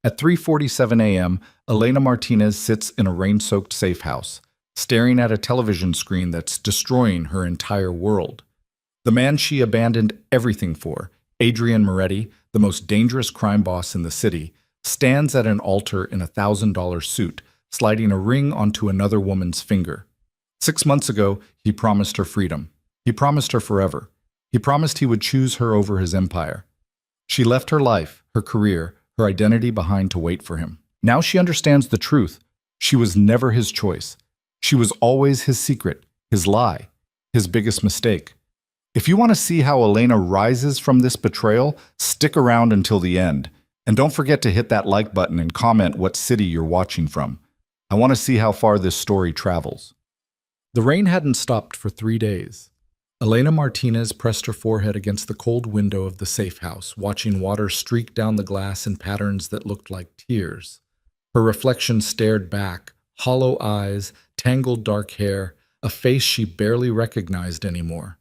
At 3:47 a.m., Elena Martinez sits in a rain-soaked safe house, staring at a television screen that's destroying her entire world. The man she abandoned everything for, Adrian Moretti, the most dangerous crime boss in the city, stands at an altar in a $1,000 suit, sliding a ring onto another woman's finger. 6 months ago, he promised her freedom. He promised her forever. He promised he would choose her over his empire. She left her life, her career, her identity behind to wait for him. Now she understands the truth. She was never his choice. She was always his secret, his lie, his biggest mistake. If you want to see how Elena rises from this betrayal, stick around until the end. And don't forget to hit that like button and comment what city you're watching from. I want to see how far this story travels. The rain hadn't stopped for 3 days. Elena Martinez pressed her forehead against the cold window of the safe house, watching water streak down the glass in patterns that looked like tears. Her reflection stared back, hollow eyes, tangled dark hair, a face she barely recognized anymore.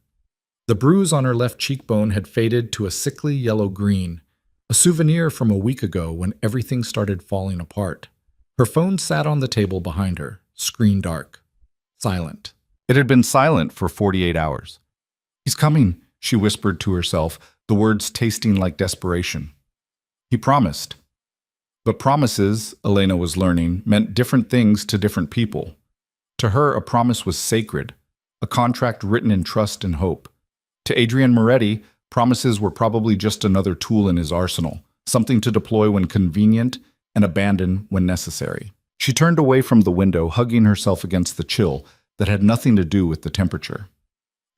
The bruise on her left cheekbone had faded to a sickly yellow-green, a souvenir from a week ago when everything started falling apart. Her phone sat on the table behind her, screen dark, silent. It had been silent for 48 hours. "He's coming," she whispered to herself, the words tasting like desperation. He promised. But promises, Elena was learning, meant different things to different people. To her, a promise was sacred, a contract written in trust and hope. To Adrian Moretti, promises were probably just another tool in his arsenal, something to deploy when convenient and abandon when necessary. She turned away from the window, hugging herself against the chill that had nothing to do with the temperature.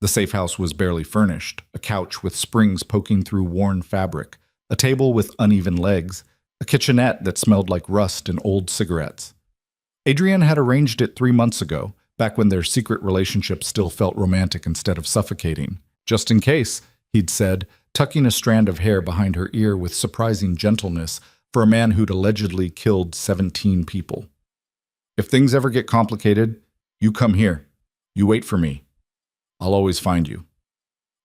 The safe house was barely furnished, a couch with springs poking through worn fabric, a table with uneven legs, a kitchenette that smelled like rust and old cigarettes. Adrian had arranged it 3 months ago, back when their secret relationship still felt romantic instead of suffocating. "Just in case," he'd said, tucking a strand of hair behind her ear with surprising gentleness for a man who'd allegedly killed 17 people. "If things ever get complicated, you come here. You wait for me. I'll always find you."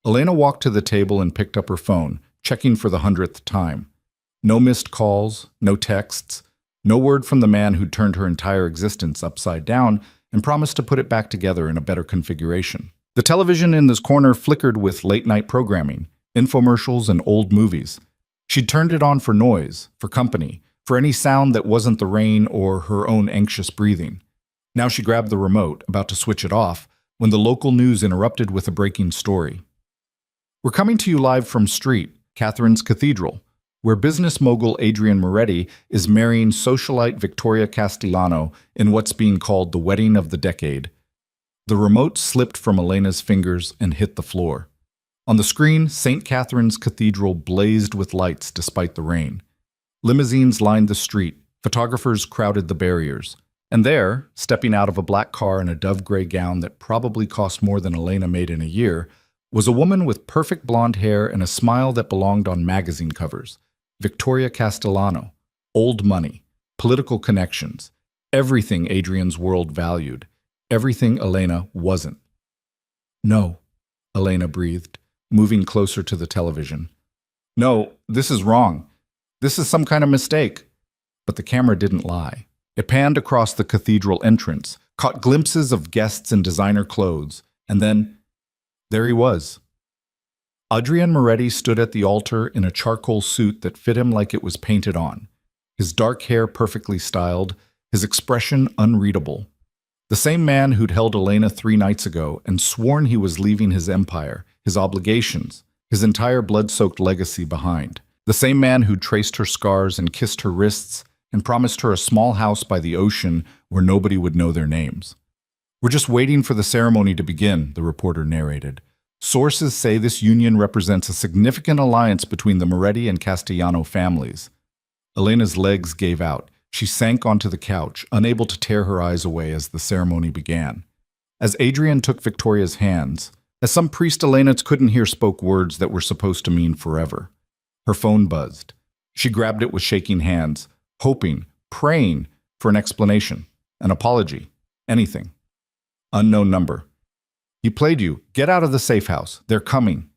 Elena walked to the table and picked up her phone, checking for the 100th time. No missed calls, no texts, no word from the man who'd turned her entire existence upside down and promised to put it back together in a better configuration. The television in this corner flickered with late-night programming, infomercials, and old movies. She'd turned it on for noise, for company, for any sound that wasn't the rain or her own anxious breathing. Now she grabbed the remote, about to switch it off, when the local news interrupted with a breaking story. "We're coming to you live from Street, Catherine's Cathedral, where business mogul Adrian Moretti is marrying socialite Victoria Castellano in what's being called the wedding of the decade." The remote slipped from Elena's fingers and hit the floor. On the screen, St. Catherine's Cathedral blazed with lights despite the rain. Limousines lined the street, photographers crowded the barriers. And there, stepping out of a black car in a dove-gray gown that probably cost more than Elena made in a year, was a woman with perfect blonde hair and a smile that belonged on magazine covers. Victoria Castellano. Old money, political connections, everything Adrian's world valued, everything Elena wasn't. "No," Elena breathed, moving closer to the television. "No, this is wrong. This is some kind of mistake." But the camera didn't lie. It panned across the cathedral entrance, caught glimpses of guests in designer clothes, and then, there he was. Adrian Moretti stood at the altar in a charcoal suit that fit him like it was painted on, his dark hair perfectly styled, his expression unreadable. The same man who'd held Elena 3 nights ago and sworn he was leaving his empire, his obligations, his entire blood-soaked legacy behind. The same man who'd traced her scars and kissed her wrists and promised her a small house by the ocean where nobody would know their names. "We're just waiting for the ceremony to begin," the reporter narrated. "Sources say this union represents a significant alliance between the Moretti and Castellano families." Elena's legs gave out. She sank onto the couch, unable to tear her eyes away as the ceremony began. As Adrian took Victoria's hands, as some priest Elena couldn't hear spoke words that were supposed to mean forever. Her phone buzzed. She grabbed it with shaking hands, hoping, praying for an explanation, an apology, anything. Unknown number. "He played you. Get out of the safe house. They're coming."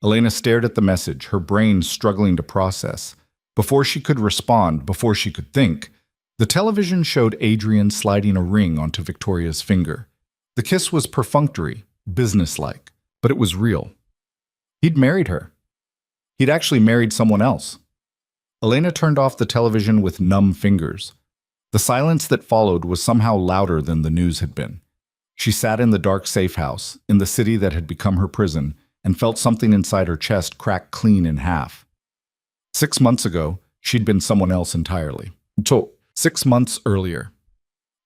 Elena stared at the message, her brain struggling to process. Before she could respond, before she could think, the television showed Adrian sliding a ring onto Victoria's finger. The kiss was perfunctory, businesslike, but it was real. He'd married her. He'd actually married someone else. Elena turned off the television with numb fingers. The silence that followed was somehow louder than the news had been. She sat in the dark safe house, in the city that had become her prison, and felt something inside her chest crack clean in half. 6 months ago, she'd been someone else entirely. 6 months earlier.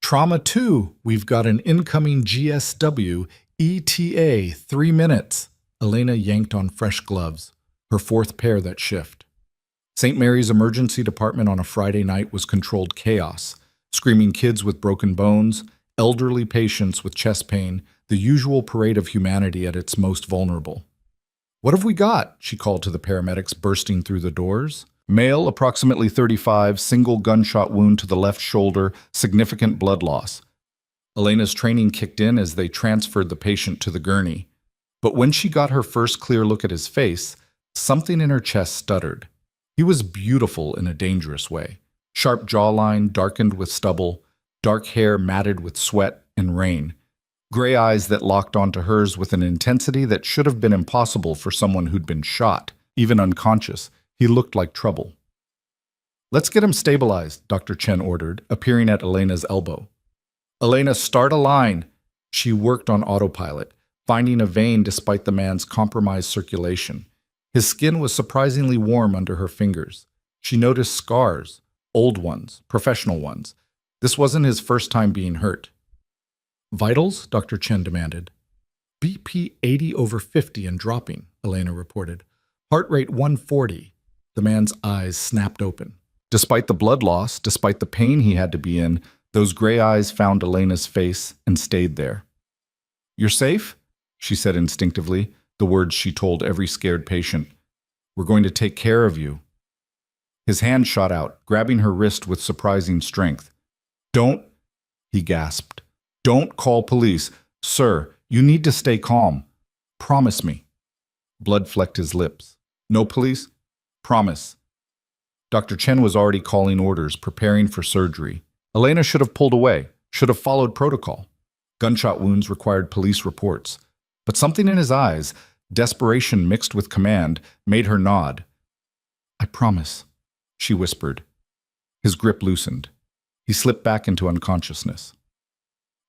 Trauma 2, we've got an incoming GSW, ETA, 3 minutes. Elena yanked on fresh gloves, her fourth pair that shift. St. Mary's emergency department on a Friday night was controlled chaos, screaming kids with broken bones, elderly patients with chest pain, the usual parade of humanity at its most vulnerable. "What have we got?" she called to the paramedics bursting through the doors. Male, approximately 35, single gunshot wound to the left shoulder, significant blood loss. Elena's training kicked in as they transferred the patient to the gurney. But when she got her first clear look at his face, something in her chest stuttered. He was beautiful in a dangerous way. Sharp jawline darkened with stubble, dark hair matted with sweat and rain, gray eyes that locked onto hers with an intensity that should have been impossible for someone who'd been shot, even unconscious. He looked like trouble. "Let's get him stabilized," Dr. Chen ordered, appearing at Elena's elbow. "Elena, start a line." She worked on autopilot, finding a vein despite the man's compromised circulation. His skin was surprisingly warm under her fingers. She noticed scars, old ones, professional ones. This wasn't his first time being hurt. "Vitals?" Dr. Chen demanded. "BP 80/50 and dropping," Elena reported. "Heart rate 140. The man's eyes snapped open. Despite the blood loss, despite the pain he had to be in, those gray eyes found Elena's face and stayed there. "You're safe?" she said instinctively, the words she told every scared patient. "We're going to take care of you." His hand shot out, grabbing her wrist with surprising strength. "Don't," he gasped. "Don't call police. Sir, you need to stay calm. Promise me." Blood flecked his lips. "No police? Promise." Dr. Chen was already calling orders, preparing for surgery. Elena should have pulled away, should have followed protocol. Gunshot wounds required police reports. But something in his eyes, desperation mixed with command, made her nod. "I promise," she whispered. His grip loosened. He slipped back into unconsciousness.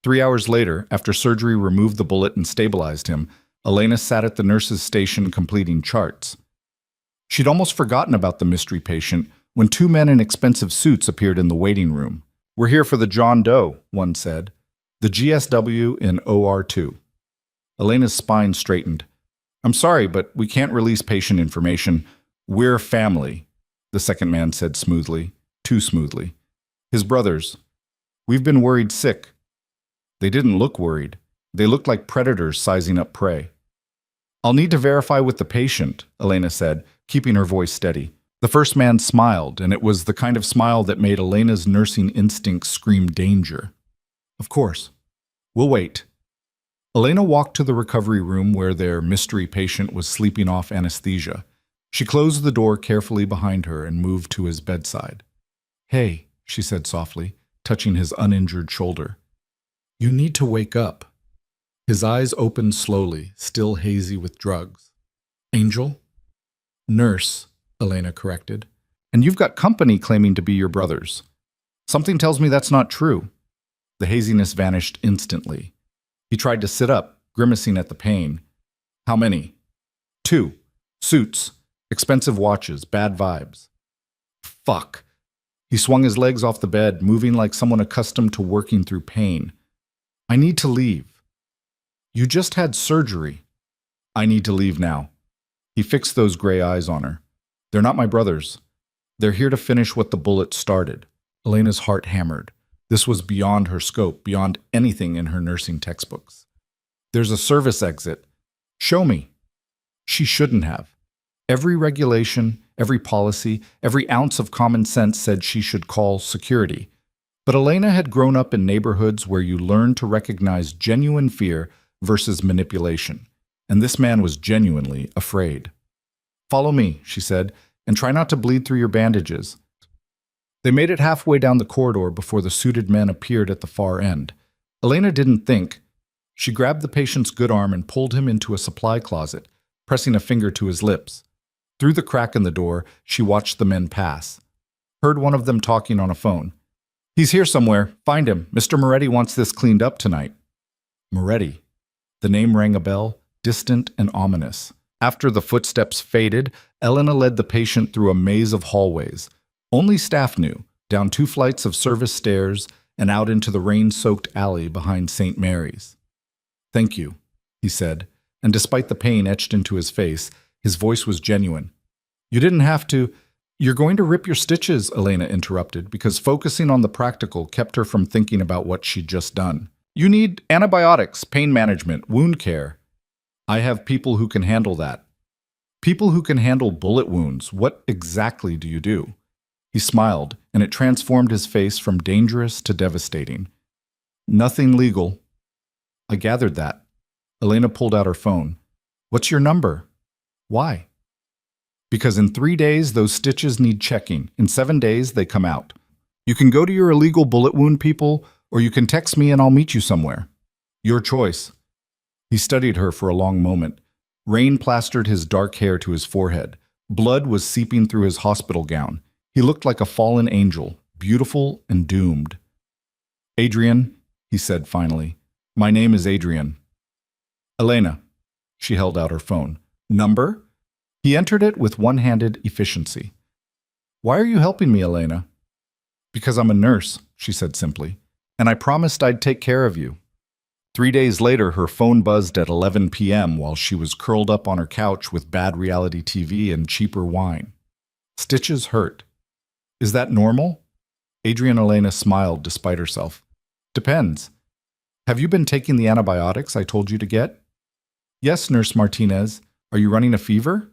3 hours later, after surgery removed the bullet and stabilized him, Elena sat at the nurse's station completing charts. She'd almost forgotten about the mystery patient when 2 men in expensive suits appeared in the waiting room. "We're here for the John Doe," one said. "The GSW in OR2. Elena's spine straightened. "I'm sorry, but we can't release patient information. We're family," the second man said smoothly, too smoothly. "His brothers. We've been worried sick." They didn't look worried. They looked like predators sizing up prey. "I'll need to verify with the patient," Elena said, keeping her voice steady. The first man smiled, and it was the kind of smile that made Elena's nursing instincts scream danger. "Of course. We'll wait." Elena walked to the recovery room where their mystery patient was sleeping off anesthesia. She closed the door carefully behind her and moved to his bedside. "Hey," she said softly, touching his uninjured shoulder. "You need to wake up." His eyes opened slowly, still hazy with drugs. "Angel?" "Nurse," Elena corrected. "And you've got company claiming to be your brothers." "Something tells me that's not true." The haziness vanished instantly. He tried to sit up, grimacing at the pain. "How many?" "2. Suits. Expensive watches. Bad vibes." "Fuck." He swung his legs off the bed, moving like someone accustomed to working through pain. "I need to leave." "You just had surgery." "I need to leave now." He fixed those gray eyes on her. "They're not my brothers. They're here to finish what the bullet started." Elena's heart hammered. This was beyond her scope, beyond anything in her nursing textbooks. "There's a service exit." "Show me." She shouldn't have. Every regulation, every policy, every ounce of common sense said she should call security. But Elena had grown up in neighborhoods where you learned to recognize genuine fear versus manipulation. And this man was genuinely afraid. "Follow me," she said, and try not to bleed through your bandages." They made it halfway down the corridor before the suited men appeared at the far end. Elena didn't think. She grabbed the patient's good arm and pulled him into a supply closet, pressing a finger to his lips. Through the crack in the door, she watched the men pass. Heard one of them talking on a phone. "He's here somewhere. Find him. Mr. Moretti wants this cleaned up tonight." Moretti. The name rang a bell, distant and ominous. After the footsteps faded, Elena led the patient through a maze of hallways. Only staff knew, down 2 flights of service stairs and out into the rain-soaked alley behind St. Mary's. "Thank you," he said, and despite the pain etched into his face, his voice was genuine. "You didn't have to—" "You're going to rip your stitches," Elena interrupted, because focusing on the practical kept her from thinking about what she'd just done. "You need antibiotics, pain management, wound care. I have people who can handle that." "People who can handle bullet wounds. What exactly do you do?" He smiled, and it transformed his face from dangerous to devastating. "Nothing legal." "I gathered that." Elena pulled out her phone. "What's your number?" "Why?" "Because in 3 days, those stitches need checking. In 7 days, they come out. You can go to your illegal bullet wound people, or you can text me and I'll meet you somewhere. Your choice." He studied her for a long moment. Rain plastered his dark hair to his forehead. Blood was seeping through his hospital gown. He looked like a fallen angel, beautiful and doomed. "Adrian," he said finally. "My name is Adrian." "Elena." She held out her phone. "Number?" He entered it with one-handed efficiency. "Why are you helping me, Elena?" "Because I'm a nurse," she said simply, "and I promised I'd take care of you." 3 days later, her phone buzzed at 11 p.m. while she was curled up on her couch with bad reality TV and cheaper wine. Stitches hurt. "Is that normal?" Adrian Elena smiled despite herself. "Depends. Have you been taking the antibiotics I told you to get?" "Yes, Nurse Martinez. Are you running a fever?"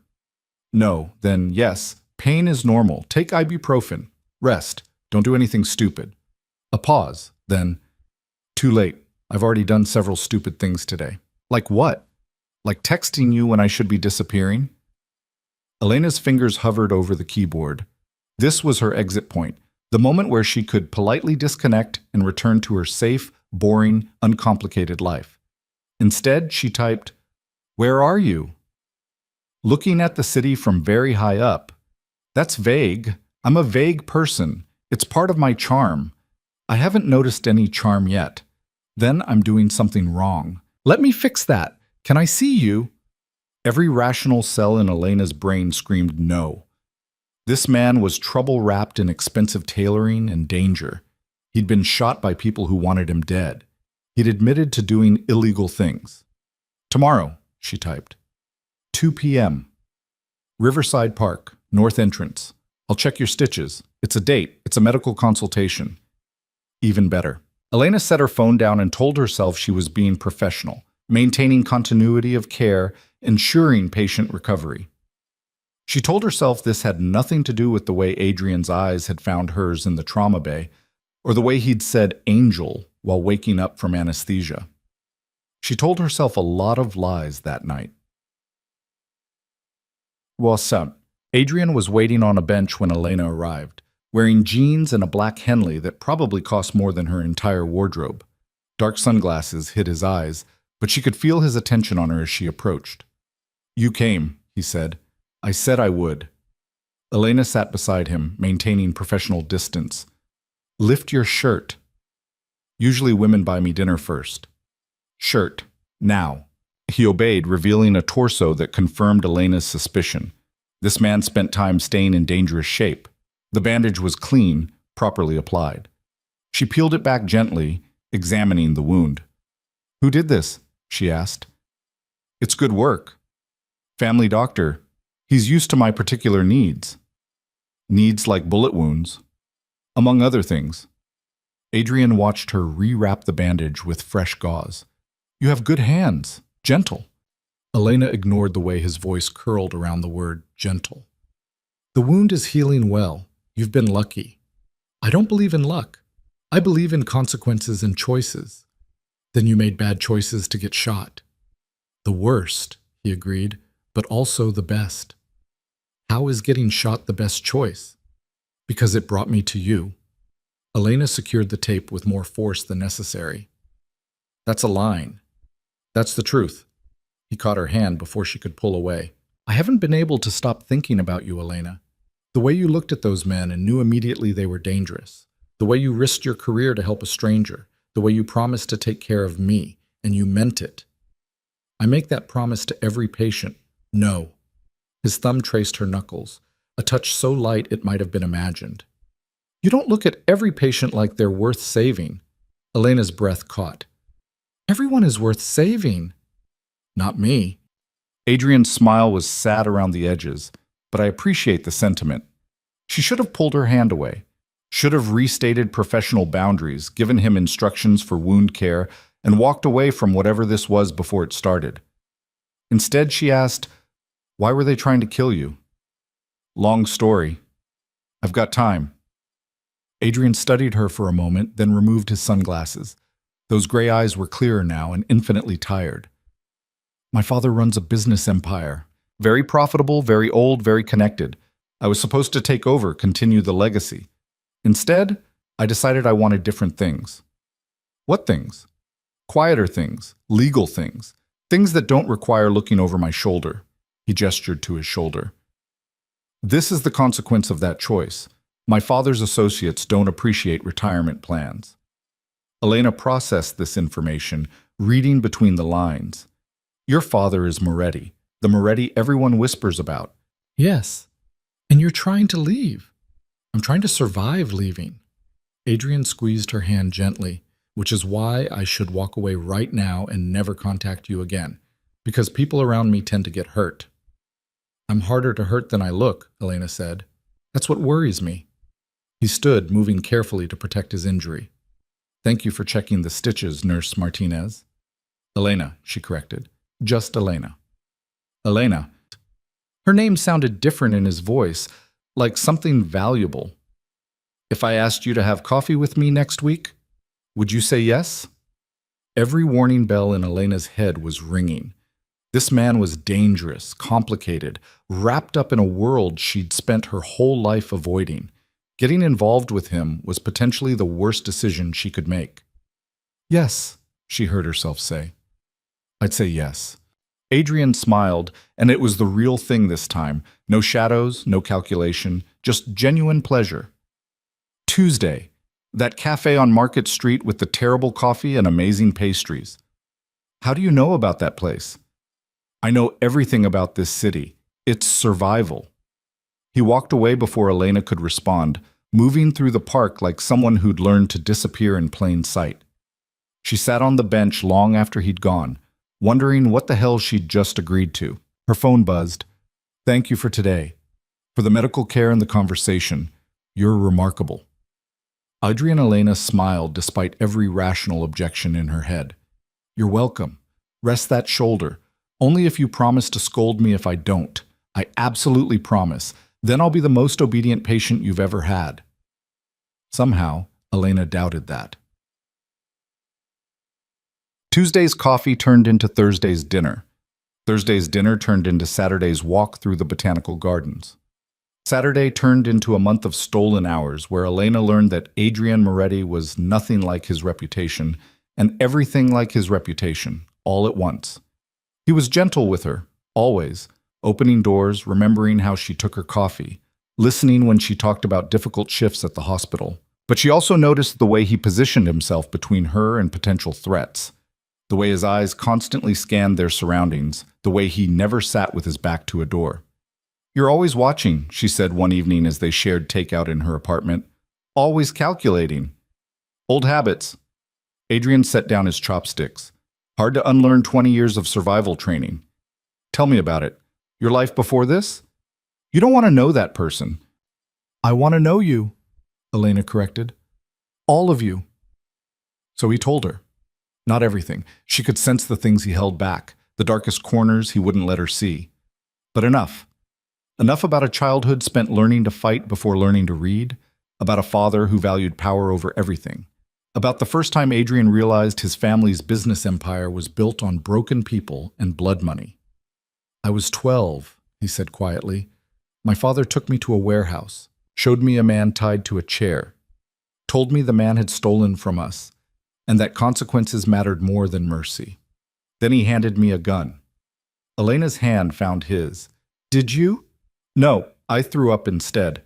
"No. Then yes. Pain is normal. Take ibuprofen. Rest. Don't do anything stupid." A pause. Then, "Too late. I've already done several stupid things today." "Like what?" "Like texting you when I should be disappearing." Elena's fingers hovered over the keyboard. This was her exit point, the moment where she could politely disconnect and return to her safe, boring, uncomplicated life. Instead, she typed, "Where are you?" "Looking at the city from very high up." "That's vague. I'm a vague person. It's part of my charm. I haven't noticed any charm yet. Then I'm doing something wrong. Let me fix that. Can I see you?" Every rational cell in Elena's brain screamed no. This man was trouble-wrapped in expensive tailoring and danger. He'd been shot by people who wanted him dead. He'd admitted to doing illegal things. "Tomorrow," she typed. 2 p.m. Riverside Park, North Entrance. "I'll check your stitches. It's a date. It's a medical consultation." Even better. Elena set her phone down and told herself she was being professional, maintaining continuity of care, ensuring patient recovery. She told herself this had nothing to do with the way Adrian's eyes had found hers in the trauma bay, or the way he'd said "angel" while waking up from anesthesia. She told herself a lot of lies that night. What's up? Adrian was waiting on a bench when Elena arrived, wearing jeans and a black Henley that probably cost more than her entire wardrobe. Dark sunglasses hid his eyes, but she could feel his attention on her as she approached. "You came," he said. "I said I would." Elena sat beside him, maintaining professional distance. "Lift your shirt." "Usually women buy me dinner first." "Shirt. Now." He obeyed, revealing a torso that confirmed Elena's suspicion. This man spent time staying in dangerous shape. The bandage was clean, properly applied. She peeled it back gently, examining the wound. "Who did this?" she asked. "It's good work. Family doctor. He's used to my particular needs." "Needs like bullet wounds?" "Among other things." Adrian watched her rewrap the bandage with fresh gauze. "You have good hands. Gentle." Elena ignored the way his voice curled around the word gentle. "The wound is healing well. You've been lucky." "I don't believe in luck. I believe in consequences and choices." "Then you made bad choices to get shot." "The worst," he agreed, "but also the best." How is getting shot the best choice? Because it brought me to you. Elena secured the tape with more force than necessary. That's a line. That's the truth. He caught her hand before she could pull away. I haven't been able to stop thinking about you, Elena. The way you looked at those men and knew immediately they were dangerous. The way you risked your career to help a stranger. The way you promised to take care of me, and you meant it. I make that promise to every patient. No. His thumb traced her knuckles, a touch so light it might have been imagined. You don't look at every patient like they're worth saving. Elena's breath caught. Everyone is worth saving. Not me. Adrian's smile was sad around the edges, but I appreciate the sentiment. She should have pulled her hand away, should have restated professional boundaries, given him instructions for wound care, and walked away from whatever this was before it started. Instead, she asked, why were they trying to kill you? Long story. I've got time. Adrian studied her for a moment, then removed his sunglasses. Those gray eyes were clearer now and infinitely tired. My father runs a business empire. Very profitable, very old, very connected. I was supposed to take over, continue the legacy. Instead, I decided I wanted different things. What things? Quieter things, legal things, things that don't require looking over my shoulder. He gestured to his shoulder. This is the consequence of that choice. My father's associates don't appreciate retirement plans. Elena processed this information, reading between the lines. Your father is Moretti, the Moretti everyone whispers about. Yes, and you're trying to leave. I'm trying to survive leaving. Adrian squeezed her hand gently, which is why I should walk away right now and never contact you again, because people around me tend to get hurt. I'm harder to hurt than I look, Elena said. That's what worries me. He stood, moving carefully to protect his injury. Thank you for checking the stitches, Nurse Martinez. Elena, she corrected. Just Elena. Elena. Her name sounded different in his voice, like something valuable. If I asked you to have coffee with me next week, would you say yes? Every warning bell in Elena's head was ringing. This man was dangerous, complicated, wrapped up in a world she'd spent her whole life avoiding. Getting involved with him was potentially the worst decision she could make. Yes, she heard herself say. I'd say yes. Adrian smiled, and it was the real thing this time. No shadows, no calculation, just genuine pleasure. Tuesday, that cafe on Market Street with the terrible coffee and amazing pastries. How do you know about that place? I know everything about this city. It's survival. He walked away before Elena could respond, moving through the park like someone who'd learned to disappear in plain sight. She sat on the bench long after he'd gone, wondering what the hell she'd just agreed to. Her phone buzzed. Thank you for today. For the medical care and the conversation. You're remarkable. Adrian Elena smiled despite every rational objection in her head. You're welcome. Rest that shoulder. Only if you promise to scold me if I don't. I absolutely promise. Then I'll be the most obedient patient you've ever had. Somehow, Elena doubted that. Tuesday's coffee turned into Thursday's dinner. Thursday's dinner turned into Saturday's walk through the botanical gardens. Saturday turned into a month of stolen hours where Elena learned that Adrian Moretti was nothing like his reputation and everything like his reputation, all at once. He was gentle with her, always, opening doors, remembering how she took her coffee, listening when she talked about difficult shifts at the hospital. But she also noticed the way he positioned himself between her and potential threats, the way his eyes constantly scanned their surroundings, the way he never sat with his back to a door. You're always watching, she said one evening as they shared takeout in her apartment. Always calculating. Old habits. Adrian set down his chopsticks. Hard to unlearn 20 years of survival training. Tell me about it. Your life before this? You don't want to know that person. I want to know you, Elena corrected. All of you. So he told her. Not everything. She could sense the things he held back, the darkest corners he wouldn't let her see. But enough. Enough about a childhood spent learning to fight before learning to read, about a father who valued power over everything, about the first time Adrian realized his family's business empire was built on broken people and blood money. I was 12, he said quietly. My father took me to a warehouse, showed me a man tied to a chair, told me the man had stolen from us, and that consequences mattered more than mercy. Then he handed me a gun. Elena's hand found his. Did you? No, I threw up instead.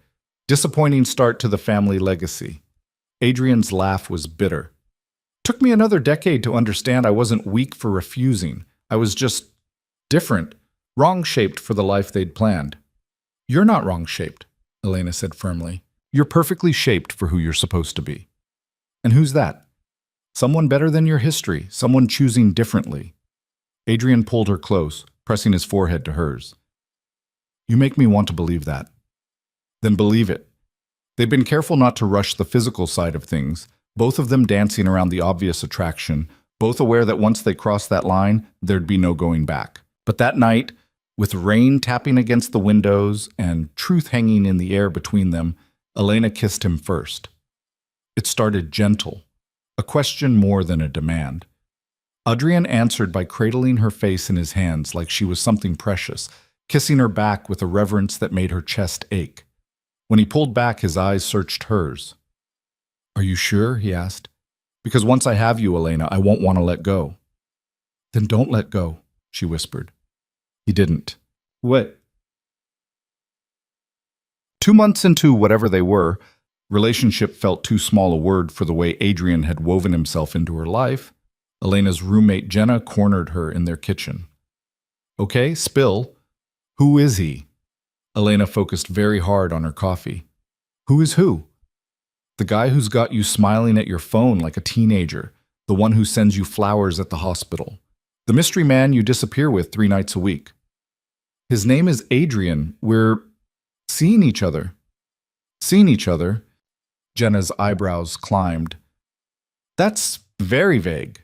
Disappointing start to the family legacy. Adrian's laugh was bitter. Took me another decade to understand I wasn't weak for refusing. I was just different, wrong-shaped for the life they'd planned. You're not wrong-shaped, Elena said firmly. You're perfectly shaped for who you're supposed to be. And who's that? Someone better than your history, someone choosing differently. Adrian pulled her close, pressing his forehead to hers. You make me want to believe that. Then believe it. They've been careful not to rush the physical side of things, both of them dancing around the obvious attraction, both aware that once they crossed that line, there'd be no going back. But that night, with rain tapping against the windows and truth hanging in the air between them, Elena kissed him first. It started gentle, a question more than a demand. Adrian answered by cradling her face in his hands like she was something precious, kissing her back with a reverence that made her chest ache. When he pulled back, his eyes searched hers. Are you sure? He asked. Because once I have you, Elena, I won't want to let go. Then don't let go, she whispered. He didn't. What? 2 months into whatever they were, relationship felt too small a word for the way Adrian had woven himself into her life. Elena's roommate Jenna cornered her in their kitchen. Okay, spill. Who is he? Elena focused very hard on her coffee. Who is who? The guy who's got you smiling at your phone like a teenager, the one who sends you flowers at the hospital, the mystery man you disappear with 3 nights a week. His name is Adrian. We're seeing each other. Seeing each other? Jenna's eyebrows climbed. That's very vague.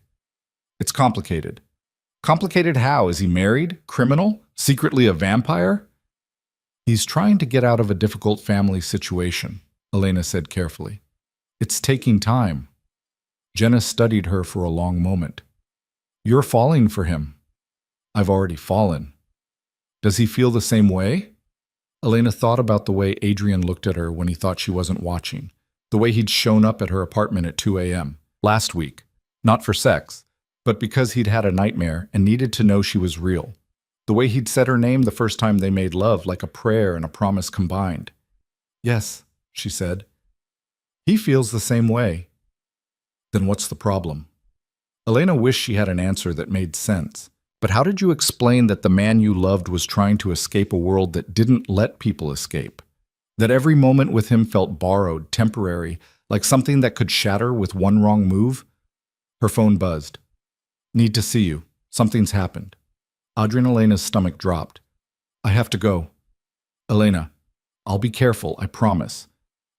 It's complicated. Complicated how? Is he married? Criminal? Secretly a vampire? He's trying to get out of a difficult family situation, Elena said carefully. It's taking time. Jenna studied her for a long moment. You're falling for him. I've already fallen. Does he feel the same way? Elena thought about the way Adrian looked at her when he thought she wasn't watching, the way he'd shown up at her apartment at 2 a.m. last week, not for sex, but because he'd had a nightmare and needed to know she was real. The way he'd said her name the first time they made love, like a prayer and a promise combined. Yes, she said. He feels the same way. Then what's the problem? Elena wished she had an answer that made sense. But how did you explain that the man you loved was trying to escape a world that didn't let people escape? That every moment with him felt borrowed, temporary, like something that could shatter with one wrong move? Her phone buzzed. Need to see you. Something's happened. Elena's stomach dropped. I have to go. Elena, I'll be careful, I promise.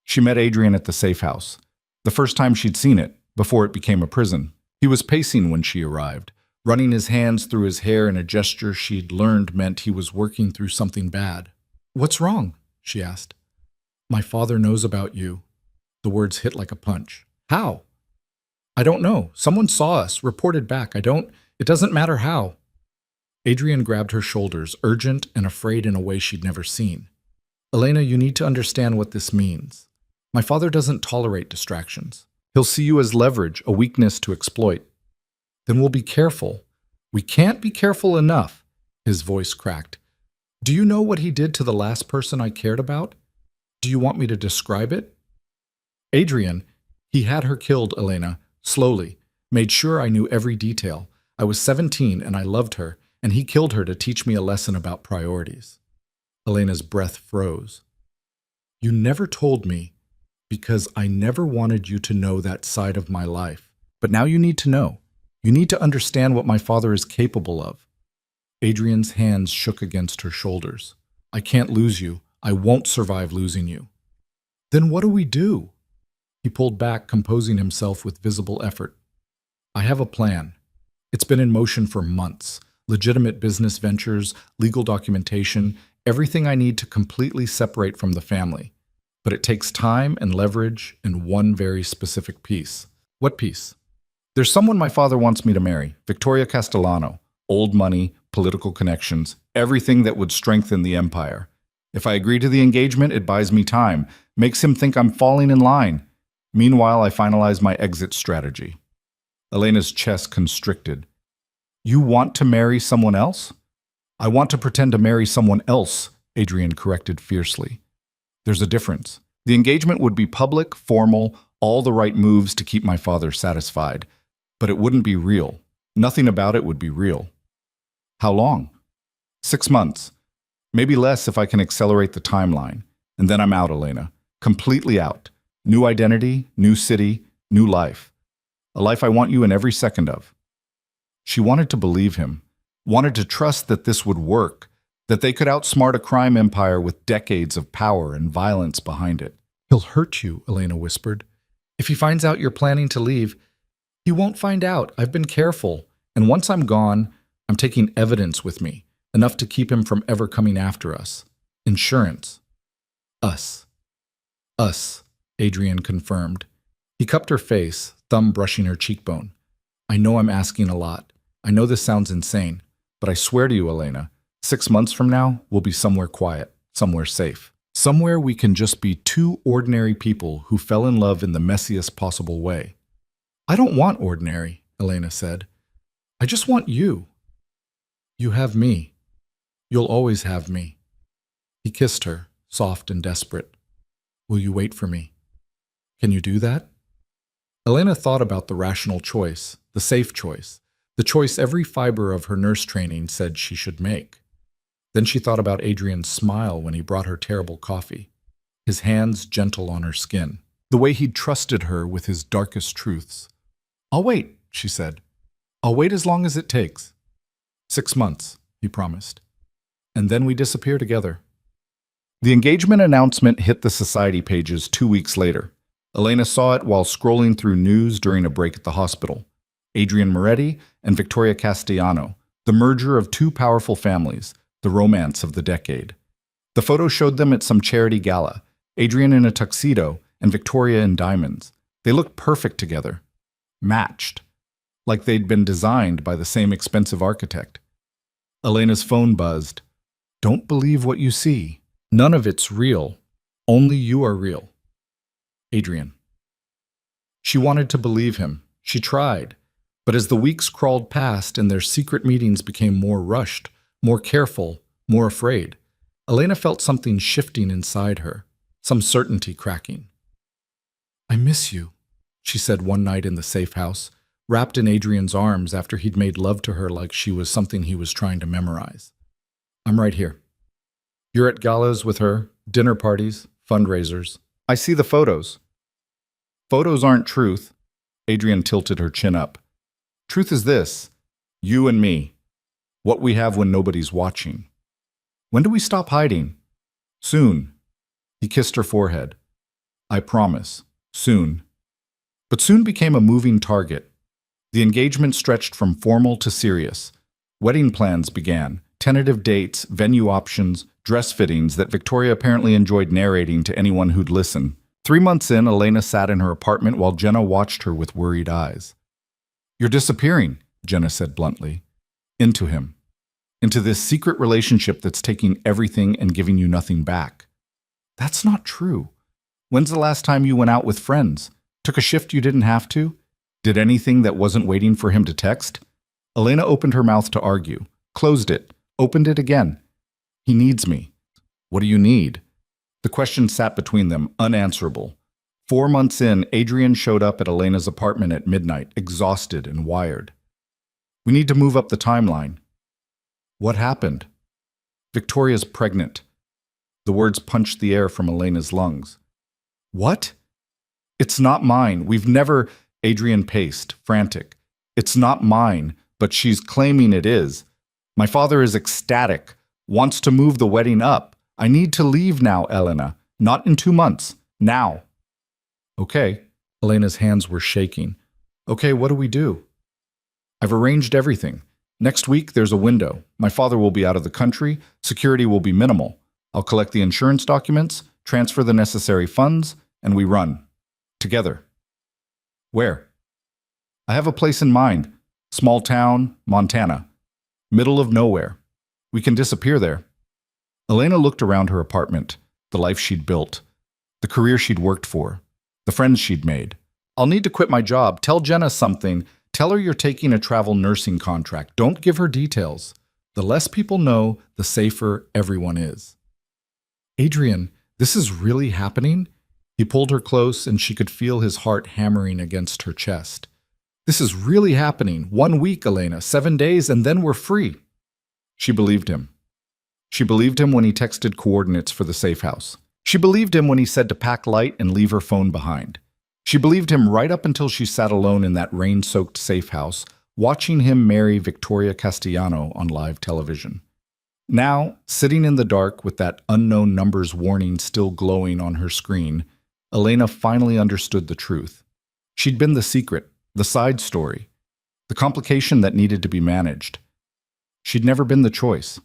She met Adrian at the safe house. The first time she'd seen it, before it became a prison. He was pacing when she arrived, running his hands through his hair in a gesture she'd learned meant he was working through something bad. What's wrong? She asked. My father knows about you. The words hit like a punch. How? I don't know. Someone saw us, reported back. It doesn't matter how. Adrian grabbed her shoulders, urgent and afraid in a way she'd never seen. Elena, you need to understand what this means. My father doesn't tolerate distractions. He'll see you as leverage, a weakness to exploit. Then we'll be careful. We can't be careful enough. His voice cracked. Do you know what he did to the last person I cared about? Do you want me to describe it? Adrian, he had her killed, Elena, slowly, made sure I knew every detail. I was 17 and I loved her, and he killed her to teach me a lesson about priorities. Elena's breath froze. You never told me because I never wanted you to know that side of my life. But now you need to know. You need to understand what my father is capable of. Adrian's hands shook against her shoulders. I can't lose you. I won't survive losing you. Then what do we do? He pulled back, composing himself with visible effort. I have a plan. It's been in motion for months. Legitimate business ventures, legal documentation, everything I need to completely separate from the family. But it takes time and leverage and one very specific piece. What piece? There's someone my father wants me to marry, Victoria Castellano. Old money, political connections, everything that would strengthen the empire. If I agree to the engagement, it buys me time, makes him think I'm falling in line. Meanwhile, I finalize my exit strategy. Elena's chest constricted. You want to marry someone else? I want to pretend to marry someone else, Adrian corrected fiercely. There's a difference. The engagement would be public, formal, all the right moves to keep my father satisfied. But it wouldn't be real. Nothing about it would be real. How long? 6 months. Maybe less if I can accelerate the timeline. And then I'm out, Elena. Completely out. New identity, new city, new life. A life I want you in every second of. She wanted to believe him, wanted to trust that this would work, that they could outsmart a crime empire with decades of power and violence behind it. He'll hurt you, Elena whispered. If he finds out you're planning to leave, he won't find out. I've been careful. And once I'm gone, I'm taking evidence with me, enough to keep him from ever coming after us. Insurance. Us. Us, Adrian confirmed. He cupped her face, thumb brushing her cheekbone. I know I'm asking a lot. I know this sounds insane, but I swear to you, Elena, 6 months from now, we'll be somewhere quiet, somewhere safe. Somewhere we can just be two ordinary people who fell in love in the messiest possible way. I don't want ordinary, Elena said. I just want you. You have me. You'll always have me. He kissed her, soft and desperate. Will you wait for me? Can you do that? Elena thought about the rational choice, the safe choice, the choice every fiber of her nurse training said she should make. Then she thought about Adrian's smile when he brought her terrible coffee, his hands gentle on her skin, the way he'd trusted her with his darkest truths. I'll wait, she said. I'll wait as long as it takes. 6 months, he promised. And then we disappear together. The engagement announcement hit the society pages 2 weeks later. Elena saw it while scrolling through news during a break at the hospital. Adrian Moretti and Victoria Castellano, the merger of two powerful families, the romance of the decade. The photo showed them at some charity gala, Adrian in a tuxedo and Victoria in diamonds. They looked perfect together, matched, like they'd been designed by the same expensive architect. Elena's phone buzzed. Don't believe what you see. None of it's real. Only you are real. Adrian. She wanted to believe him. She tried. But as the weeks crawled past and their secret meetings became more rushed, more careful, more afraid, Elena felt something shifting inside her, some certainty cracking. I miss you, she said one night in the safe house, wrapped in Adrian's arms after he'd made love to her like she was something he was trying to memorize. I'm right here. You're at galas with her, dinner parties, fundraisers. I see the photos. Photos aren't truth. Adrian tilted her chin up. Truth is this, you and me. What we have when nobody's watching. When do we stop hiding? Soon. He kissed her forehead. I promise. Soon. But soon became a moving target. The engagement stretched from formal to serious. Wedding plans began, tentative dates, venue options, dress fittings that Victoria apparently enjoyed narrating to anyone who'd listen. 3 months in, Elena sat in her apartment while Jenna watched her with worried eyes. You're disappearing, Jenna said bluntly. Into him. Into this secret relationship that's taking everything and giving you nothing back. That's not true. When's the last time you went out with friends? Took a shift you didn't have to? Did anything that wasn't waiting for him to text? Elena opened her mouth to argue, closed it, opened it again. He needs me. What do you need? The question sat between them, unanswerable. 4 months in, Adrian showed up at Elena's apartment at midnight, exhausted and wired. We need to move up the timeline. What happened? Victoria's pregnant. The words punched the air from Elena's lungs. What? It's not mine. We've never... Adrian paced, frantic. It's not mine, but she's claiming it is. My father is ecstatic, wants to move the wedding up. I need to leave now, Elena. Not in 2 months. Now. Okay. Elena's hands were shaking. Okay, what do we do? I've arranged everything. Next week, there's a window. My father will be out of the country. Security will be minimal. I'll collect the insurance documents, transfer the necessary funds, and we run. Together. Where? I have a place in mind. Small town, Montana. Middle of nowhere. We can disappear there. Elena looked around her apartment, the life she'd built, the career she'd worked for, the friends she'd made. I'll need to quit my job. Tell Jenna something. Tell her you're taking a travel nursing contract. Don't give her details. The less people know, the safer everyone is. Adrian, this is really happening? He pulled her close and she could feel his heart hammering against her chest. This is really happening. 1 week, Elena, 7 days, and then we're free. She believed him. She believed him when he texted coordinates for the safe house. She believed him when he said to pack light and leave her phone behind. She believed him right up until she sat alone in that rain-soaked safe house, watching him marry Victoria Castellano on live television. Now, sitting in the dark with that unknown numbers warning still glowing on her screen, Elena finally understood the truth. She'd been the secret, the side story, the complication that needed to be managed. She'd never been the choice.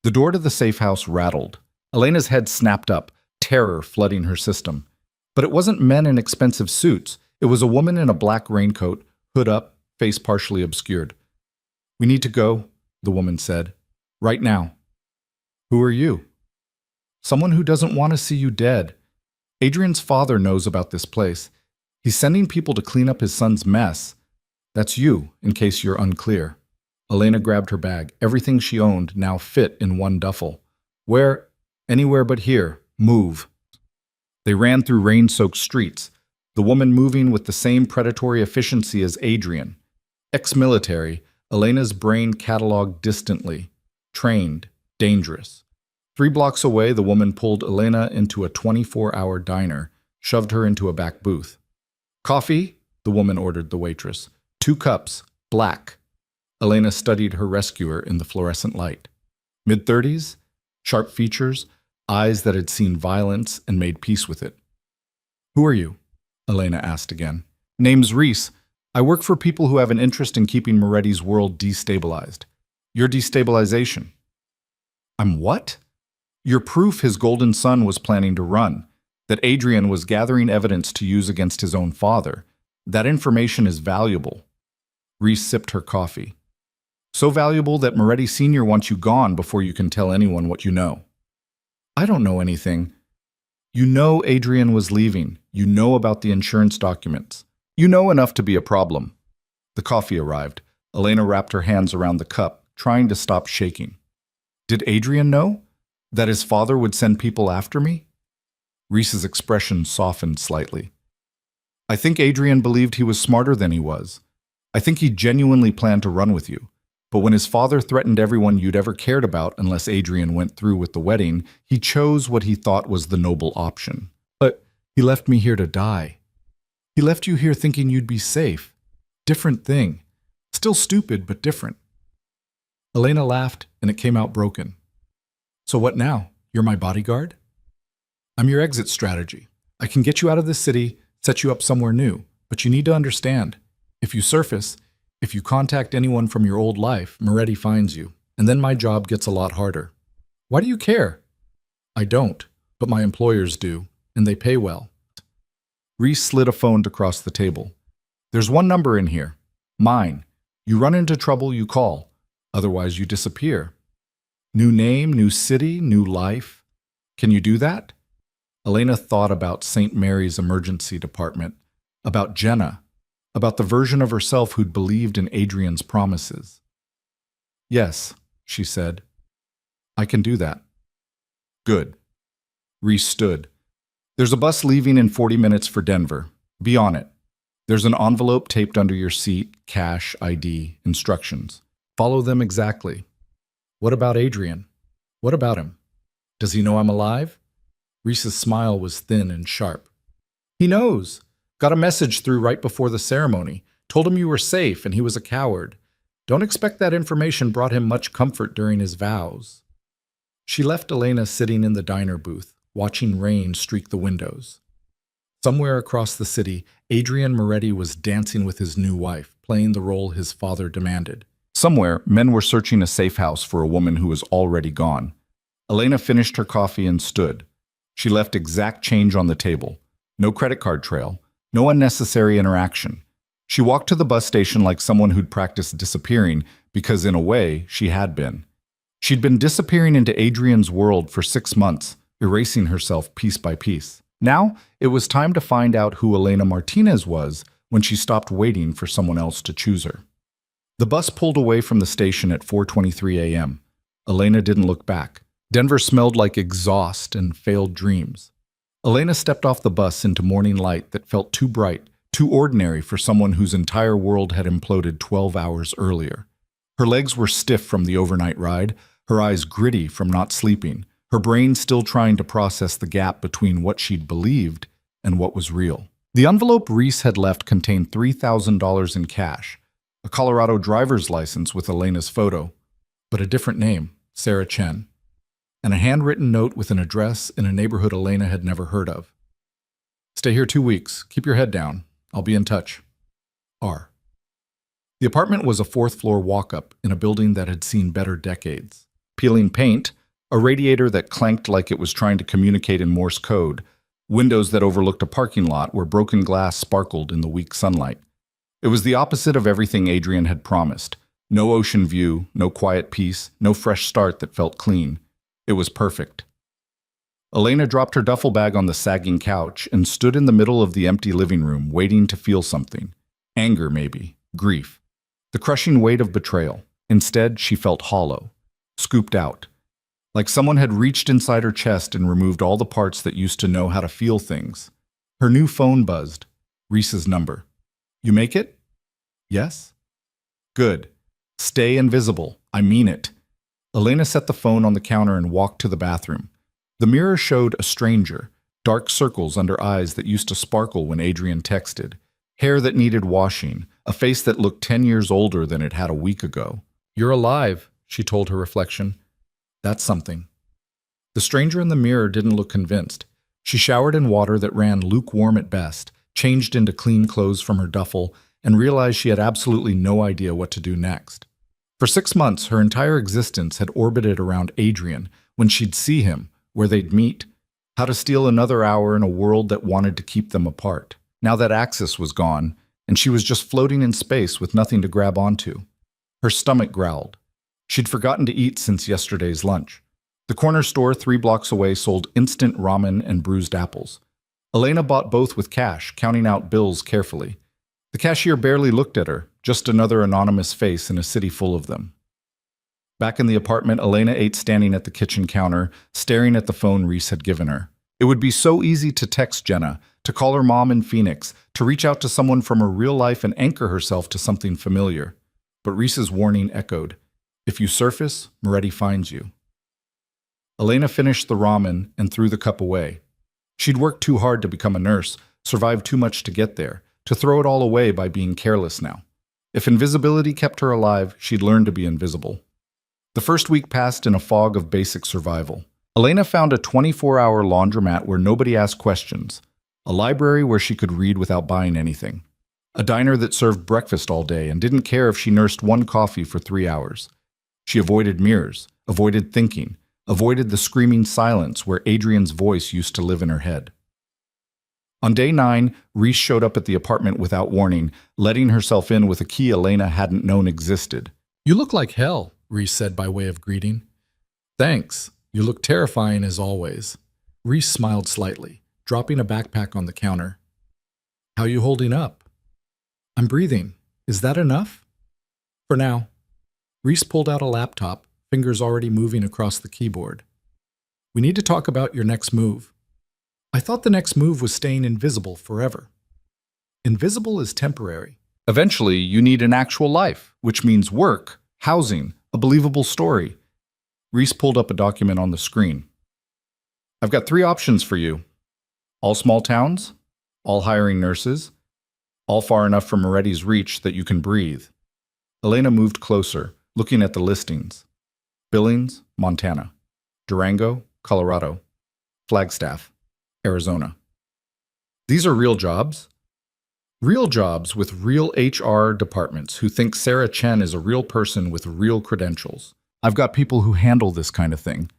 The door to the safe house rattled. Elena's head snapped up, terror flooding her system. But it wasn't men in expensive suits. It was a woman in a black raincoat, hood up, face partially obscured. "We need to go," the woman said. "Right now." "Who are you?" "Someone who doesn't want to see you dead. Adrian's father knows about this place. He's sending people to clean up his son's mess. That's you, in case you're unclear." Elena grabbed her bag. Everything she owned now fit in one duffel. "Where? Anywhere but here. Move." They ran through rain-soaked streets, the woman moving with the same predatory efficiency as Adrian. Ex-military, Elena's brain cataloged distantly. Trained, dangerous. 3 blocks away, the woman pulled Elena into a 24-hour diner, shoved her into a back booth. "Coffee?" the woman ordered the waitress. 2 cups, black. Elena studied her rescuer in the fluorescent light. Mid-30s, sharp features, eyes that had seen violence and made peace with it. "Who are you?" Elena asked again. "Name's Reese. I work for people who have an interest in keeping Moretti's world destabilized. Your destabilization." "I'm what?" "You're proof his golden son was planning to run, that Adrian was gathering evidence to use against his own father. That information is valuable." Reese sipped her coffee. "So valuable that Moretti Sr. wants you gone before you can tell anyone what you know." "I don't know anything." "You know Adrian was leaving. You know about the insurance documents. You know enough to be a problem." The coffee arrived. Elena wrapped her hands around the cup, trying to stop shaking. "Did Adrian know? That his father would send people after me?" Reese's expression softened slightly. "I think Adrian believed he was smarter than he was. I think he genuinely planned to run with you. But when his father threatened everyone you'd ever cared about unless Adrian went through with the wedding, he chose what he thought was the noble option. But he left me here to die. He left you here thinking you'd be safe. Different thing. Still stupid, but different." Elena laughed, and it came out broken. "So what now? You're my bodyguard?" "I'm your exit strategy. I can get you out of this city, set you up somewhere new. But you need to understand, if you surface, if you contact anyone from your old life, Moretti finds you, and then my job gets a lot harder." "Why do you care?" "I don't, but my employers do, and they pay well." Reese slid a phone across the table. "There's one number in here. Mine. You run into trouble, you call. Otherwise, you disappear. New name, new city, new life. Can you do that?" Elena thought about St. Mary's emergency department, about Jenna, about the version of herself who'd believed in Adrian's promises. "Yes," she said. "I can do that." "Good." Reese stood. "There's a bus leaving in 40 minutes for Denver. Be on it. There's an envelope taped under your seat, cash, ID, instructions. Follow them exactly." "What about Adrian? What about him? Does he know I'm alive?" Reese's smile was thin and sharp. "He knows. Got a message through right before the ceremony. Told him you were safe and he was a coward. Don't expect that information brought him much comfort during his vows." She left Elena sitting in the diner booth, watching rain streak the windows. Somewhere across the city, Adrian Moretti was dancing with his new wife, playing the role his father demanded. Somewhere, men were searching a safe house for a woman who was already gone. Elena finished her coffee and stood. She left exact change on the table. No credit card trail. No unnecessary interaction. She walked to the bus station like someone who'd practiced disappearing because, in a way, she had been. She'd been disappearing into Adrian's world for 6 months, erasing herself piece by piece. Now, it was time to find out who Elena Martinez was when she stopped waiting for someone else to choose her. The bus pulled away from the station at 4:23 a.m. Elena didn't look back. Denver smelled like exhaust and failed dreams. Elena stepped off the bus into morning light that felt too bright, too ordinary for someone whose entire world had imploded 12 hours earlier. Her legs were stiff from the overnight ride, her eyes gritty from not sleeping, her brain still trying to process the gap between what she'd believed and what was real. The envelope Reese had left contained $3,000 in cash, a Colorado driver's license with Elena's photo, but a different name, Sarah Chen, and a handwritten note with an address in a neighborhood Elena had never heard of. Stay here 2 weeks. Keep your head down. I'll be in touch. R. The apartment was a fourth-floor walk-up in a building that had seen better decades. Peeling paint, a radiator that clanked like it was trying to communicate in Morse code, windows that overlooked a parking lot where broken glass sparkled in the weak sunlight. It was the opposite of everything Adrian had promised. No ocean view, no quiet peace, no fresh start that felt clean. It was perfect. Elena dropped her duffel bag on the sagging couch and stood in the middle of the empty living room, waiting to feel something. Anger, maybe. Grief. The crushing weight of betrayal. Instead, she felt hollow, scooped out. Like someone had reached inside her chest and removed all the parts that used to know how to feel things. Her new phone buzzed. Reese's number. You make it? Yes? Good. Stay invisible. I mean it. Elena set the phone on the counter and walked to the bathroom. The mirror showed a stranger, dark circles under eyes that used to sparkle when Adrian texted, hair that needed washing, a face that looked 10 years older than it had a week ago. You're alive, she told her reflection. That's something. The stranger in the mirror didn't look convinced. She showered in water that ran lukewarm at best, changed into clean clothes from her duffel, and realized she had absolutely no idea what to do next. For 6 months, her entire existence had orbited around Adrian, when she'd see him, where they'd meet, how to steal another hour in a world that wanted to keep them apart. Now that access was gone, and she was just floating in space with nothing to grab onto. Her stomach growled. She'd forgotten to eat since yesterday's lunch. The corner store 3 blocks away sold instant ramen and bruised apples. Elena bought both with cash, counting out bills carefully. The cashier barely looked at her, just another anonymous face in a city full of them. Back in the apartment, Elena ate standing at the kitchen counter, staring at the phone Reese had given her. It would be so easy to text Jenna, to call her mom in Phoenix, to reach out to someone from her real life and anchor herself to something familiar. But Reese's warning echoed. If you surface, Moretti finds you. Elena finished the ramen and threw the cup away. She'd worked too hard to become a nurse, survived too much to get there, to throw it all away by being careless now. If invisibility kept her alive, she'd learn to be invisible. The first week passed in a fog of basic survival. Elena found a 24-hour laundromat where nobody asked questions, a library where she could read without buying anything, a diner that served breakfast all day and didn't care if she nursed one coffee for 3 hours. She avoided mirrors, avoided thinking, avoided the screaming silence where Adrian's voice used to live in her head. On day 9, Reese showed up at the apartment without warning, letting herself in with a key Elena hadn't known existed. You look like hell, Reese said by way of greeting. Thanks. You look terrifying as always. Reese smiled slightly, dropping a backpack on the counter. How you holding up? I'm breathing. Is that enough? For now. Reese pulled out a laptop, fingers already moving across the keyboard. We need to talk about your next move. I thought the next move was staying invisible forever. Invisible is temporary. Eventually, you need an actual life, which means work, housing, a believable story. Reese pulled up a document on the screen. I've got 3 options for you. All small towns, all hiring nurses, all far enough from Moretti's reach that you can breathe. Elena moved closer, looking at the listings. Billings, Montana. Durango, Colorado. Flagstaff, Arizona. These are real jobs. Real jobs with real HR departments who think Sarah Chen is a real person with real credentials. I've got people who handle this kind of thing.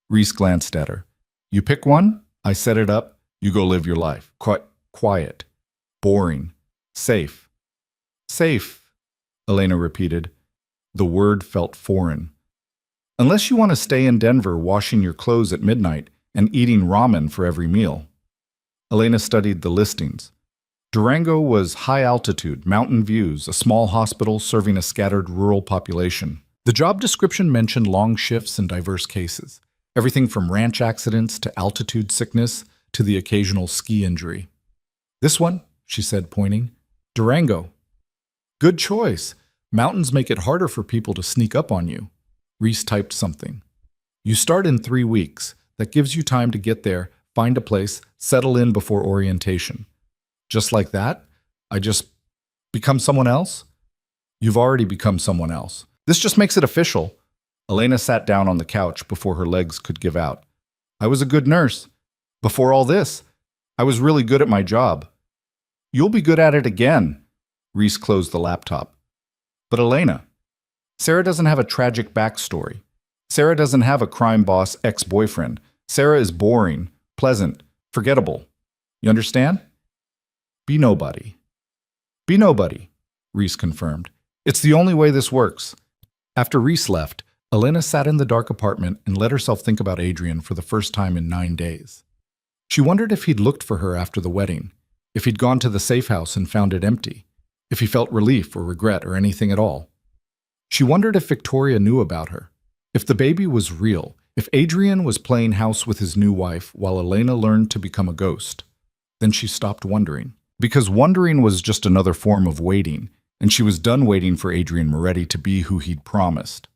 Reese glanced at her. You pick one, I set it up, you go live your life. Quiet. Boring. Safe. Safe, Elena repeated. The word felt foreign. Unless you want to stay in Denver washing your clothes at midnight and eating ramen for every meal. Elena studied the listings. Durango was high altitude, mountain views, a small hospital serving a scattered rural population. The job description mentioned long shifts and diverse cases, everything from ranch accidents to altitude sickness to the occasional ski injury. This one, she said, pointing. Durango. Good choice. Mountains make it harder for people to sneak up on you. Reese typed something. You start in 3 weeks. That gives you time to get there, find a place, settle in before orientation. Just like that? I just become someone else? You've already become someone else. This just makes it official. Elena sat down on the couch before her legs could give out. I was a good nurse. Before all this, I was really good at my job. You'll be good at it again. Reese closed the laptop. But Elena, Sarah doesn't have a tragic backstory. Sarah doesn't have a crime boss ex-boyfriend. Sarah is boring, pleasant, forgettable. You understand? Be nobody. Be nobody, Reese confirmed. It's the only way this works. After Reese left, Elena sat in the dark apartment and let herself think about Adrian for the first time in 9 days. She wondered if he'd looked for her after the wedding, if he'd gone to the safe house and found it empty, if he felt relief or regret or anything at all. She wondered if Victoria knew about her, if the baby was real, if Adrian was playing house with his new wife while Elena learned to become a ghost. Then she stopped wondering. Because wondering was just another form of waiting, and she was done waiting for Adrian Moretti to be who he'd promised.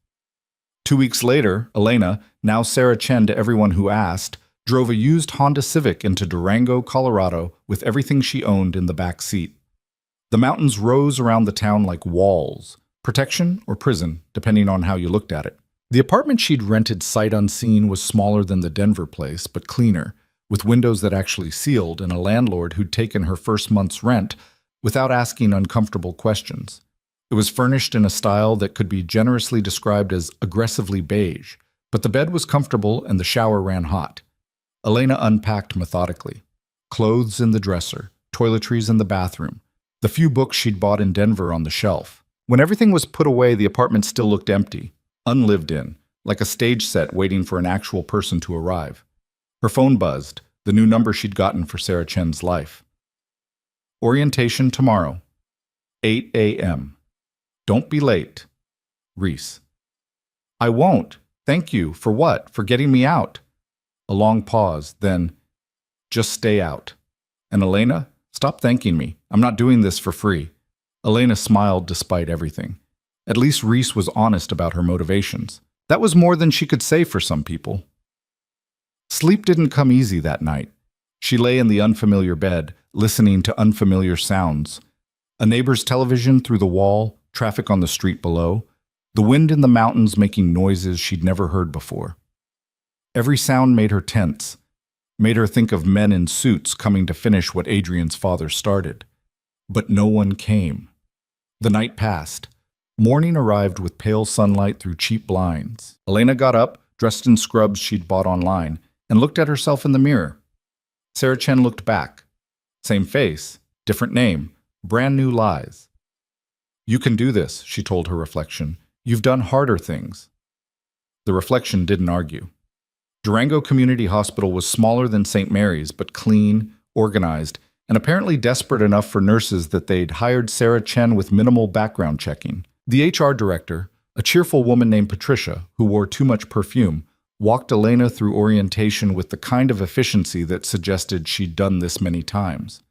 2 weeks later, Elena, now Sarah Chen to everyone who asked, drove a used Honda Civic into Durango, Colorado, with everything she owned in the back seat. The mountains rose around the town like walls, protection or prison, depending on how you looked at it. The apartment she'd rented sight unseen was smaller than the Denver place, but cleaner, with windows that actually sealed and a landlord who'd taken her first month's rent without asking uncomfortable questions. It was furnished in a style that could be generously described as aggressively beige, but the bed was comfortable and the shower ran hot. Elena unpacked methodically. Clothes in the dresser, toiletries in the bathroom, the few books she'd bought in Denver on the shelf. When everything was put away, the apartment still looked empty, unlived in, like a stage set waiting for an actual person to arrive. Her phone buzzed, the new number she'd gotten for Sarah Chen's life. Orientation tomorrow, 8 a.m. Don't be late. Reese. I won't. Thank you. For what? For getting me out. A long pause, then, just stay out. And Elena, stop thanking me. I'm not doing this for free. Elena smiled despite everything. At least Reese was honest about her motivations. That was more than she could say for some people. Sleep didn't come easy that night. She lay in the unfamiliar bed, listening to unfamiliar sounds. A neighbor's television through the wall, traffic on the street below, the wind in the mountains making noises she'd never heard before. Every sound made her tense, made her think of men in suits coming to finish what Adrian's father started. But no one came. The night passed. Morning arrived with pale sunlight through cheap blinds. Elena got up, dressed in scrubs she'd bought online, and looked at herself in the mirror. Sarah Chen looked back. Same face, different name, brand new lies. You can do this, she told her reflection. You've done harder things. The reflection didn't argue. Durango Community Hospital was smaller than St. Mary's, but clean, organized, and apparently desperate enough for nurses that they'd hired Sarah Chen with minimal background checking. The HR director, a cheerful woman named Patricia, who wore too much perfume, walked Elena through orientation with the kind of efficiency that suggested she'd done this many times.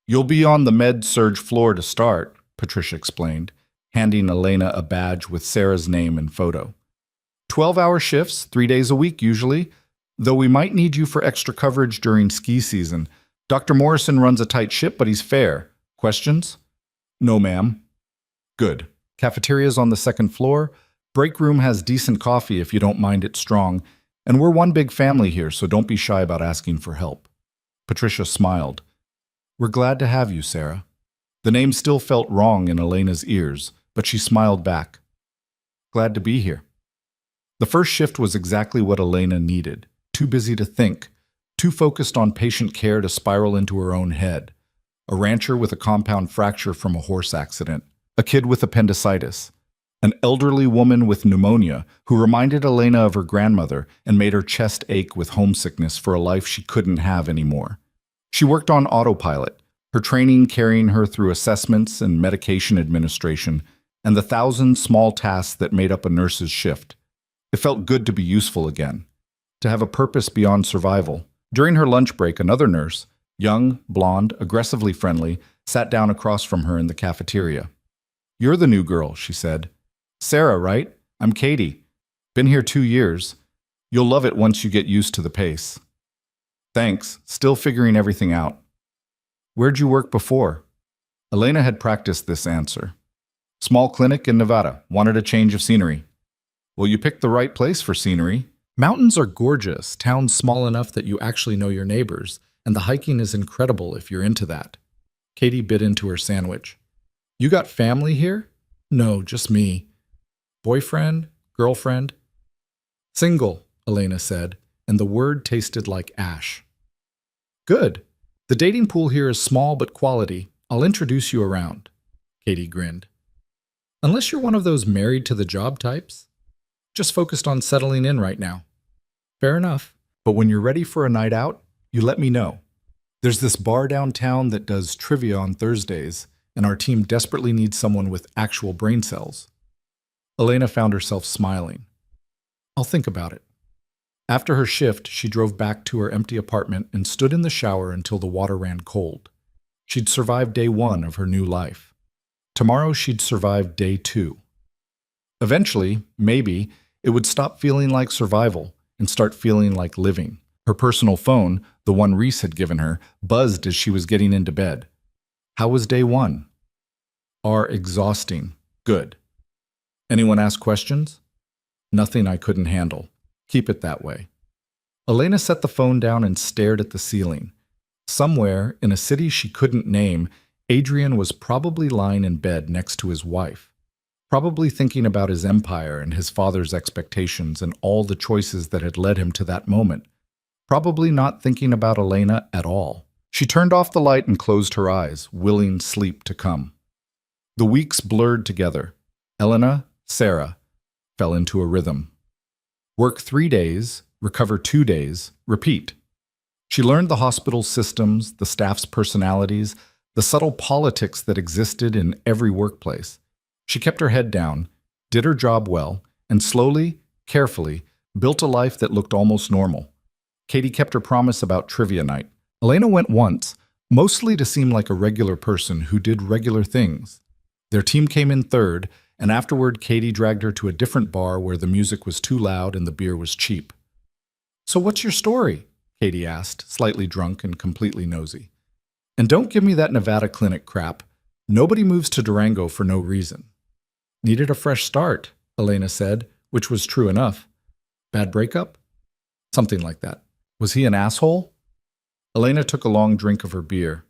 You'll be on the med-surg floor to start, Patricia explained, handing Elena a badge with Sarah's name and photo. 12-hour shifts, 3 days a week usually, though we might need you for extra coverage during ski season. Dr. Morrison runs a tight ship, but he's fair. Questions? No, ma'am. Good. Cafeteria's on the second floor. Break room has decent coffee if you don't mind it strong. And we're one big family here, so don't be shy about asking for help. Patricia smiled. We're glad to have you, Sarah. The name still felt wrong in Elena's ears, but she smiled back. Glad to be here. The first shift was exactly what Elena needed. Too busy to think, too focused on patient care to spiral into her own head. A rancher with a compound fracture from a horse accident. A kid with appendicitis. an elderly woman with pneumonia who reminded Elena of her grandmother and made her chest ache with homesickness for a life she couldn't have anymore. She worked on autopilot, her training carrying her through assessments and medication administration, and the thousand small tasks that made up a nurse's shift. It felt good to be useful again, to have a purpose beyond survival. During her lunch break, another nurse, young, blonde, aggressively friendly, sat down across from her in the cafeteria. "You're the new girl," she said. "Sarah, right? I'm Katie. Been here 2 years. You'll love it once you get used to the pace." "Thanks, still figuring everything out." "Where'd you work before?" Elena had practiced this answer. "Small clinic in Nevada. Wanted a change of scenery." "Well, you picked the right place for scenery. Mountains are gorgeous, towns small enough that you actually know your neighbors, and the hiking is incredible if you're into that." Katie bit into her sandwich. "You got family here?" "No, just me." "Boyfriend? Girlfriend?" "Single," Elena said, and the word tasted like ash. "Good. The dating pool here is small but quality. I'll introduce you around." Katie grinned. "Unless you're one of those married to the job types? Just focused on settling in right now." "Fair enough. But when you're ready for a night out, you let me know. There's this bar downtown that does trivia on Thursdays, and our team desperately needs someone with actual brain cells." Elena found herself smiling. "I'll think about it." After her shift, she drove back to her empty apartment and stood in the shower until the water ran cold. She'd survived day 1 of her new life. Tomorrow she'd survive day 2. Eventually, maybe, it would stop feeling like survival and start feeling like living. Her personal phone, the one Reese had given her, buzzed as she was getting into bed. How was day 1? Exhausting. Good. Anyone ask questions? Nothing I couldn't handle. Keep it that way. Elena set the phone down and stared at the ceiling. Somewhere, in a city she couldn't name, Adrian was probably lying in bed next to his wife. Probably thinking about his empire and his father's expectations and all the choices that had led him to that moment. Probably not thinking about Elena at all. She turned off the light and closed her eyes, willing sleep to come. The weeks blurred together. Elena, Sarah, fell into a rhythm. Work 3 days, recover 2 days, repeat. She learned the hospital's systems, the staff's personalities, the subtle politics that existed in every workplace. She kept her head down, did her job well, and slowly, carefully, built a life that looked almost normal. Katie kept her promise about trivia night. Elena went once, mostly to seem like a regular person who did regular things. Their team came in third, and afterward Katie dragged her to a different bar where the music was too loud and the beer was cheap. "So what's your story?" Katie asked, slightly drunk and completely nosy. "And don't give me that Nevada clinic crap. Nobody moves to Durango for no reason." "Needed a fresh start," Elena said, which was true enough. "Bad breakup?" "Something like that." "Was he an asshole?" Elena took a long drink of her beer.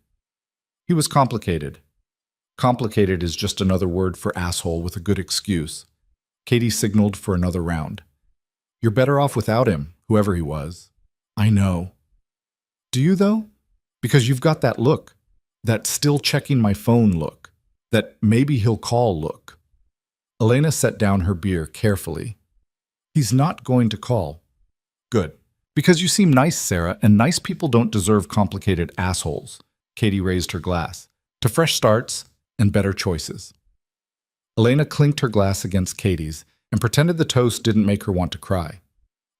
"He was complicated." Complicated is just another word for asshole with a good excuse. Katie signaled for another round. "You're better off without him, whoever he was." "I know." "Do you, though? Because you've got that look. That still checking my phone look. That maybe he'll call look." Elena set down her beer carefully. "He's not going to call." "Good. Because you seem nice, Sarah, and nice people don't deserve complicated assholes." Katie raised her glass. "To fresh starts and better choices." Elena clinked her glass against Katie's and pretended the toast didn't make her want to cry.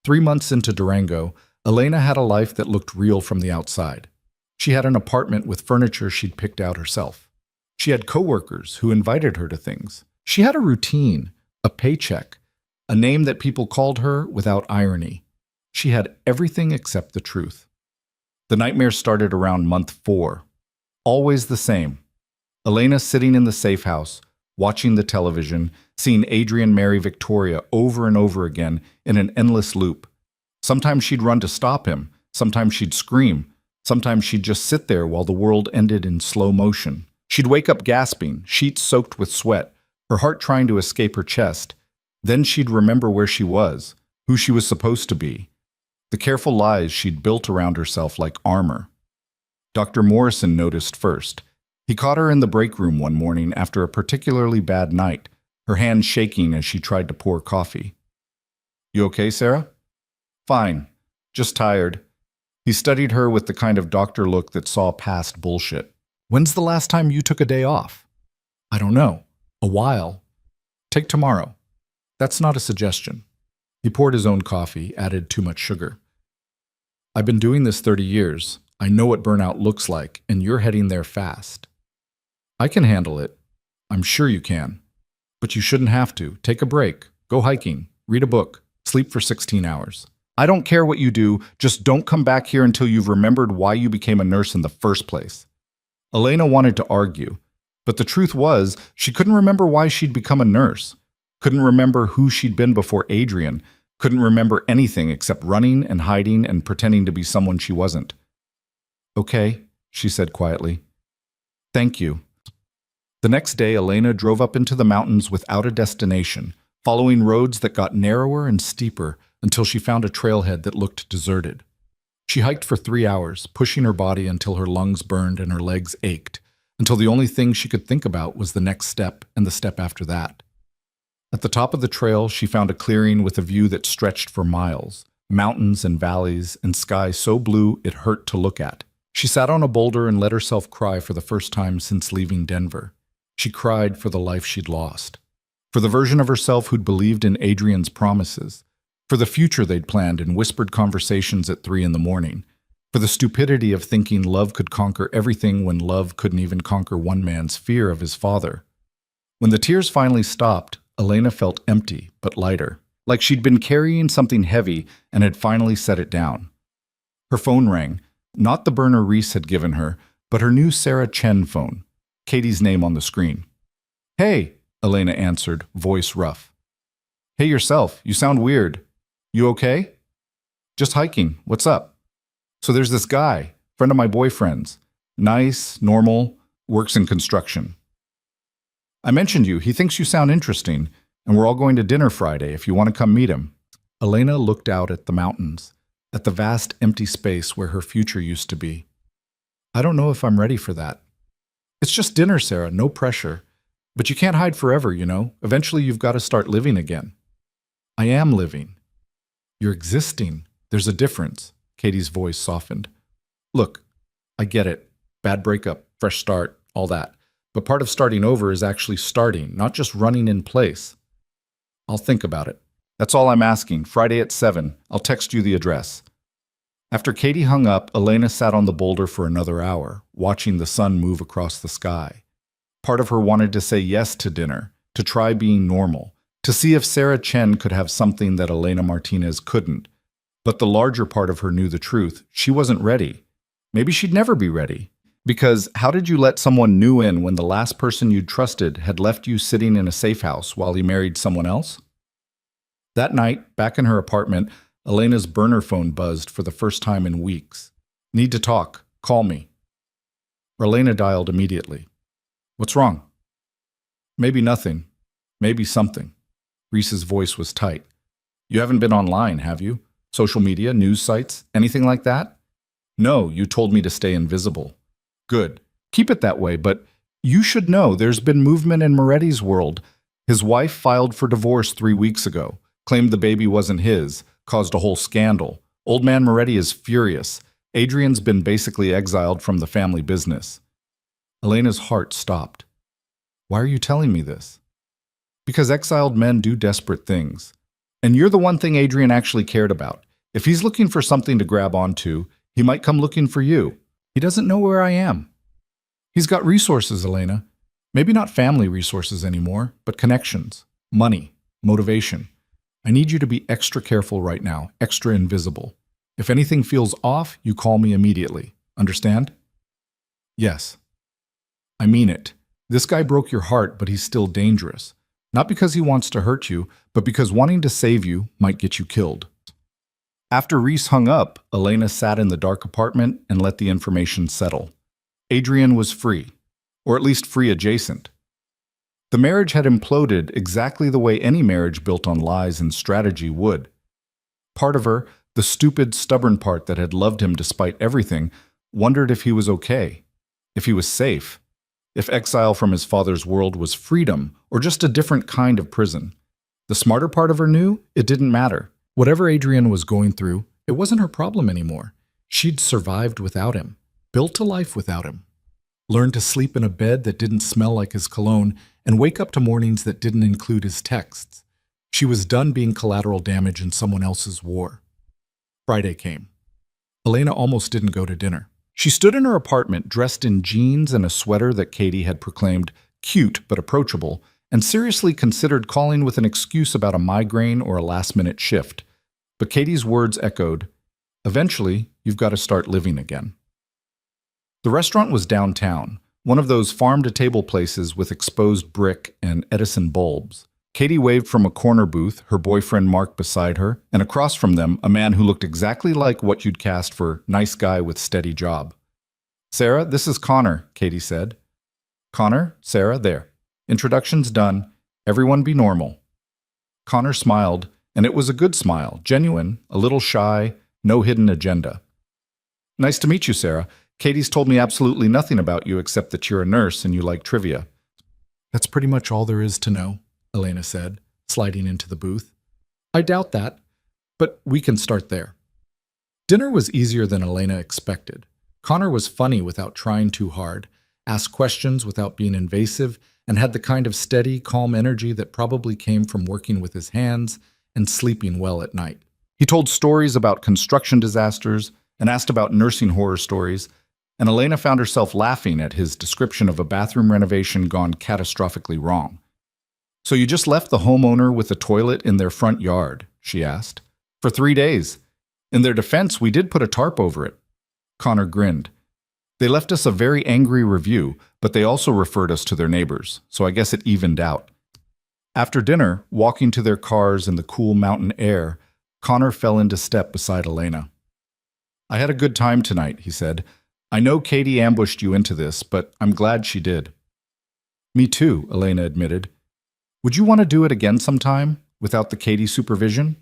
3 months into Durango, Elena had a life that looked real from the outside. She had an apartment with furniture she'd picked out herself. She had coworkers who invited her to things. She had a routine, a paycheck, a name that people called her without irony. She had everything except the truth. The nightmare started around month 4. Always the same. Elena sitting in the safe house, watching the television, seeing Adrian marry Victoria over and over again in an endless loop. Sometimes she'd run to stop him, sometimes she'd scream, sometimes she'd just sit there while the world ended in slow motion. She'd wake up gasping, sheets soaked with sweat, her heart trying to escape her chest. Then she'd remember where she was, who she was supposed to be, the careful lies she'd built around herself like armor. Dr. Morrison noticed first. He caught her in the break room one morning after a particularly bad night, her hand shaking as she tried to pour coffee. You okay, Sarah? Fine. Just tired. He studied her with the kind of doctor look that saw past bullshit. When's the last time you took a day off? I don't know. A while. Take tomorrow. That's not a suggestion. He poured his own coffee, added too much sugar. I've been doing this 30 years. I know what burnout looks like, and you're heading there fast. I can handle it. I'm sure you can. But you shouldn't have to. Take a break. Go hiking. Read a book. Sleep for 16 hours. I don't care what you do, just don't come back here until you've remembered why you became a nurse in the first place. Elena wanted to argue, but the truth was she couldn't remember why she'd become a nurse, couldn't remember who she'd been before Adrian, couldn't remember anything except running and hiding and pretending to be someone she wasn't. Okay, she said quietly. Thank you. The next day, Elena drove up into the mountains without a destination, following roads that got narrower and steeper until she found a trailhead that looked deserted. She hiked for 3 hours, pushing her body until her lungs burned and her legs ached, until the only thing she could think about was the next step and the step after that. At the top of the trail, she found a clearing with a view that stretched for miles, mountains and valleys and sky so blue it hurt to look at. She sat on a boulder and let herself cry for the first time since leaving Denver. She cried for the life she'd lost, for the version of herself who'd believed in Adrian's promises, for the future they'd planned in whispered conversations at 3 a.m, for the stupidity of thinking love could conquer everything when love couldn't even conquer one man's fear of his father. When the tears finally stopped, Elena felt empty but lighter, like she'd been carrying something heavy and had finally set it down. Her phone rang, not the burner Reese had given her, but her new Sarah Chen phone, Katie's name on the screen. Hey, Elena answered, voice rough. Hey yourself, you sound weird. You okay? Just hiking, what's up? So there's this guy, friend of my boyfriend's. Nice, normal, works in construction. I mentioned you, he thinks you sound interesting, and we're all going to dinner Friday if you want to come meet him. Elena looked out at the mountains, at the vast empty space where her future used to be. I don't know if I'm ready for that. It's just dinner, Sarah, no pressure. But you can't hide forever, you know. Eventually you've got to start living again. I am living. You're existing. There's a difference. Katie's voice softened. Look, I get it. Bad breakup, fresh start, all that. But part of starting over is actually starting, not just running in place. I'll think about it. That's all I'm asking. Friday at 7. I'll text you the address. After Katie hung up, Elena sat on the boulder for another hour, watching the sun move across the sky. Part of her wanted to say yes to dinner, to try being normal, to see if Sarah Chen could have something that Elena Martinez couldn't. But the larger part of her knew the truth. She wasn't ready. Maybe she'd never be ready. Because how did you let someone new in when the last person you'd trusted had left you sitting in a safe house while he married someone else? That night, back in her apartment, Elena's burner phone buzzed for the first time in weeks. Need to talk. Call me. Elena dialed immediately. What's wrong? Maybe nothing. Maybe something. Reese's voice was tight. You haven't been online, have you? Social media, news sites, anything like that? No, you told me to stay invisible. Good. Keep it that way, but you should know there's been movement in Moretti's world. His wife filed for divorce 3 weeks ago, claimed the baby wasn't his, caused a whole scandal. Old man Moretti is furious. Adrian's been basically exiled from the family business. Elena's heart stopped. Why are you telling me this? Because exiled men do desperate things. And you're the one thing Adrian actually cared about. If he's looking for something to grab onto, he might come looking for you. He doesn't know where I am. He's got resources, Elena. Maybe not family resources anymore, but connections, money, motivation. I need you to be extra careful right now, extra invisible. If anything feels off, you call me immediately. Understand? Yes. I mean it. This guy broke your heart, but he's still dangerous. Not because he wants to hurt you, but because wanting to save you might get you killed. After Reese hung up, Elena sat in the dark apartment and let the information settle. Adrian was free, or at least free adjacent. The marriage had imploded exactly the way any marriage built on lies and strategy would. Part of her, the stupid, stubborn part that had loved him despite everything, wondered if he was okay, if he was safe. if exile from his father's world was freedom or just a different kind of prison. The smarter part of her knew it didn't matter. Whatever Adrian was going through, it wasn't her problem anymore. She'd survived without him, built a life without him, learned to sleep in a bed that didn't smell like his cologne, and wake up to mornings that didn't include his texts. She was done being collateral damage in someone else's war. Friday came. Elena almost didn't go to dinner. She stood in her apartment dressed in jeans and a sweater that Katie had proclaimed cute but approachable, and seriously considered calling with an excuse about a migraine or a last-minute shift. But Katie's words echoed, "Eventually, you've got to start living again." The restaurant was downtown, one of those farm-to-table places with exposed brick and Edison bulbs. Katie waved from a corner booth, her boyfriend Mark beside her, and across from them, a man who looked exactly like what you'd cast for nice guy with steady job. "Sarah, this is Connor," Katie said. "Connor, Sarah, there. Introductions done. Everyone be normal." Connor smiled, and it was a good smile, genuine, a little shy, no hidden agenda. "Nice to meet you, Sarah. Katie's told me absolutely nothing about you except that you're a nurse and you like trivia." "That's pretty much all there is to know," Elena said, sliding into the booth. "I doubt that, but we can start there." Dinner was easier than Elena expected. Connor was funny without trying too hard, asked questions without being invasive, and had the kind of steady, calm energy that probably came from working with his hands and sleeping well at night. He told stories about construction disasters and asked about nursing horror stories, and Elena found herself laughing at his description of a bathroom renovation gone catastrophically wrong. "So you just left the homeowner with a toilet in their front yard?" she asked. "For 3 days. In their defense, we did put a tarp over it." Connor grinned. "They left us a very angry review, but they also referred us to their neighbors, so I guess it evened out." After dinner, walking to their cars in the cool mountain air, Connor fell into step beside Elena. "I had a good time tonight," he said. "I know Katie ambushed you into this, but I'm glad she did." "Me too," Elena admitted. "Would you want to do it again sometime, without the Katie supervision?"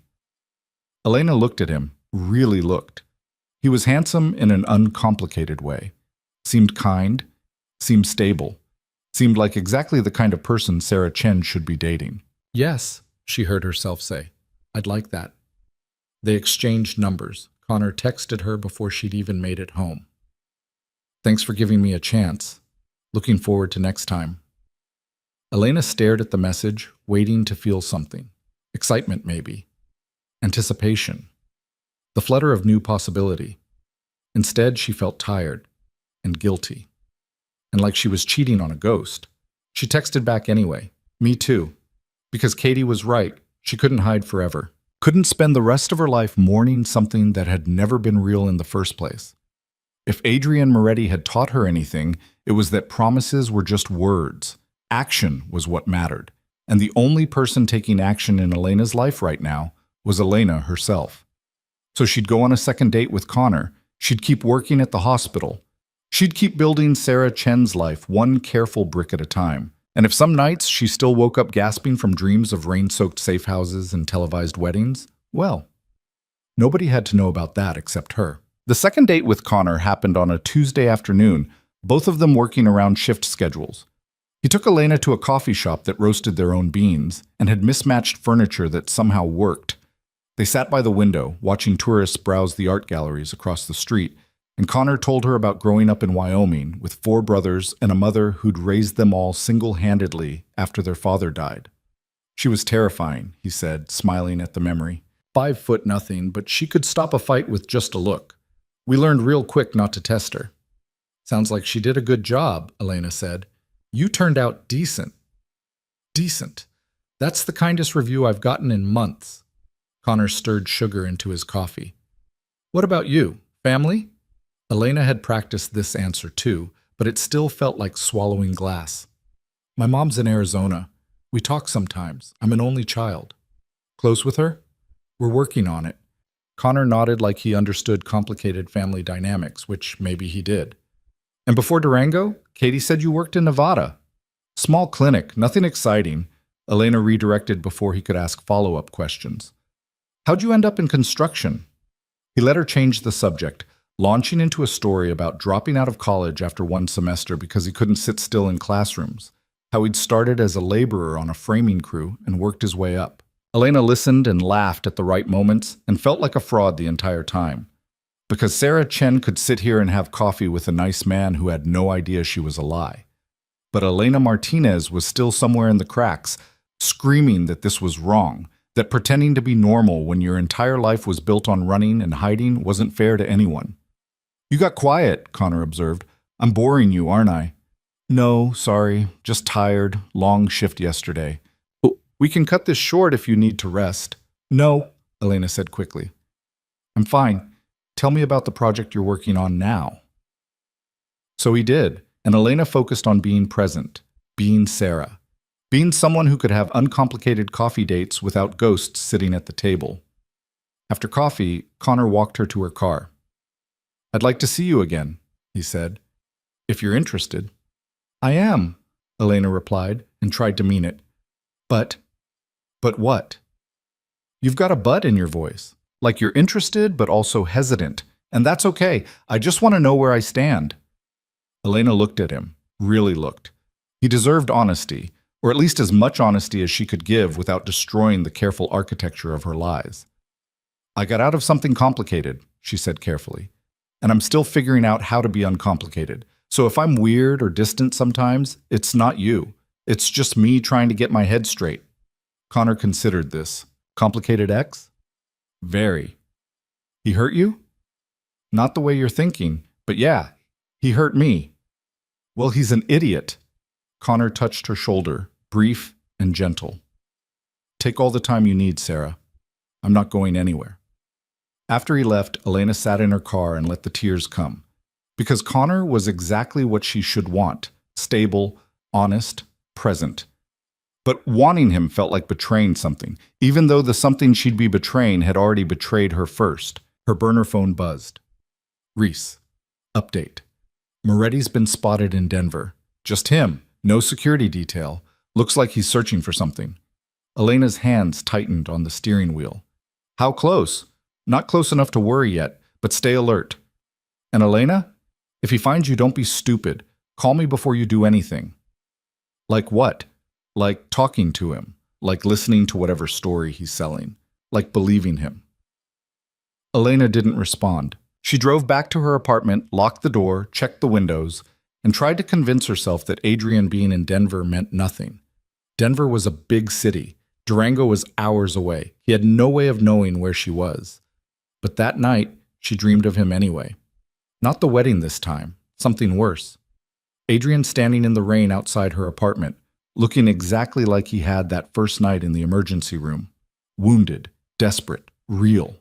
Elena looked at him, really looked. He was handsome in an uncomplicated way. Seemed kind, seemed stable, seemed like exactly the kind of person Sarah Chen should be dating. "Yes," she heard herself say. "I'd like that." They exchanged numbers. Connor texted her before she'd even made it home. "Thanks for giving me a chance. Looking forward to next time." Elena stared at the message, waiting to feel something. Excitement, maybe. Anticipation. The flutter of new possibility. Instead, she felt tired and guilty, and like she was cheating on a ghost. She texted back anyway, "Me too," because Katie was right. She couldn't hide forever. Couldn't spend the rest of her life mourning something that had never been real in the first place. If Adrian Moretti had taught her anything, it was that promises were just words. Action was what mattered, and the only person taking action in Elena's life right now was Elena herself. So she'd go on a second date with Connor. She'd keep working at the hospital. She'd keep building Sarah Chen's life one careful brick at a time. And if some nights she still woke up gasping from dreams of rain-soaked safe houses and televised weddings, well, nobody had to know about that except her. The second date with Connor happened on a Tuesday afternoon, both of them working around shift schedules. He took Elena to a coffee shop that roasted their own beans and had mismatched furniture that somehow worked. They sat by the window, watching tourists browse the art galleries across the street, and Connor told her about growing up in Wyoming with 4 brothers and a mother who'd raised them all single-handedly after their father died. She was terrifying, he said, smiling at the memory. 5'0", but she could stop a fight with just a look. We learned real quick not to test her. Sounds like she did a good job, Elena said. You turned out decent. Decent. That's the kindest review I've gotten in months. Connor stirred sugar into his coffee. What about you? Family? Elena had practiced this answer too, but it still felt like swallowing glass. My mom's in Arizona. We talk sometimes. I'm an only child. Close with her? We're working on it. Connor nodded like he understood complicated family dynamics, which maybe he did. And before Durango, Katie said you worked in Nevada. Small clinic, nothing exciting. Elena redirected before he could ask follow-up questions. How'd you end up in construction? He let her change the subject, launching into a story about dropping out of college after one semester because he couldn't sit still in classrooms, how he'd started as a laborer on a framing crew and worked his way up. Elena listened and laughed at the right moments and felt like a fraud the entire time. Because Sarah Chen could sit here and have coffee with a nice man who had no idea she was a lie. But Elena Martinez was still somewhere in the cracks, screaming that this was wrong, that pretending to be normal when your entire life was built on running and hiding wasn't fair to anyone. "You got quiet," Connor observed. "I'm boring you, aren't I?" "No, sorry, just tired, long shift yesterday. We can cut this short if you need to rest." "No," Elena said quickly. "I'm fine. Tell me about the project you're working on now." So he did, and Elena focused on being present, being Sarah, being someone who could have uncomplicated coffee dates without ghosts sitting at the table. After coffee, Connor walked her to her car. "I'd like to see you again," he said, "if you're interested." "I am," Elena replied and tried to mean it. But what? You've got a but in your voice. Like you're interested, but also hesitant. And that's okay. I just want to know where I stand. Elena looked at him, really looked. He deserved honesty, or at least as much honesty as she could give without destroying the careful architecture of her lies. "I got out of something complicated," she said carefully. "And I'm still figuring out how to be uncomplicated. So if I'm weird or distant sometimes, it's not you. It's just me trying to get my head straight." Connor considered this. Complicated ex? Very. He hurt you? Not the way you're thinking, but yeah, he hurt me. Well, he's an idiot. Connor touched her shoulder, brief and gentle. "Take all the time you need, Sarah. I'm not going anywhere." After he left, Elena sat in her car and let the tears come. Because Connor was exactly what she should want: stable, honest, present. But wanting him felt like betraying something, even though the something she'd be betraying had already betrayed her first. Her burner phone buzzed. Reese. Update. Moretti's been spotted in Denver. Just him, no security detail. Looks like he's searching for something. Elena's hands tightened on the steering wheel. "How close?" "Not close enough to worry yet, but stay alert." "And Elena? If he finds you, don't be stupid. Call me before you do anything." "Like what?" "Like talking to him. Like listening to whatever story he's selling. Like believing him." Elena didn't respond. She drove back to her apartment, locked the door, checked the windows, and tried to convince herself that Adrian being in Denver meant nothing. Denver was a big city. Durango was hours away. He had no way of knowing where she was. But that night, she dreamed of him anyway. Not the wedding this time, something worse. Adrian standing in the rain outside her apartment, looking exactly like he had that first night in the emergency room. Wounded, desperate, real.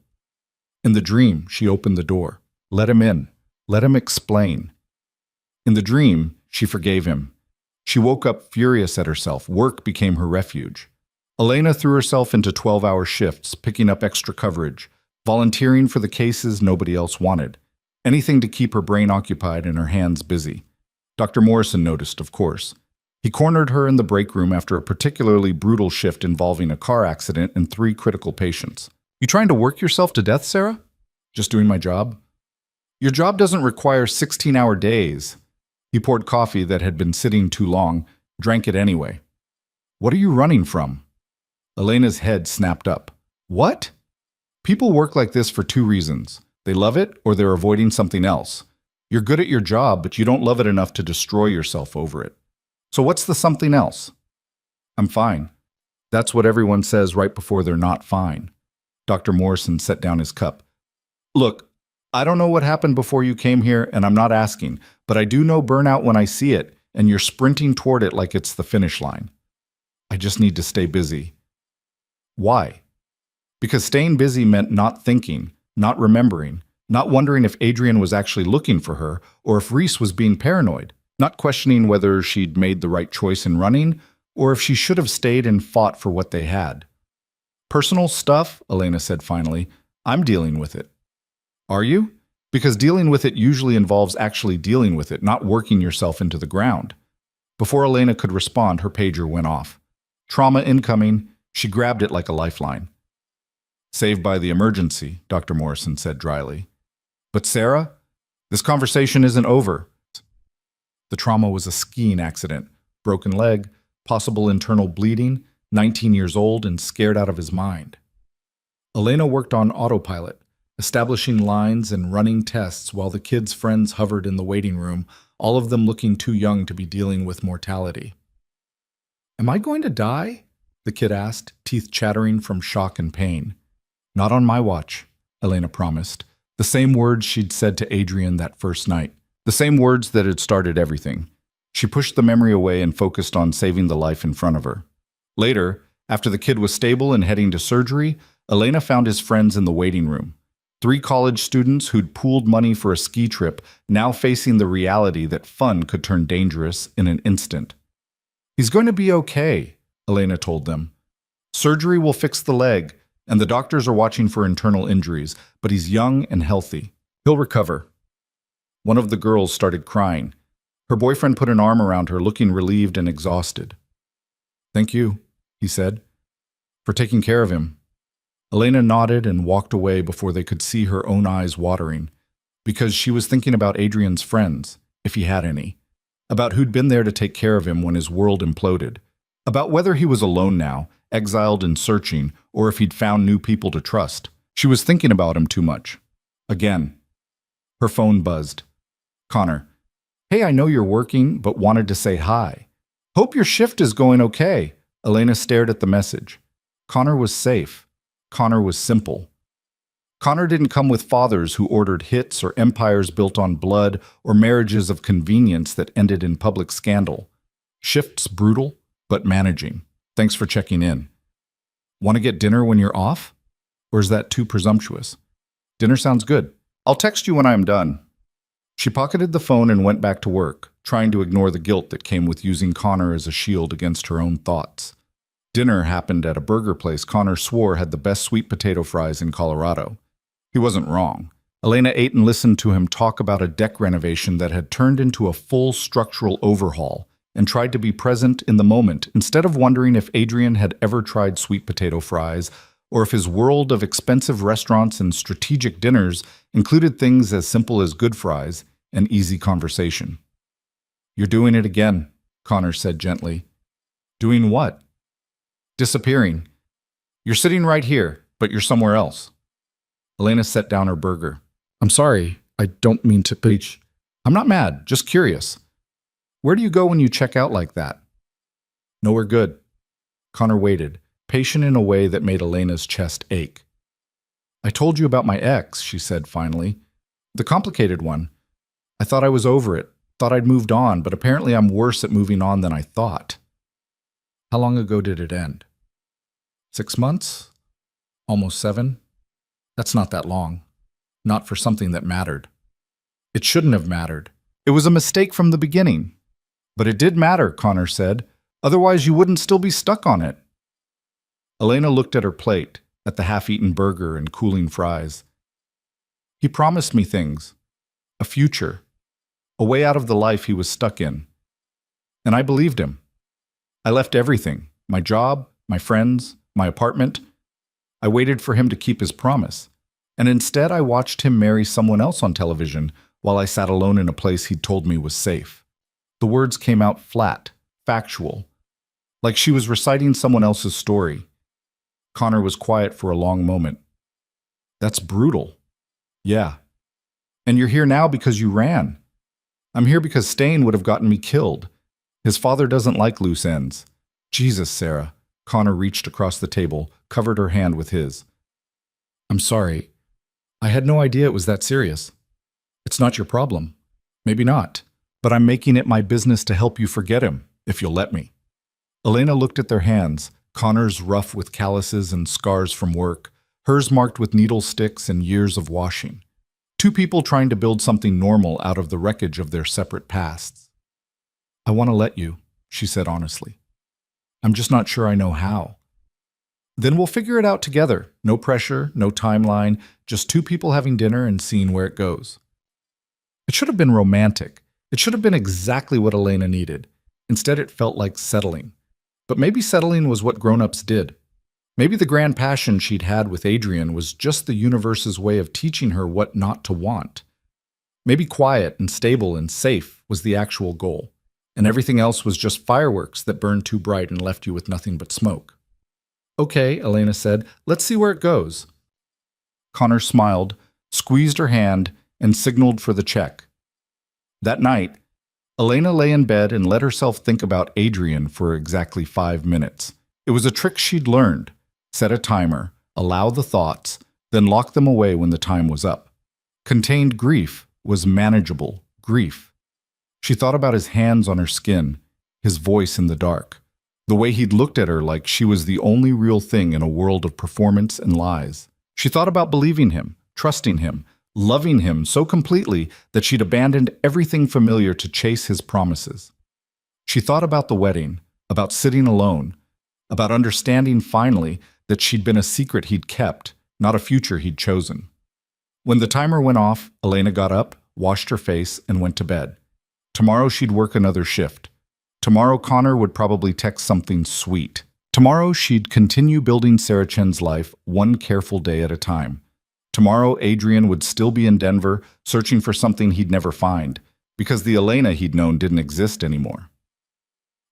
In the dream, she opened the door. Let him in. Let him explain. In the dream, she forgave him. She woke up furious at herself. Work became her refuge. Elena threw herself into 12-hour shifts, picking up extra coverage, volunteering for the cases nobody else wanted. Anything to keep her brain occupied and her hands busy. Dr. Morrison noticed, of course. He cornered her in the break room after a particularly brutal shift involving a car accident and 3 critical patients. "You trying to work yourself to death, Sarah?" "Just doing my job." "Your job doesn't require 16-hour days." He poured coffee that had been sitting too long, drank it anyway. "What are you running from?" Elena's head snapped up. "What?" "People work like this for 2 reasons. They love it or they're avoiding something else. You're good at your job, but you don't love it enough to destroy yourself over it. So what's the something else?" "I'm fine." That's what everyone says right before they're not fine. Dr. Morrison set down his cup. "Look, I don't know what happened before you came here, and I'm not asking, but I do know burnout when I see it, and you're sprinting toward it like it's the finish line. I just need to stay busy." "Why?" Because staying busy meant not thinking, not remembering, not wondering if Adrian was actually looking for her, or if Reese was being paranoid. Not questioning whether she'd made the right choice in running, or if she should have stayed and fought for what they had. "Personal stuff," Elena said finally. "I'm dealing with it." "Are you?" Because dealing with it usually involves actually dealing with it, not working yourself into the ground. Before Elena could respond, her pager went off. Trauma incoming. She grabbed it like a lifeline. "Saved by the emergency," Dr. Morrison said dryly. "But Sarah? This conversation isn't over. The trauma was a skiing accident, broken leg, possible internal bleeding, 19 years old and scared out of his mind. Elena worked on autopilot, establishing lines and running tests while the kids' friends hovered in the waiting room, all of them looking too young to be dealing with mortality. Am I going to die? The kid asked, teeth chattering from shock and pain. Not on my watch, Elena promised. The same words she'd said to Adrian that first night. The same words that had started everything. She pushed the memory away and focused on saving the life in front of her. Later, after the kid was stable and heading to surgery, Elena found his friends in the waiting room. 3 college students who'd pooled money for a ski trip, now facing the reality that fun could turn dangerous in an instant. He's going to be okay, Elena told them. Surgery will fix the leg, and the doctors are watching for internal injuries, but he's young and healthy. He'll recover. One of the girls started crying. Her boyfriend put an arm around her, looking relieved and exhausted. Thank you, he said, for taking care of him. Elena nodded and walked away before they could see her own eyes watering, because she was thinking about Adrian's friends, if he had any, about who'd been there to take care of him when his world imploded, about whether he was alone now, exiled and searching, or if he'd found new people to trust. She was thinking about him too much. Again. Her phone buzzed. Connor. Hey, I know you're working, but wanted to say hi. Hope your shift is going okay. Elena stared at the message. Connor was safe. Connor was simple. Connor didn't come with fathers who ordered hits or empires built on blood or marriages of convenience that ended in public scandal. Shifts brutal, but managing. Thanks for checking in. Want to get dinner when you're off? Or is that too presumptuous? Dinner sounds good. I'll text you when I'm done. She pocketed the phone and went back to work, trying to ignore the guilt that came with using Connor as a shield against her own thoughts. Dinner happened at a burger place Connor swore had the best sweet potato fries in Colorado. He wasn't wrong. Elena ate and listened to him talk about a deck renovation that had turned into a full structural overhaul, and tried to be present in the moment instead of wondering if Adrian had ever tried sweet potato fries or if his world of expensive restaurants and strategic dinners included things as simple as good fries and easy conversation. You're doing it again, Connor said gently. Doing what? Disappearing. You're sitting right here, but you're somewhere else. Elena set down her burger. I'm sorry, I don't mean to preach. I'm not mad, just curious. Where do you go when you check out like that? Nowhere good. Connor waited, patient in a way that made Elena's chest ache. I told you about my ex, she said finally. The complicated one. I thought I was over it, thought I'd moved on, but apparently I'm worse at moving on than I thought. How long ago did it end? 6 months? Almost 7? That's not that long. Not for something that mattered. It shouldn't have mattered. It was a mistake from the beginning. But it did matter, Connor said. Otherwise you wouldn't still be stuck on it. Elena looked at her plate, at the half-eaten burger and cooling fries. He promised me things. A future. A way out of the life he was stuck in. And I believed him. I left everything. My job, my friends, my apartment. I waited for him to keep his promise. And instead I watched him marry someone else on television while I sat alone in a place he'd told me was safe. The words came out flat, factual, like she was reciting someone else's story. Connor was quiet for a long moment. That's brutal. Yeah. And you're here now because you ran. I'm here because staying would have gotten me killed. His father doesn't like loose ends. Jesus, Sarah. Connor reached across the table, covered her hand with his. I'm sorry. I had no idea it was that serious. It's not your problem. Maybe not. But I'm making it my business to help you forget him, if you'll let me. Elena looked at their hands, Connor's rough with calluses and scars from work, hers marked with needle sticks and years of washing. 2 people trying to build something normal out of the wreckage of their separate pasts. I want to let you, she said honestly. I'm just not sure I know how. Then we'll figure it out together. No pressure, no timeline, just 2 people having dinner and seeing where it goes. It should have been romantic. It should have been exactly what Elena needed. Instead, it felt like settling. But maybe settling was what grown-ups did. Maybe the grand passion she'd had with Adrian was just the universe's way of teaching her what not to want. Maybe quiet and stable and safe was the actual goal, and everything else was just fireworks that burned too bright and left you with nothing but smoke. Okay, Elena said, let's see where it goes. Connor smiled, squeezed her hand, and signaled for the check. That night, Elena lay in bed and let herself think about Adrian for exactly 5 minutes. It was a trick she'd learned. Set a timer, allow the thoughts, then lock them away when the time was up. Contained grief was manageable grief. She thought about his hands on her skin, his voice in the dark, the way he'd looked at her like she was the only real thing in a world of performance and lies. She thought about believing him, trusting him, loving him so completely that she'd abandoned everything familiar to chase his promises. She thought about the wedding, about sitting alone, about understanding finally that she'd been a secret he'd kept, not a future he'd chosen. When the timer went off, Elena got up, washed her face, and went to bed. Tomorrow she'd work another shift. Tomorrow Connor would probably text something sweet. Tomorrow she'd continue building Sarah Chen's life one careful day at a time. Tomorrow Adrian would still be in Denver, searching for something he'd never find, because the Elena he'd known didn't exist anymore.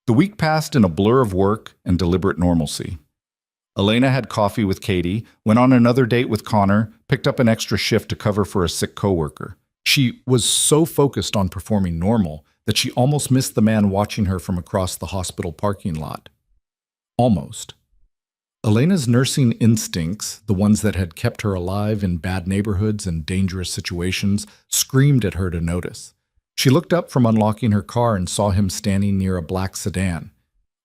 The week passed in a blur of work and deliberate normalcy. Elena had coffee with Katie, went on another date with Connor, picked up an extra shift to cover for a sick coworker. She was so focused on performing normal that she almost missed the man watching her from across the hospital parking lot. Almost. Elena's nursing instincts, the ones that had kept her alive in bad neighborhoods and dangerous situations, screamed at her to notice. She looked up from unlocking her car and saw him standing near a black sedan.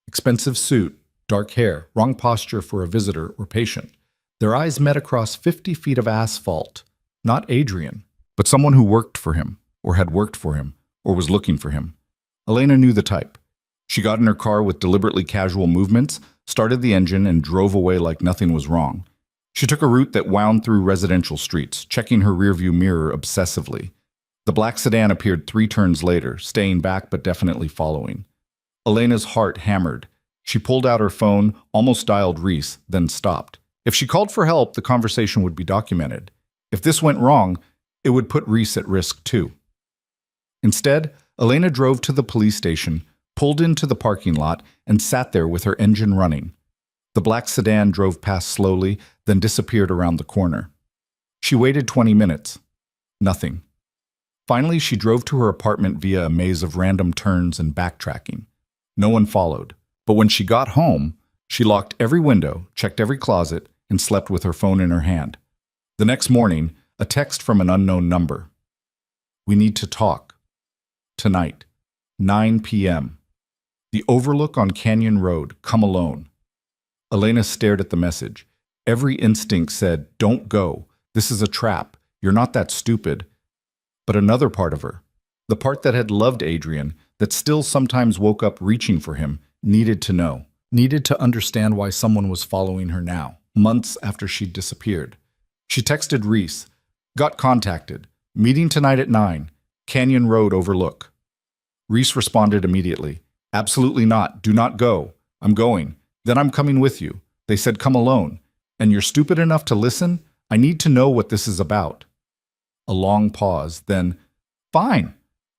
Expensive suit, dark hair, wrong posture for a visitor or patient. Their eyes met across 50 feet of asphalt. Not Adrian, but someone who worked for him, or had worked for him, or was looking for him. Elena knew the type. She got in her car with deliberately casual movements, started the engine, and drove away like nothing was wrong. She took a route that wound through residential streets, checking her rearview mirror obsessively. The black sedan appeared 3 turns later, staying back but definitely following. Elena's heart hammered. She pulled out her phone, almost dialed Reese, then stopped. If she called for help, the conversation would be documented. If this went wrong, it would put Reese at risk too. Instead, Elena drove to the police station, pulled into the parking lot, and sat there with her engine running. The black sedan drove past slowly, then disappeared around the corner. She waited 20 minutes. Nothing. Finally, she drove to her apartment via a maze of random turns and backtracking. No one followed. But when she got home, she locked every window, checked every closet, and slept with her phone in her hand. The next morning, a text from an unknown number. We need to talk. Tonight, 9 p.m. The Overlook on Canyon Road, come alone. Elena stared at the message. Every instinct said, don't go. This is a trap. You're not that stupid. But another part of her, the part that had loved Adrian, that still sometimes woke up reaching for him, needed to know, needed to understand why someone was following her now, months after she'd disappeared. She texted Reese, got contacted, meeting tonight at 9, Canyon Road Overlook. Reese responded immediately, absolutely not, do not go, I'm going, then I'm coming with you. They said come alone, and you're stupid enough to listen? I need to know what this is about. A long pause, then, fine,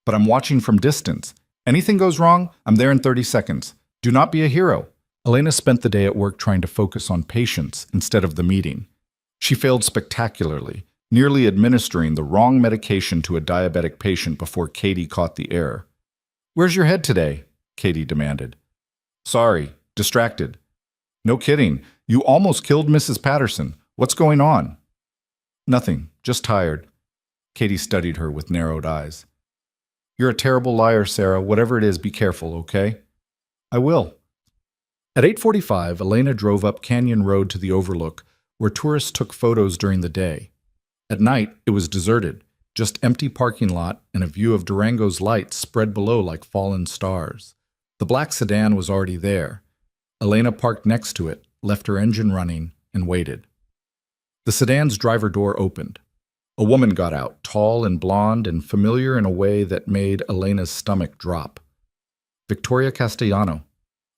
but I'm watching from distance. Anything goes wrong, I'm there in 30 seconds. Do not be a hero. Elena spent the day at work trying to focus on patients instead of the meeting. She failed spectacularly, nearly administering the wrong medication to a diabetic patient before Katie caught the error. Where's your head today? Katie demanded. Sorry, distracted. No kidding, you almost killed Mrs. Patterson. What's going on? Nothing, just tired. Katie studied her with narrowed eyes. You're a terrible liar, Sarah. Whatever it is, be careful, okay? I will. At 8:45, Elena drove up Canyon Road to the Overlook, where tourists took photos during the day. At night, it was deserted, just empty parking lot and a view of Durango's lights spread below like fallen stars. The black sedan was already there. Elena parked next to it, left her engine running, and waited. The sedan's driver door opened. A woman got out, tall and blonde and familiar in a way that made Elena's stomach drop. Victoria Castellano,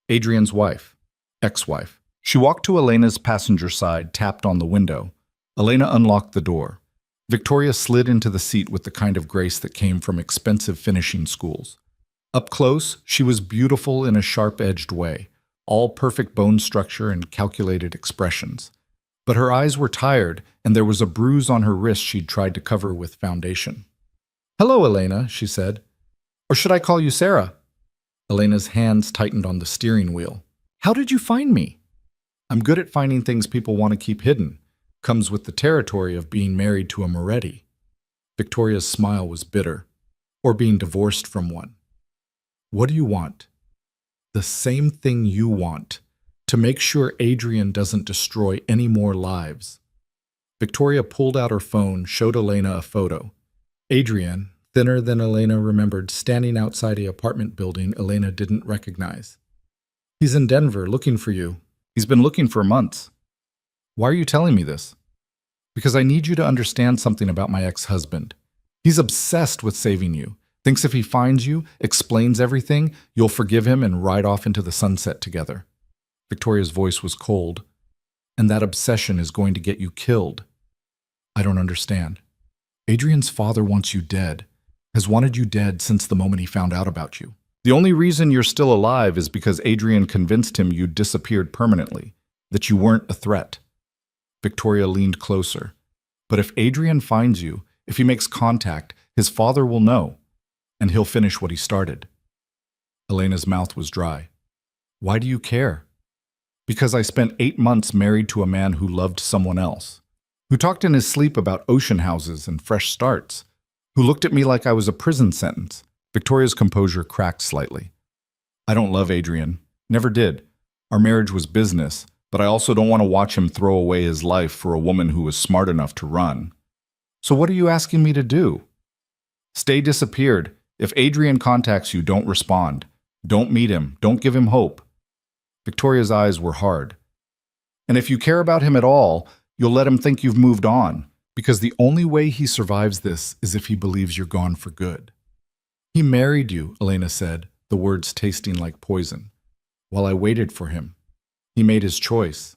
Adrian's wife, ex-wife. She walked to Elena's passenger side, tapped on the window. Elena unlocked the door. Victoria slid into the seat with the kind of grace that came from expensive finishing schools. Up close, she was beautiful in a sharp-edged way, all perfect bone structure and calculated expressions. But her eyes were tired, and there was a bruise on her wrist she'd tried to cover with foundation. "Hello, Elena," she said. "Or should I call you Sarah?" Elena's hands tightened on the steering wheel. "How did you find me?" "I'm good at finding things people want to keep hidden. Comes with the territory of being married to a Moretti." Victoria's smile was bitter. Or being divorced from one. "What do you want?" "The same thing you want. To make sure Adrian doesn't destroy any more lives." Victoria pulled out her phone, showed Elena a photo. Adrian, thinner than Elena remembered, standing outside an apartment building Elena didn't recognize. "He's in Denver, looking for you. He's been looking for months." "Why are you telling me this?" "Because I need you to understand something about my ex-husband. He's obsessed with saving you. Thinks if he finds you, explains everything, you'll forgive him and ride off into the sunset together." Victoria's voice was cold. "And that obsession is going to get you killed." "I don't understand." "Adrian's father wants you dead. Has wanted you dead since the moment he found out about you. The only reason you're still alive is because Adrian convinced him you'd disappeared permanently, that you weren't a threat." Victoria leaned closer. "But if Adrian finds you, if he makes contact, his father will know, and he'll finish what he started." Elena's mouth was dry. "Why do you care?" "Because I spent 8 months married to a man who loved someone else, who talked in his sleep about ocean houses and fresh starts, who looked at me like I was a prison sentence." Victoria's composure cracked slightly. "I don't love Adrian. Never did. Our marriage was business, but I also don't want to watch him throw away his life for a woman who was smart enough to run. So what are you asking me to do?" "Stay disappeared. If Adrian contacts you, don't respond. Don't meet him. Don't give him hope." Victoria's eyes were hard. "And if you care about him at all, you'll let him think you've moved on, because the only way he survives this is if he believes you're gone for good." "He married you," Elena said, the words tasting like poison, "while I waited for him. He made his choice.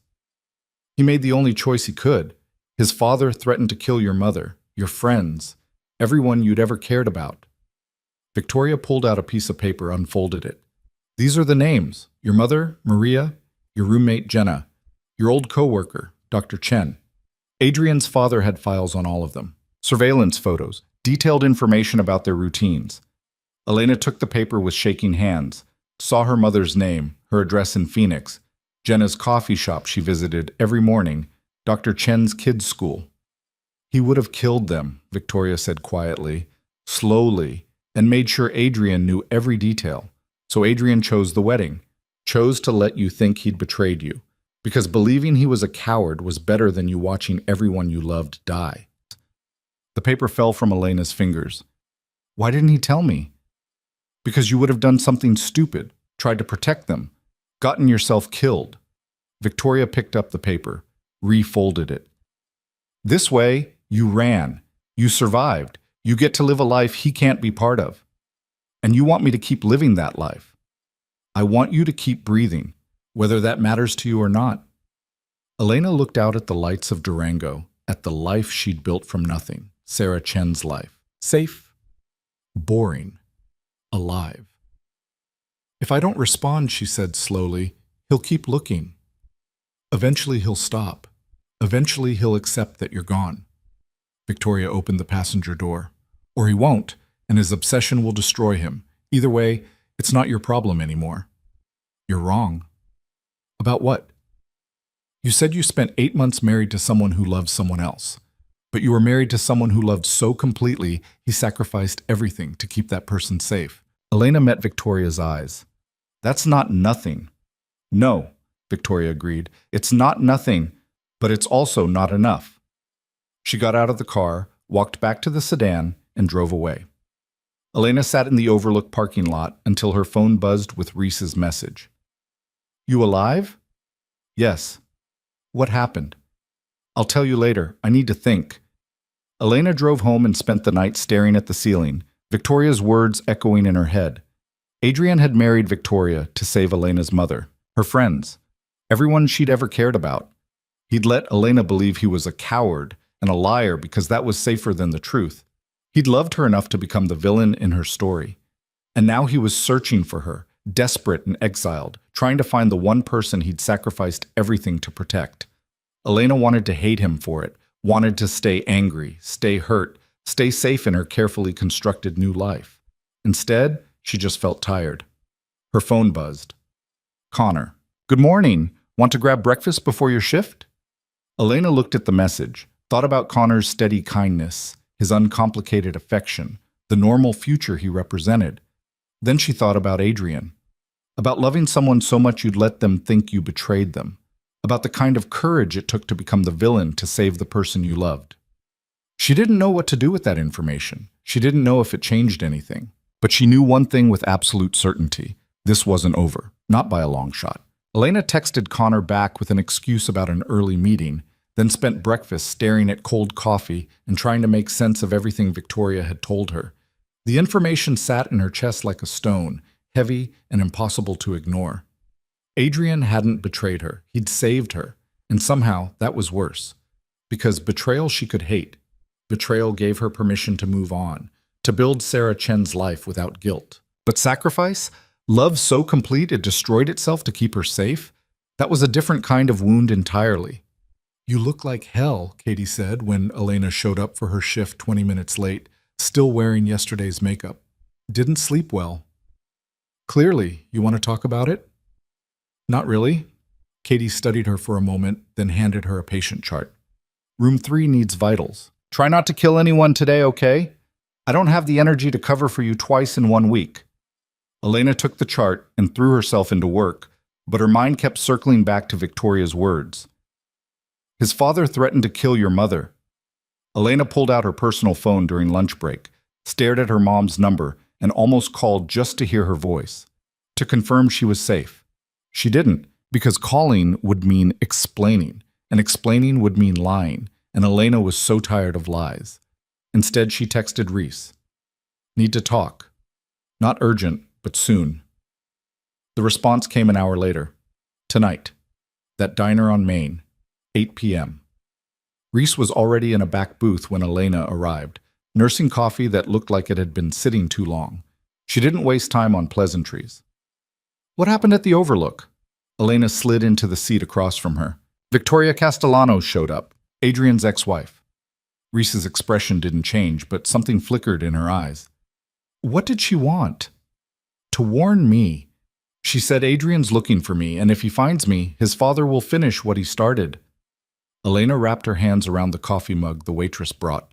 He made the only choice he could. His father threatened to kill your mother, your friends, everyone you'd ever cared about." Victoria pulled out a piece of paper, unfolded it. "These are the names. Your mother, Maria, your roommate, Jenna, your old co-worker, Dr. Chen. Adrian's father had files on all of them. Surveillance photos, detailed information about their routines." Elena took the paper with shaking hands, saw her mother's name, her address in Phoenix, Jenna's coffee shop she visited every morning, Dr. Chen's kids' school. "He would have killed them," Victoria said quietly, slowly, and made sure Adrian knew every detail. So Adrian chose the wedding, chose to let you think he'd betrayed you, because believing he was a coward was better than you watching everyone you loved die. The paper fell from Elena's fingers. "Why didn't he tell me?" "Because you would have done something stupid, tried to protect them, gotten yourself killed." Victoria picked up the paper, refolded it. "This way, you ran. You survived. You get to live a life he can't be part of. And you want me to keep living that life. I want you to keep breathing, whether that matters to you or not." Elena looked out at the lights of Durango, at the life she'd built from nothing, Sarah Chen's life. Safe, boring, alive. "If I don't respond," she said slowly, "he'll keep looking. Eventually he'll stop. Eventually he'll accept that you're gone." Victoria opened the passenger door. "Or he won't, and his obsession will destroy him. Either way, it's not your problem anymore." "You're wrong." "About what?" "You said you spent 8 months married to someone who loved someone else. But you were married to someone who loved so completely, he sacrificed everything to keep that person safe." Elena met Victoria's eyes. "That's not nothing." "No," Victoria agreed. "It's not nothing, but it's also not enough." She got out of the car, walked back to the sedan, and drove away. Elena sat in the overlook parking lot until her phone buzzed with Reese's message. "You alive?" "Yes." "What happened?" "I'll tell you later. I need to think." Elena drove home and spent the night staring at the ceiling, Victoria's words echoing in her head. Adrian had married Victoria to save Elena's mother, her friends, everyone she'd ever cared about. He'd let Elena believe he was a coward and a liar because that was safer than the truth. He'd loved her enough to become the villain in her story. And now he was searching for her, desperate and exiled, trying to find the one person he'd sacrificed everything to protect. Elena wanted to hate him for it, wanted to stay angry, stay hurt, stay safe in her carefully constructed new life. Instead, she just felt tired. Her phone buzzed. Connor. Good morning. Want to grab breakfast before your shift? Elena looked at the message, thought about Connor's steady kindness, his uncomplicated affection, the normal future he represented. Then she thought about Adrian, about loving someone so much you'd let them think you betrayed them, about the kind of courage it took to become the villain to save the person you loved. She didn't know what to do with that information. She didn't know if it changed anything. But she knew one thing with absolute certainty. This wasn't over, not by a long shot. Elena texted Connor back with an excuse about an early meeting, then spent breakfast staring at cold coffee and trying to make sense of everything Victoria had told her. The information sat in her chest like a stone, heavy and impossible to ignore. Adrian hadn't betrayed her. He'd saved her. And somehow that was worse. Because betrayal she could hate. Betrayal gave her permission to move on, to build Sarah Chen's life without guilt. But sacrifice? Love so complete it destroyed itself to keep her safe? That was a different kind of wound entirely. You look like hell, Katie said when Elena showed up for her shift 20 minutes late, still wearing yesterday's makeup. Didn't sleep well. Clearly, you want to talk about it? Not really. Katie studied her for a moment, then handed her a patient chart. Room 3 needs vitals. Try not to kill anyone today, okay? I don't have the energy to cover for you twice in 1 week. Elena took the chart and threw herself into work, but her mind kept circling back to Victoria's words. His father threatened to kill your mother. Elena pulled out her personal phone during lunch break, stared at her mom's number, and almost called just to hear her voice, to confirm she was safe. She didn't, because calling would mean explaining, and explaining would mean lying, and Elena was so tired of lies. Instead, she texted Reese. Need to talk. Not urgent, but soon. The response came an hour later. Tonight. That diner on Main. 8 p.m. Reese was already in a back booth when Elena arrived, nursing coffee that looked like it had been sitting too long. She didn't waste time on pleasantries. What happened at the Overlook? Elena slid into the seat across from her. Victoria Castellanos showed up, Adrian's ex-wife. Reese's expression didn't change, but something flickered in her eyes. What did she want? To warn me. She said Adrian's looking for me, and if he finds me, his father will finish what he started. Elena wrapped her hands around the coffee mug the waitress brought.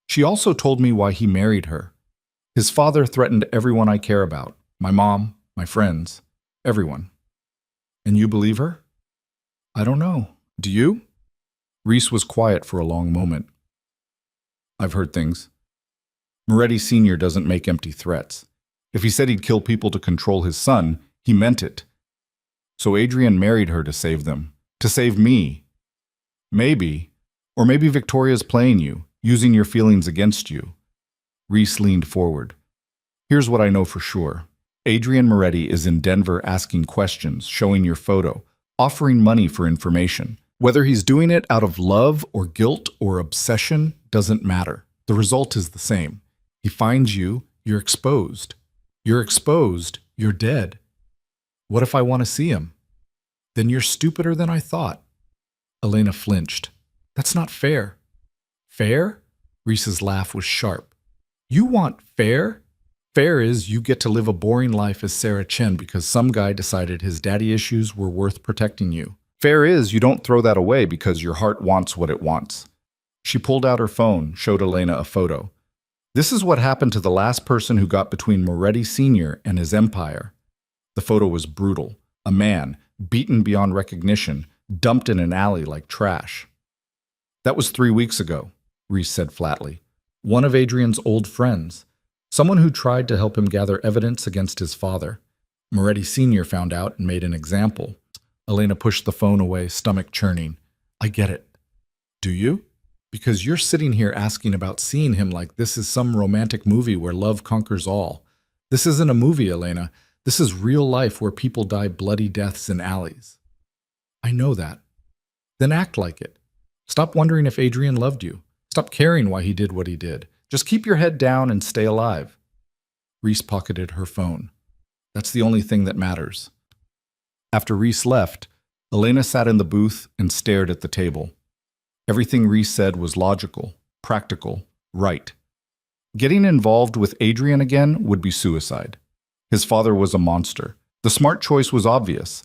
She also told me why he married her. His father threatened everyone I care about. My mom, my friends, everyone. And you believe her? I don't know. Do you? Reese was quiet for a long moment. I've heard things. Moretti Sr. doesn't make empty threats. If he said he'd kill people to control his son, he meant it. So Adrian married her to save them. To save me. Maybe. Or maybe Victoria's playing you, using your feelings against you. Reese leaned forward. Here's what I know for sure. Adrian Moretti is in Denver asking questions, showing your photo, offering money for information. Whether he's doing it out of love or guilt or obsession doesn't matter. The result is the same. He finds you, you're exposed. You're exposed, you're dead. What if I want to see him? Then you're stupider than I thought. Elena flinched. That's not fair. Fair? Reese's laugh was sharp. You want fair? Fair is you get to live a boring life as Sarah Chen because some guy decided his daddy issues were worth protecting you. Fair is you don't throw that away because your heart wants what it wants. She pulled out her phone, showed Elena a photo. This is what happened to the last person who got between Moretti Sr. and his empire. The photo was brutal. A man, beaten beyond recognition, dumped in an alley like trash. That was 3 weeks ago, Reese said flatly. One of Adrian's old friends. Someone who tried to help him gather evidence against his father. Moretti Sr. found out and made an example. Elena pushed the phone away, stomach churning. I get it. Do you? Because you're sitting here asking about seeing him like this is some romantic movie where love conquers all. This isn't a movie, Elena. This is real life where people die bloody deaths in alleys. I know that. Then act like it. Stop wondering if Adrian loved you. Stop caring why he did what he did. Just keep your head down and stay alive. Reese pocketed her phone. That's the only thing that matters. After Reese left, Elena sat in the booth and stared at the table. Everything Reese said was logical, practical, right. Getting involved with Adrian again would be suicide. His father was a monster. The smart choice was obvious.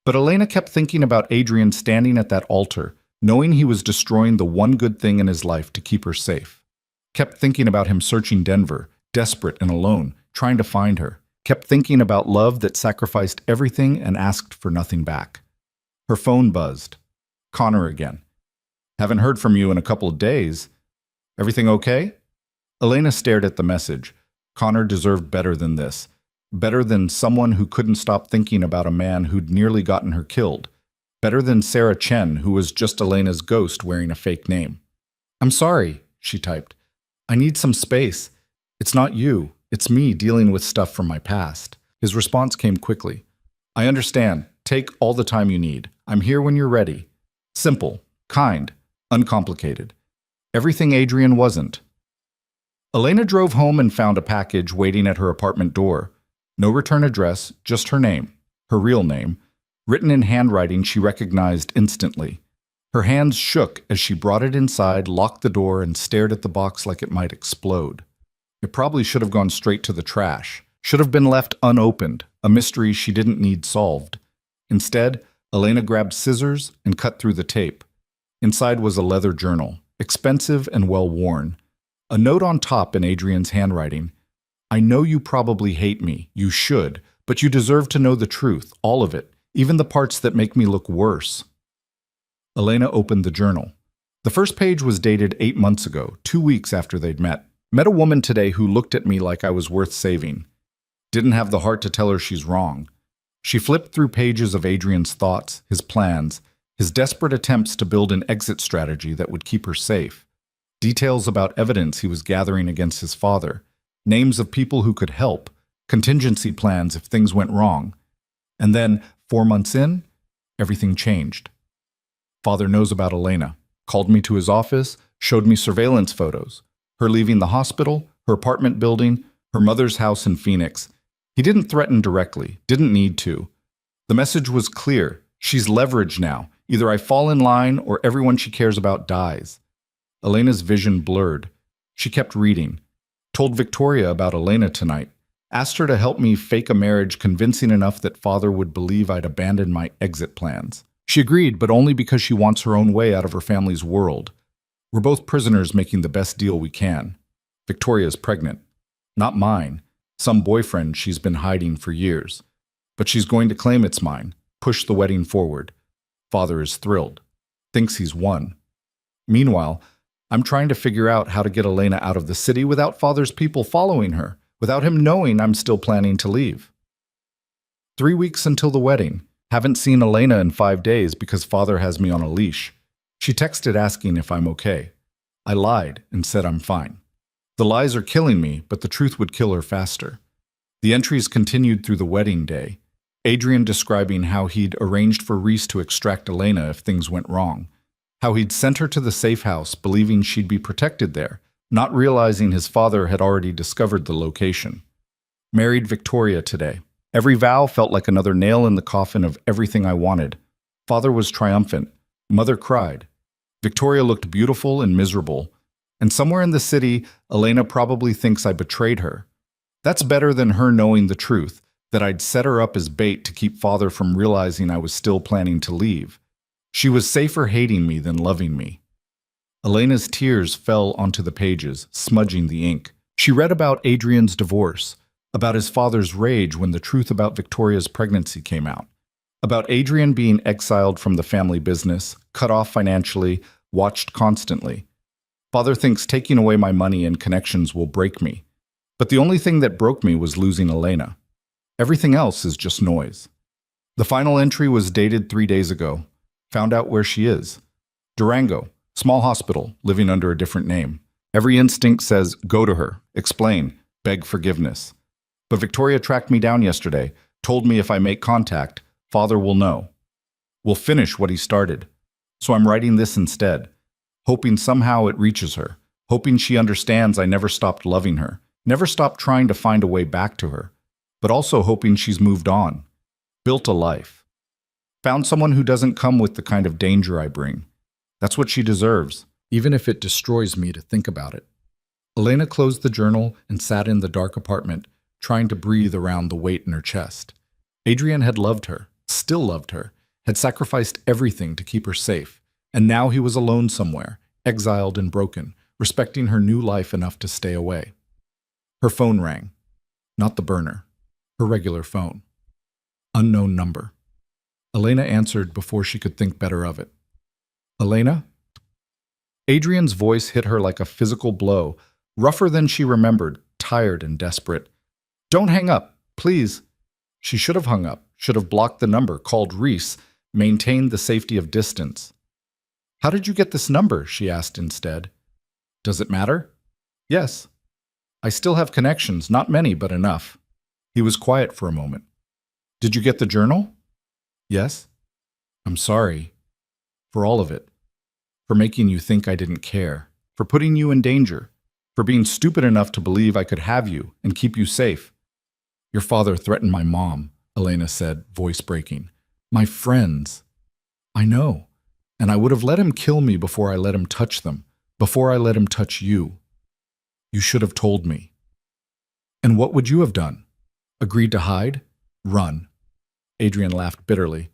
But Elena kept thinking about Adrian standing at that altar, knowing he was destroying the one good thing in his life to keep her safe. Kept thinking about him searching Denver, desperate and alone, trying to find her. Kept thinking about love that sacrificed everything and asked for nothing back. Her phone buzzed. Connor again. Haven't heard from you in a couple of days. Everything okay? Elena stared at the message. Connor deserved better than this. Better than someone who couldn't stop thinking about a man who'd nearly gotten her killed. Better than Sarah Chen, who was just Elena's ghost wearing a fake name. I'm sorry, she typed. I need some space. It's not you. It's me dealing with stuff from my past. His response came quickly. I understand. Take all the time you need. I'm here when you're ready. Simple, kind, uncomplicated. Everything Adrian wasn't. Elena drove home and found a package waiting at her apartment door. No return address, just her name, her real name, written in handwriting she recognized instantly. Her hands shook as she brought it inside, locked the door, and stared at the box like it might explode. It probably should have gone straight to the trash, should have been left unopened, a mystery she didn't need solved. Instead, Elena grabbed scissors and cut through the tape. Inside was a leather journal, expensive and well-worn. A note on top in Adrian's handwriting. I know you probably hate me, you should, but you deserve to know the truth, all of it, even the parts that make me look worse. Elena opened the journal. The first page was dated 8 months ago, 2 weeks after they'd met. Met a woman today who looked at me like I was worth saving. Didn't have the heart to tell her she's wrong. She flipped through pages of Adrian's thoughts, his plans, his desperate attempts to build an exit strategy that would keep her safe. Details about evidence he was gathering against his father. Names of people who could help. Contingency plans if things went wrong. And then, 4 months in, everything changed. Father knows about Elena. Called me to his office, showed me surveillance photos. Her leaving the hospital, her apartment building, her mother's house in Phoenix. He didn't threaten directly, didn't need to. The message was clear. She's leverage now. Either I fall in line or everyone she cares about dies. Elena's vision blurred. She kept reading. Told Victoria about Elena tonight. Asked her to help me fake a marriage convincing enough that father would believe I'd abandoned my exit plans. She agreed, but only because she wants her own way out of her family's world. We're both prisoners making the best deal we can. Victoria's pregnant. Not mine. Some boyfriend she's been hiding for years. But she's going to claim it's mine. Push the wedding forward. Father is thrilled. Thinks he's won. Meanwhile, I'm trying to figure out how to get Elena out of the city without father's people following her, without him knowing I'm still planning to leave. 3 weeks until the wedding. Haven't seen Elena in 5 days because father has me on a leash. She texted asking if I'm okay. I lied and said I'm fine. The lies are killing me, but the truth would kill her faster. The entries continued through the wedding day. Adrian describing how he'd arranged for Reese to extract Elena if things went wrong. How he'd sent her to the safe house believing she'd be protected there, not realizing his father had already discovered the location. Married Victoria today. Every vow felt like another nail in the coffin of everything I wanted. Father was triumphant. Mother cried. Victoria looked beautiful and miserable. And somewhere in the city, Elena probably thinks I betrayed her. That's better than her knowing the truth, that I'd set her up as bait to keep father from realizing I was still planning to leave. She was safer hating me than loving me. Elena's tears fell onto the pages, smudging the ink. She read about Adrian's divorce, about his father's rage when the truth about Victoria's pregnancy came out, about Adrian being exiled from the family business, cut off financially, watched constantly. Father thinks taking away my money and connections will break me. But the only thing that broke me was losing Elena. Everything else is just noise. The final entry was dated 3 days ago. Found out where she is. Durango, small hospital, living under a different name. Every instinct says, go to her, explain, beg forgiveness. But Victoria tracked me down yesterday, told me if I make contact, father will know. Will finish what he started. So I'm writing this instead. hoping somehow it reaches her, hoping she understands I never stopped loving her, never stopped trying to find a way back to her, but also hoping she's moved on, built a life, found someone who doesn't come with the kind of danger I bring. That's what she deserves, even if it destroys me to think about it. Elena closed the journal and sat in the dark apartment, trying to breathe around the weight in her chest. Adrian had loved her, still loved her, had sacrificed everything to keep her safe, and now he was alone somewhere, exiled and broken, respecting her new life enough to stay away. Her phone rang. Not the burner. Her regular phone. Unknown number. Elena answered before she could think better of it. Elena? Adrian's voice hit her like a physical blow, rougher than she remembered, tired and desperate. Don't hang up, please. She should have hung up, should have blocked the number, called Reese, maintained the safety of distance. How did you get this number? She asked instead. Does it matter? Yes. I still have connections, not many, but enough. He was quiet for a moment. Did you get the journal? Yes. I'm sorry. For all of it. For making you think I didn't care. For putting you in danger. For being stupid enough to believe I could have you and keep you safe. Your father threatened my mom, Elena said, voice breaking. My friends. I know. And I would have let him kill me before I let him touch them, before I let him touch you. You should have told me. And what would you have done? Agreed to hide? Run. Adrian laughed bitterly.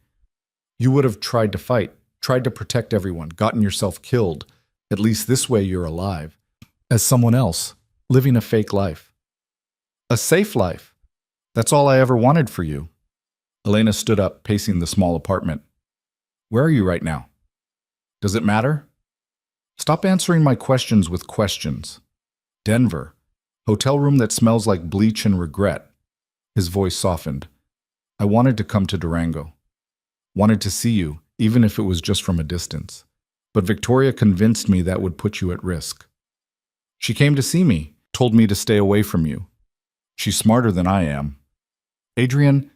You would have tried to fight, tried to protect everyone, gotten yourself killed. At least this way you're alive. As someone else, living a fake life. A safe life. That's all I ever wanted for you. Elena stood up, pacing the small apartment. Where are you right now? Does it matter? Stop answering my questions with questions. Denver. Hotel room that smells like bleach and regret. His voice softened. I wanted to come to Durango. Wanted to see you, even if it was just from a distance. But Victoria convinced me that would put you at risk. She came to see me, told me to stay away from you. She's smarter than I am. Adrian,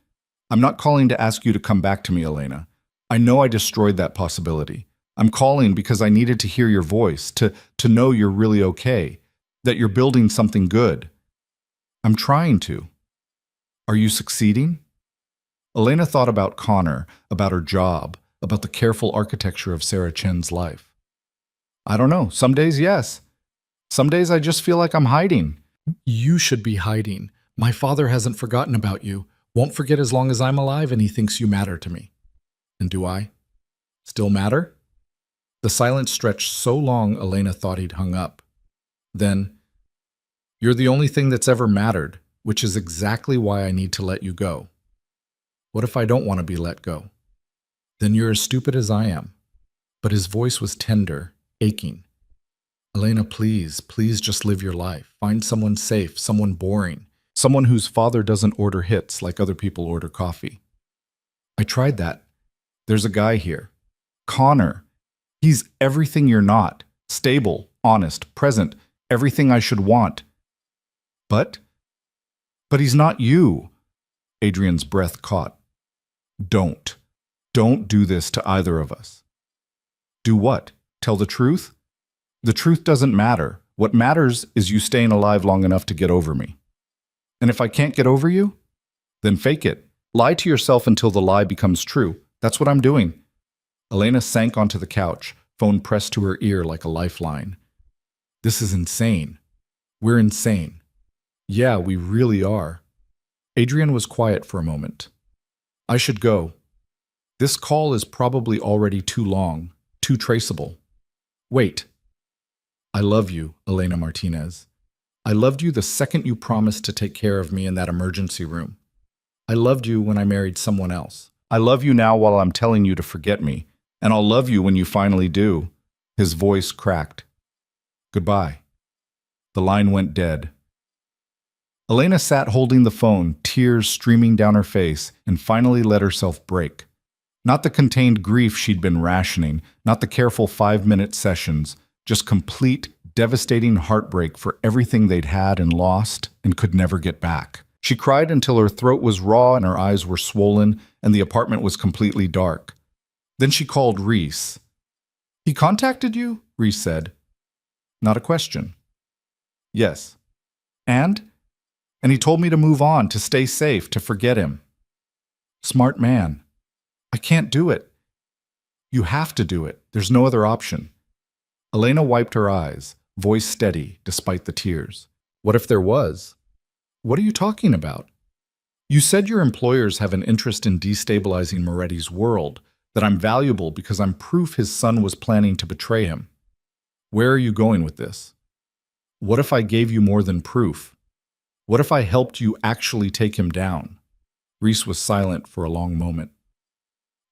I'm not calling to ask you to come back to me, Elena. I know I destroyed that possibility. I'm calling because I needed to hear your voice, to know you're really okay, that you're building something good. I'm trying to. Are you succeeding? Elena thought about Connor, about her job, about the careful architecture of Sarah Chen's life. I don't know. Some days, yes. Some days I just feel like I'm hiding. You should be hiding. My father hasn't forgotten about you. Won't forget as long as I'm alive, and he thinks you matter to me. And do I? Still matter? The silence stretched so long Elena thought he'd hung up. Then, you're the only thing that's ever mattered, which is exactly why I need to let you go. What if I don't want to be let go? Then you're as stupid as I am. But his voice was tender, aching. Elena, please, please just live your life. Find someone safe, someone boring, someone whose father doesn't order hits like other people order coffee. I tried that. There's a guy here. Connor. He's everything you're not. Stable, honest, present, everything I should want. But he's not you. Adrian's breath caught. Don't do this to either of us. Do what? Tell the truth? The truth doesn't matter. What matters is you staying alive long enough to get over me. And if I can't get over you, then fake it. Lie to yourself until the lie becomes true. That's what I'm doing. Elena sank onto the couch, phone pressed to her ear like a lifeline. This is insane. We're insane. Yeah, we really are. Adrian was quiet for a moment. I should go. This call is probably already too long, too traceable. Wait. I love you, Elena Martinez. I loved you the second you promised to take care of me in that emergency room. I loved you when I married someone else. I love you now while I'm telling you to forget me, and I'll love you when you finally do. His voice cracked. Goodbye. The line went dead. Elena sat holding the phone, tears streaming down her face, and finally let herself break. Not the contained grief she'd been rationing, not the careful 5-minute sessions, just complete, devastating heartbreak for everything they'd had and lost and could never get back. She cried until her throat was raw and her eyes were swollen and the apartment was completely dark. Then she called Reese. He contacted you? Reese said. Not a question. Yes. And? And he told me to move on, to stay safe, to forget him. Smart man. I can't do it. You have to do it. There's no other option. Elena wiped her eyes, voice steady despite the tears. What if there was? What are you talking about? You said your employers have an interest in destabilizing Moretti's world, that I'm valuable because I'm proof his son was planning to betray him. Where are you going with this? What if I gave you more than proof? What if I helped you actually take him down? Reese was silent for a long moment.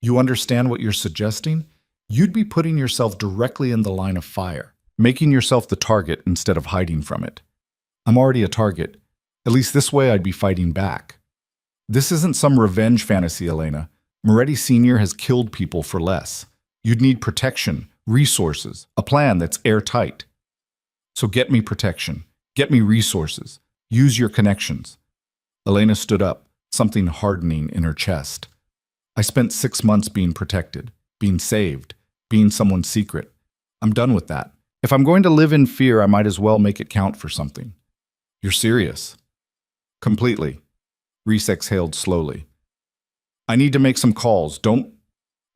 You understand what you're suggesting? You'd be putting yourself directly in the line of fire, making yourself the target instead of hiding from it. I'm already a target. At least this way I'd be fighting back. This isn't some revenge fantasy, Elena. Moretti Sr. has killed people for less. You'd need protection, resources, a plan that's airtight. So get me protection. Get me resources. Use your connections. Elena stood up, something hardening in her chest. I spent 6 months being protected, being saved, being someone's secret. I'm done with that. If I'm going to live in fear, I might as well make it count for something. You're serious? Completely. Reese exhaled slowly. I need to make some calls. Don't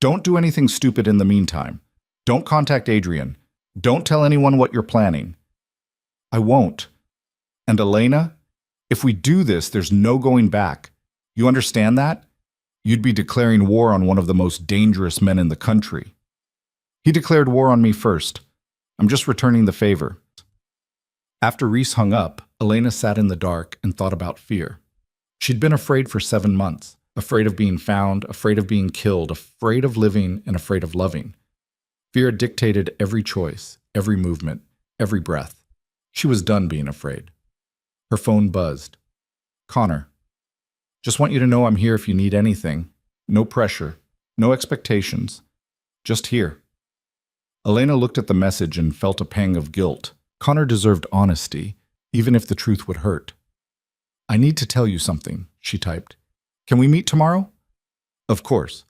do anything stupid in the meantime. Don't contact Adrian. Don't tell anyone what you're planning. I won't. And Elena, if we do this, there's no going back. You understand that? You'd be declaring war on one of the most dangerous men in the country. He declared war on me first. I'm just returning the favor. After Reese hung up, Elena sat in the dark and thought about fear. She'd been afraid for 7 months, afraid of being found, afraid of being killed, afraid of living, and afraid of loving. Fear dictated every choice, every movement, every breath. She was done being afraid. Her phone buzzed. Connor. Just want you to know I'm here if you need anything. No pressure, no expectations. Just here. Elena looked at the message and felt a pang of guilt. Connor deserved honesty, even if the truth would hurt. I need to tell you something, she typed. Can we meet tomorrow? Of course.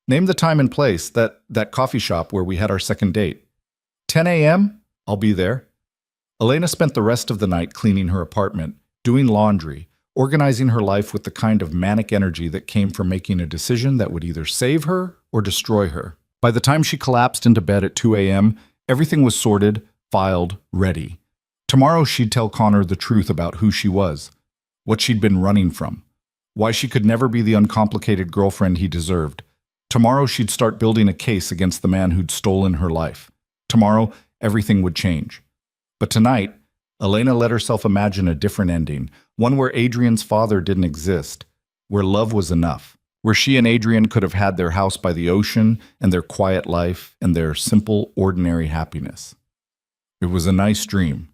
Name the time and place, that coffee shop where we had our second date. 10 a.m.? I'll be there. Elena spent the rest of the night cleaning her apartment, doing laundry, organizing her life with the kind of manic energy that came from making a decision that would either save her or destroy her. By the time she collapsed into bed at 2 a.m., everything was sorted, filed, ready. Tomorrow she'd tell Connor the truth about who she was, what she'd been running from, why she could never be the uncomplicated girlfriend he deserved. Tomorrow she'd start building a case against the man who'd stolen her life. Tomorrow, everything would change. But tonight, Elena let herself imagine a different ending, one where Adrian's father didn't exist, where love was enough, where she and Adrian could have had their house by the ocean and their quiet life and their simple, ordinary happiness. It was a nice dream.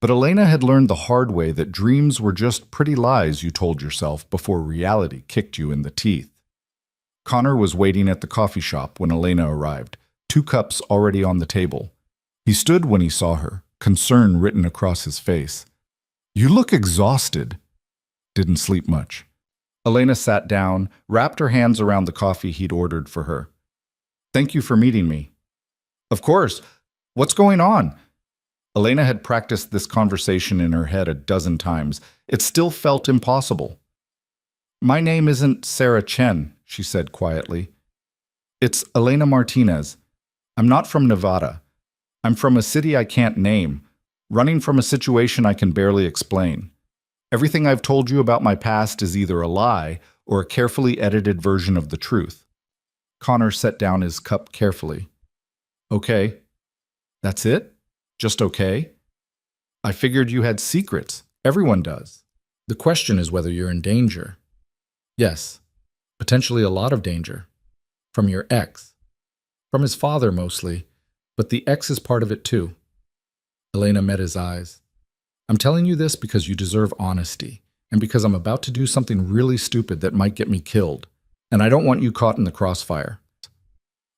But Elena had learned the hard way that dreams were just pretty lies you told yourself before reality kicked you in the teeth. Connor was waiting at the coffee shop when Elena arrived, 2 cups already on the table. He stood when he saw her, concern written across his face. You look exhausted. Didn't sleep much. Elena sat down, wrapped her hands around the coffee he'd ordered for her. Thank you for meeting me. Of course. What's going on? Elena had practiced this conversation in her head a dozen times. It still felt impossible. My name isn't Sarah Chen, she said quietly. It's Elena Martinez. I'm not from Nevada. I'm from a city I can't name, running from a situation I can barely explain. Everything I've told you about my past is either a lie or a carefully edited version of the truth. Connor set down his cup carefully. Okay. That's it? Just okay? I figured you had secrets. Everyone does. The question is whether you're in danger. Yes, potentially a lot of danger. From your ex. From his father mostly, but the ex is part of it too. Elena met his eyes. I'm telling you this because you deserve honesty, and because I'm about to do something really stupid that might get me killed, and I don't want you caught in the crossfire.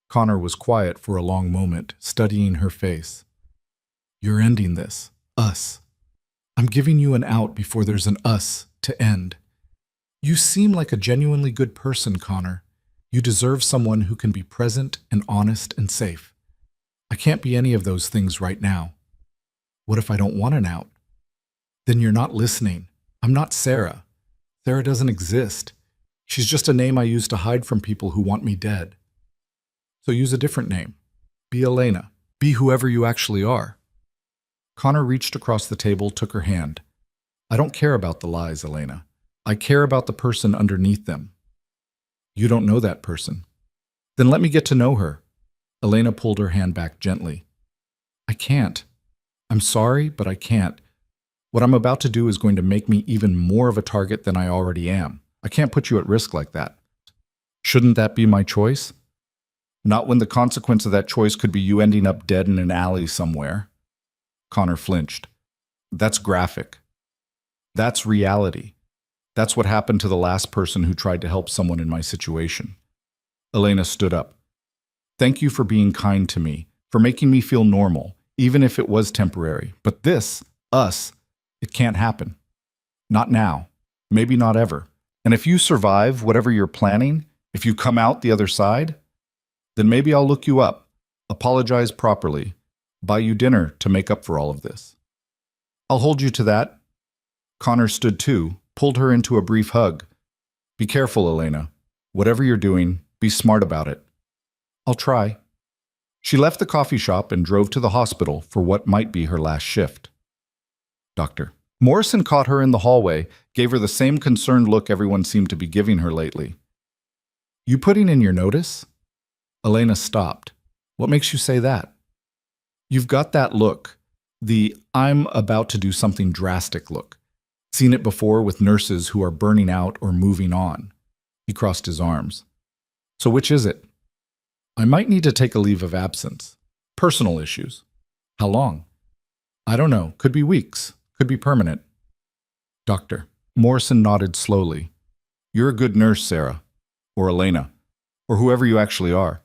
Connor was quiet for a long moment, studying her face. You're ending this. Us. I'm giving you an out before there's an us to end. You seem like a genuinely good person, Connor. You deserve someone who can be present and honest and safe. I can't be any of those things right now. What if I don't want an out? Then you're not listening. I'm not Sarah. Sarah doesn't exist. She's just a name I use to hide from people who want me dead. So use a different name. Be Elena. Be whoever you actually are. Connor reached across the table, took her hand. I don't care about the lies, Elena. I care about the person underneath them. You don't know that person. Then let me get to know her. Elena pulled her hand back gently. I can't. I'm sorry, but I can't. What I'm about to do is going to make me even more of a target than I already am. I can't put you at risk like that. Shouldn't that be my choice? Not when the consequence of that choice could be you ending up dead in an alley somewhere. Connor flinched. That's graphic. That's reality. That's what happened to the last person who tried to help someone in my situation. Elena stood up. Thank you for being kind to me, for making me feel normal, even if it was temporary. But this, us, it can't happen. Not now. Maybe not ever. And if you survive whatever you're planning, if you come out the other side, then maybe I'll look you up, apologize properly, buy you dinner to make up for all of this. I'll hold you to that. Connor stood too, pulled her into a brief hug. Be careful, Elena. Whatever you're doing, be smart about it. I'll try. She left the coffee shop and drove to the hospital for what might be her last shift. Doctor. Morrison caught her in the hallway, gave her the same concerned look everyone seemed to be giving her lately. You putting in your notice? Elena stopped. What makes you say that? You've got that look, the I'm about to do something drastic look. Seen it before with nurses who are burning out or moving on. He crossed his arms. So which is it? I might need to take a leave of absence. Personal issues. How long? I don't know. Could be weeks. Could be permanent. Doctor. Morrison nodded slowly. You're a good nurse, Sarah. Or Elena. Or whoever you actually are.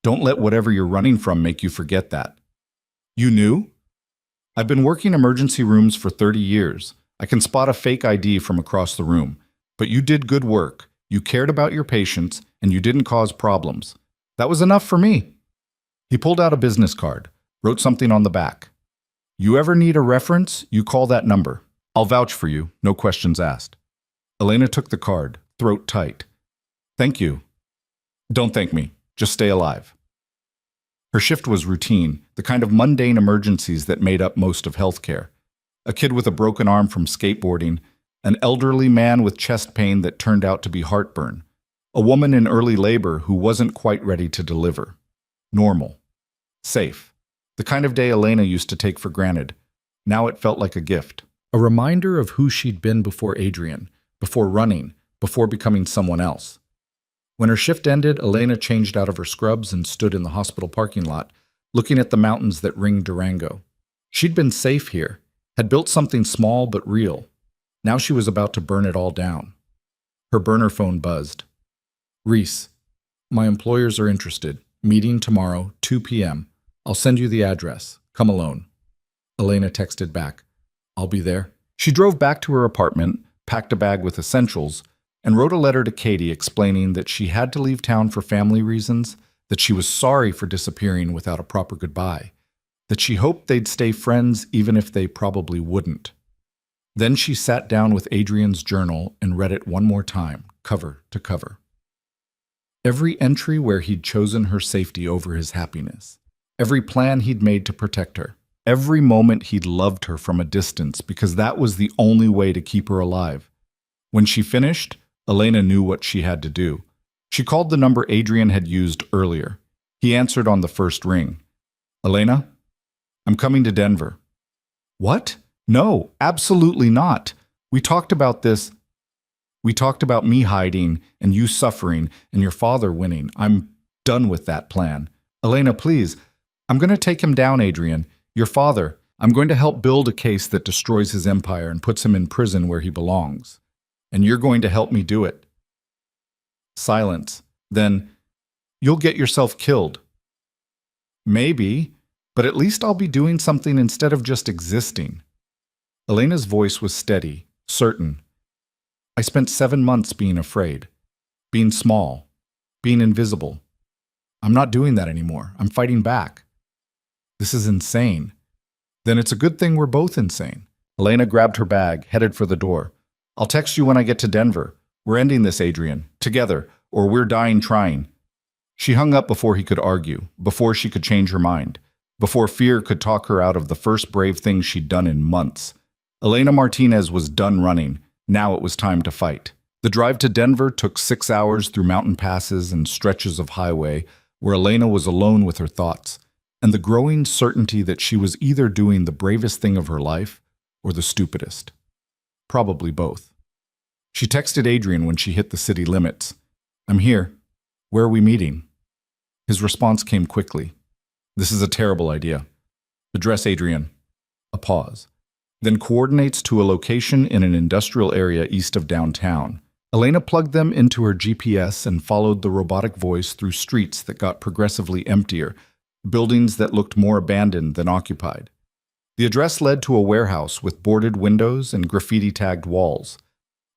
Don't let whatever you're running from make you forget that. You knew? I've been working emergency rooms for 30 years. I can spot a fake ID from across the room. But you did good work. You cared about your patients, and you didn't cause problems. That was enough for me. He pulled out a business card, wrote something on the back. You ever need a reference, you call that number. I'll vouch for you, no questions asked. Elena took the card, throat tight. Thank you. Don't thank me. Just stay alive. Her shift was routine, the kind of mundane emergencies that made up most of healthcare. A kid with a broken arm from skateboarding, an elderly man with chest pain that turned out to be heartburn, a woman in early labor who wasn't quite ready to deliver. Normal. Safe. The kind of day Elena used to take for granted. Now it felt like a gift. A reminder of who she'd been before Adrian, before running, before becoming someone else. When her shift ended, Elena changed out of her scrubs and stood in the hospital parking lot, looking at the mountains that ringed Durango. She'd been safe here, had built something small but real. Now she was about to burn it all down. Her burner phone buzzed. Reese, my employers are interested. Meeting tomorrow, 2 p.m. I'll send you the address. Come alone. Elena texted back. I'll be there. She drove back to her apartment, packed a bag with essentials, and wrote a letter to Katie explaining that she had to leave town for family reasons, that she was sorry for disappearing without a proper goodbye, that she hoped they'd stay friends even if they probably wouldn't. Then she sat down with Adrian's journal and read it one more time, cover to cover. Every entry where he'd chosen her safety over his happiness. Every plan he'd made to protect her. Every moment he'd loved her from a distance because that was the only way to keep her alive. When she finished, Elena knew what she had to do. She called the number Adrian had used earlier. He answered on the first ring. Elena, I'm coming to Denver. What? No, absolutely not. We talked about this. We talked about me hiding and you suffering and your father winning. I'm done with that plan. Elena, please. I'm going to take him down, Adrian. Your father. I'm going to help build a case that destroys his empire and puts him in prison where he belongs. And you're going to help me do it. Silence. Then, you'll get yourself killed. Maybe, but at least I'll be doing something instead of just existing. Elena's voice was steady, certain. I spent 7 months being afraid, being small, being invisible. I'm not doing that anymore. I'm fighting back. This is insane. Then it's a good thing we're both insane. Elena grabbed her bag, headed for the door. I'll text you when I get to Denver. We're ending this, Adrian. Together, or we're dying trying. She hung up before he could argue, before she could change her mind, before fear could talk her out of the first brave thing she'd done in months. Elena Martinez was done running. Now it was time to fight. The drive to Denver took 6 hours through mountain passes and stretches of highway, where Elena was alone with her thoughts, and the growing certainty that she was either doing the bravest thing of her life or the stupidest. Probably both. She texted Adrian when she hit the city limits. I'm here. Where are we meeting? His response came quickly. This is a terrible idea. Address Adrian. A pause. Then coordinates to a location in an industrial area east of downtown. Elena plugged them into her GPS and followed the robotic voice through streets that got progressively emptier, buildings that looked more abandoned than occupied. The address led to a warehouse with boarded windows and graffiti-tagged walls.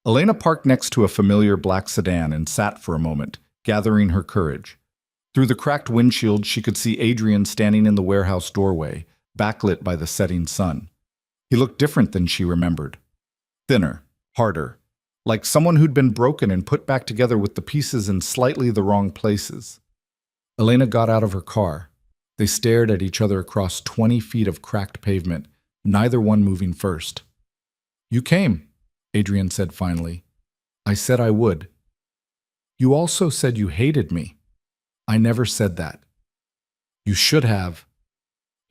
Elena parked next to a familiar black sedan and sat for a moment, gathering her courage. Through the cracked windshield, she could see Adrian standing in the warehouse doorway, backlit by the setting sun. He looked different than she remembered. Thinner, harder, like someone who'd been broken and put back together with the pieces in slightly the wrong places. Elena got out of her car. They stared at each other across 20 feet of cracked pavement, neither one moving first. You came, Adrian said finally. I said I would. You also said you hated me. I never said that. You should have.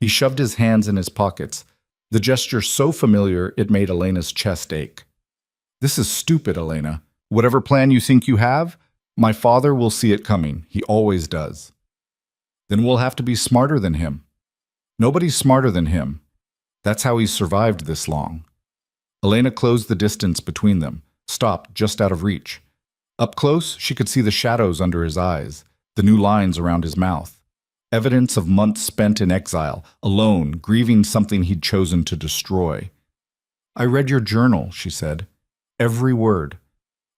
He shoved his hands in his pockets, the gesture so familiar it made Elena's chest ache. This is stupid, Elena. Whatever plan you think you have, my father will see it coming. He always does. Then we'll have to be smarter than him. Nobody's smarter than him. That's how he's survived this long. Elena closed the distance between them, stopped just out of reach. Up close, she could see the shadows under his eyes, the new lines around his mouth. Evidence of months spent in exile, alone, grieving something he'd chosen to destroy. I read your journal, she said. Every word.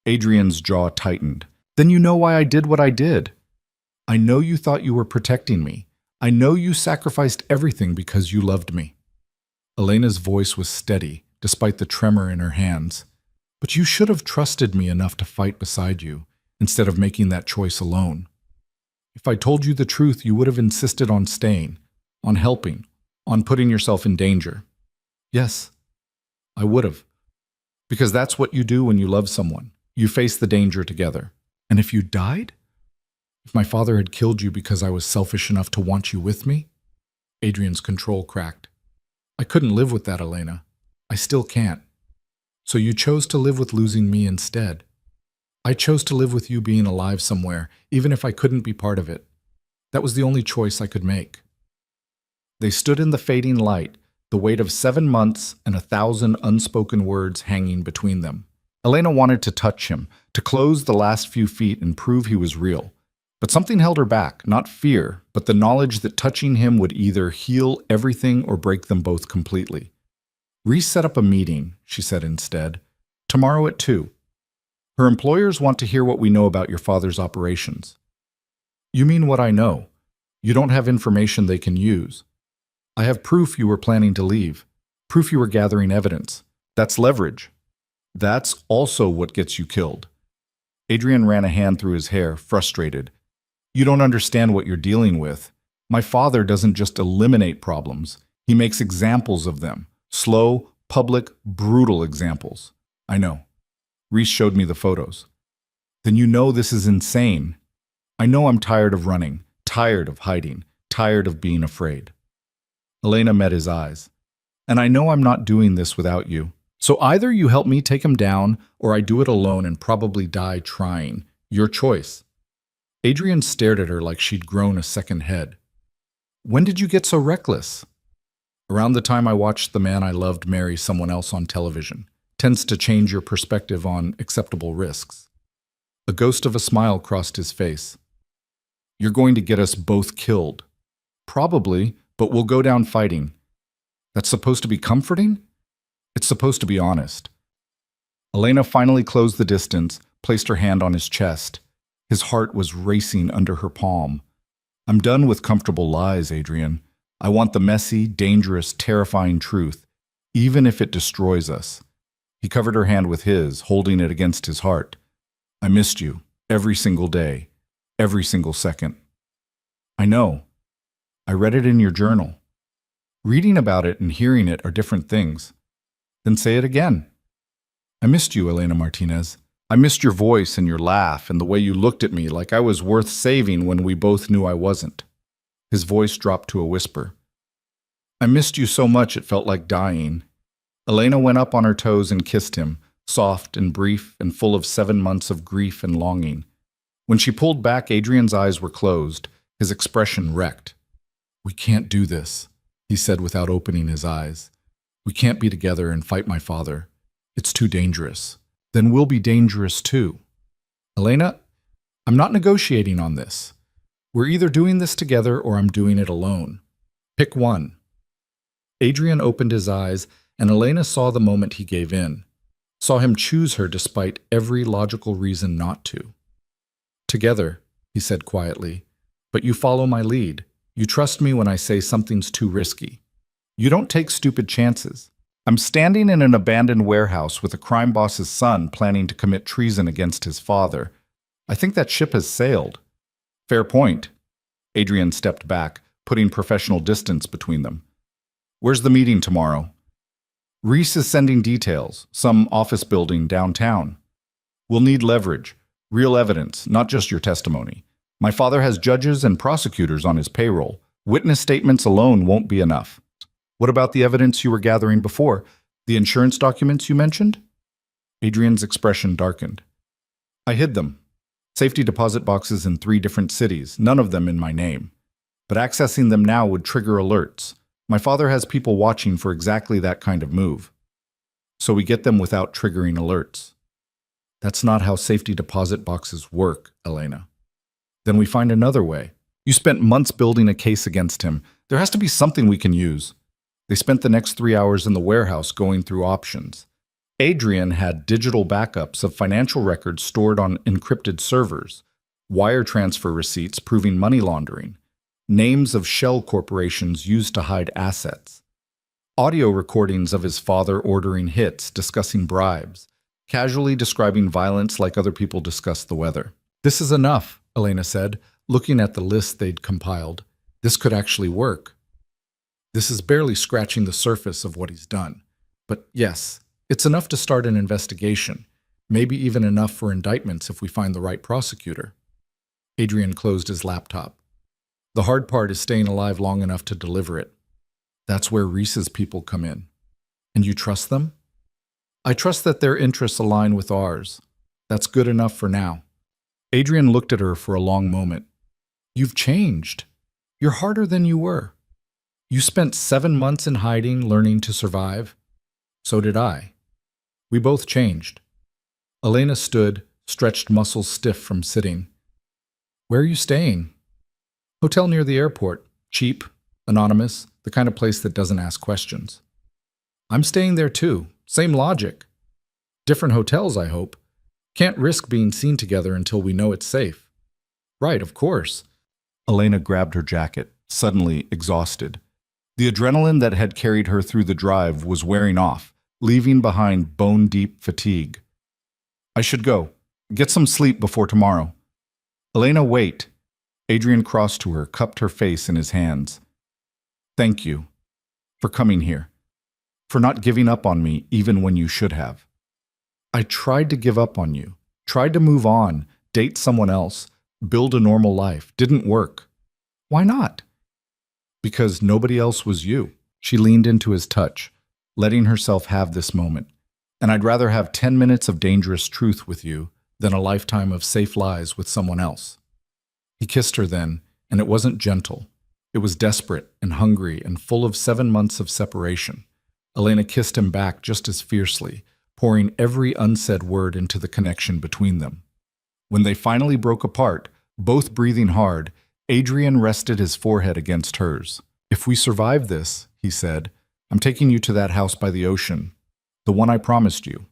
Adrian's jaw tightened. Then you know why I did what I did. I know you thought you were protecting me. I know you sacrificed everything because you loved me. Elena's voice was steady, despite the tremor in her hands. But you should have trusted me enough to fight beside you, instead of making that choice alone. If I told you the truth, you would have insisted on staying, on helping, on putting yourself in danger. Yes, I would have. Because that's what you do when you love someone. You face the danger together. And if you died? If my father had killed you because I was selfish enough to want you with me? Adrian's control cracked. I couldn't live with that, Elena. I still can't. So you chose to live with losing me instead. I chose to live with you being alive somewhere, even if I couldn't be part of it. That was the only choice I could make. They stood in the fading light, the weight of 7 months and 1,000 unspoken words hanging between them. Elena wanted to touch him, to close the last few feet and prove he was real. But something held her back, not fear, but the knowledge that touching him would either heal everything or break them both completely. Reset up a meeting, she said instead. Tomorrow at 2. Her employers want to hear what we know about your father's operations. You mean what I know? You don't have information they can use. I have proof you were planning to leave. Proof you were gathering evidence. That's leverage. That's also what gets you killed. Adrian ran a hand through his hair, frustrated. You don't understand what you're dealing with. My father doesn't just eliminate problems. He makes examples of them. Slow, public, brutal examples. I know. Reese showed me the photos. Then you know this is insane. I know I'm tired of running, tired of hiding, tired of being afraid. Elena met his eyes. And I know I'm not doing this without you. So either you help me take him down, or I do it alone and probably die trying. Your choice. Adrian stared at her like she'd grown a second head. When did you get so reckless? Around the time I watched the man I loved marry someone else on television. Tends to change your perspective on acceptable risks. A ghost of a smile crossed his face. You're going to get us both killed. Probably, but we'll go down fighting. That's supposed to be comforting? It's supposed to be honest. Elena finally closed the distance, placed her hand on his chest. His heart was racing under her palm. I'm done with comfortable lies, Adrian. I want the messy, dangerous, terrifying truth, even if it destroys us. He covered her hand with his, holding it against his heart. I missed you, every single day, every single second. I know. I read it in your journal. Reading about it and hearing it are different things. Then say it again. I missed you, Elena Martinez. I missed your voice and your laugh and the way you looked at me like I was worth saving when we both knew I wasn't. His voice dropped to a whisper. I missed you so much it felt like dying. Elena went up on her toes and kissed him, soft and brief and full of 7 months of grief and longing. When she pulled back, Adrian's eyes were closed, his expression wrecked. We can't do this, he said without opening his eyes. We can't be together and fight my father. It's too dangerous. Then we'll be dangerous too. Elena, I'm not negotiating on this. We're either doing this together or I'm doing it alone. Pick one. Adrian opened his eyes, and Elena saw the moment he gave in, saw him choose her despite every logical reason not to. Together, he said quietly, but you follow my lead. You trust me when I say something's too risky. You don't take stupid chances. I'm standing in an abandoned warehouse with a crime boss's son planning to commit treason against his father. I think that ship has sailed. Fair point. Adrian stepped back, putting professional distance between them. Where's the meeting tomorrow? Reese is sending details, some office building downtown. We'll need leverage, real evidence, not just your testimony. My father has judges and prosecutors on his payroll. Witness statements alone won't be enough. What about the evidence you were gathering before? The insurance documents you mentioned? Adrian's expression darkened. I hid them. Safety deposit boxes in 3 different cities, none of them in my name. But accessing them now would trigger alerts. My father has people watching for exactly that kind of move. So we get them without triggering alerts. That's not how safety deposit boxes work, Elena. Then we find another way. You spent months building a case against him. There has to be something we can use. They spent the next 3 hours in the warehouse going through options. Adrian had digital backups of financial records stored on encrypted servers, wire transfer receipts proving money laundering, names of shell corporations used to hide assets, audio recordings of his father ordering hits, discussing bribes, casually describing violence like other people discuss the weather. This is enough, Elena said, looking at the list they'd compiled. This could actually work. This is barely scratching the surface of what he's done. But yes, it's enough to start an investigation, maybe even enough for indictments if we find the right prosecutor. Adrian closed his laptop. The hard part is staying alive long enough to deliver it. That's where Reese's people come in. And you trust them? I trust that their interests align with ours. That's good enough for now. Adrian looked at her for a long moment. You've changed. You're harder than you were. You spent 7 months in hiding, learning to survive. So did I. We both changed. Elena stood, stretched muscles stiff from sitting. Where are you staying? Hotel near the airport. Cheap, anonymous, the kind of place that doesn't ask questions. I'm staying there too. Same logic. Different hotels, I hope. Can't risk being seen together until we know it's safe. Right, of course. Elena grabbed her jacket, suddenly exhausted. The adrenaline that had carried her through the drive was wearing off, leaving behind bone-deep fatigue. I should go. Get some sleep before tomorrow. Elena, wait. Adrian crossed to her, cupped her face in his hands. Thank you. For coming here. For not giving up on me even when you should have. I tried to give up on you. Tried to move on, date someone else, build a normal life. Didn't work. Why not? Because nobody else was you. She leaned into his touch, letting herself have this moment. And I'd rather have 10 minutes of dangerous truth with you than a lifetime of safe lies with someone else. He kissed her then, and it wasn't gentle. It was desperate and hungry and full of 7 months of separation. Elena kissed him back just as fiercely, pouring every unsaid word into the connection between them. When they finally broke apart, both breathing hard, Adrian rested his forehead against hers. If we survive this, he said, I'm taking you to that house by the ocean, the one I promised you.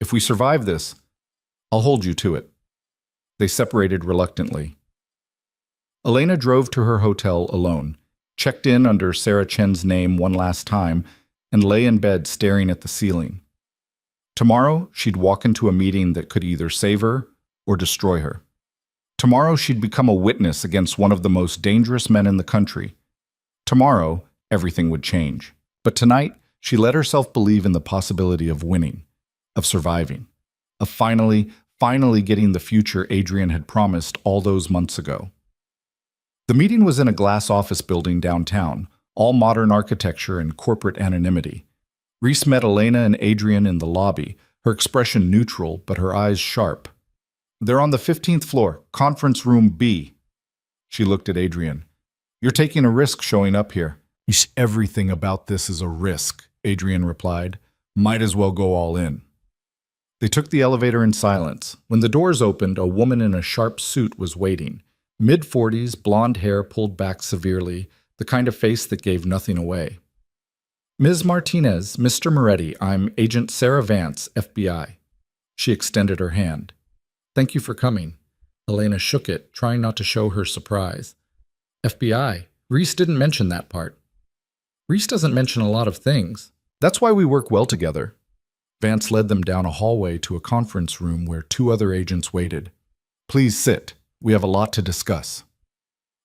If we survive this, I'll hold you to it. They separated reluctantly. Elena drove to her hotel alone, checked in under Sarah Chen's name one last time, and lay in bed staring at the ceiling. Tomorrow, she'd walk into a meeting that could either save her or destroy her. Tomorrow, she'd become a witness against one of the most dangerous men in the country. Tomorrow, everything would change. But tonight, she let herself believe in the possibility of winning, of surviving, of finally getting the future Adrian had promised all those months ago. The meeting was in a glass office building downtown, all modern architecture and corporate anonymity. Reese met Elena and Adrian in the lobby, her expression neutral but her eyes sharp. "They're on the 15th floor, conference room B." She looked at Adrian. "You're taking a risk showing up here." "Everything about this is a risk," Adrian replied. "Might as well go all in." They took the elevator in silence. When the doors opened, a woman in a sharp suit was waiting. Mid-40s, blonde hair pulled back severely, the kind of face that gave nothing away. "Ms. Martinez, Mr. Moretti, I'm Agent Sarah Vance, FBI." She extended her hand. "Thank you for coming." Elena shook it, trying not to show her surprise. "FBI? Reese didn't mention that part." "Reese doesn't mention a lot of things. That's why we work well together." Vance led them down a hallway to a conference room where 2 other agents waited. "Please sit. We have a lot to discuss."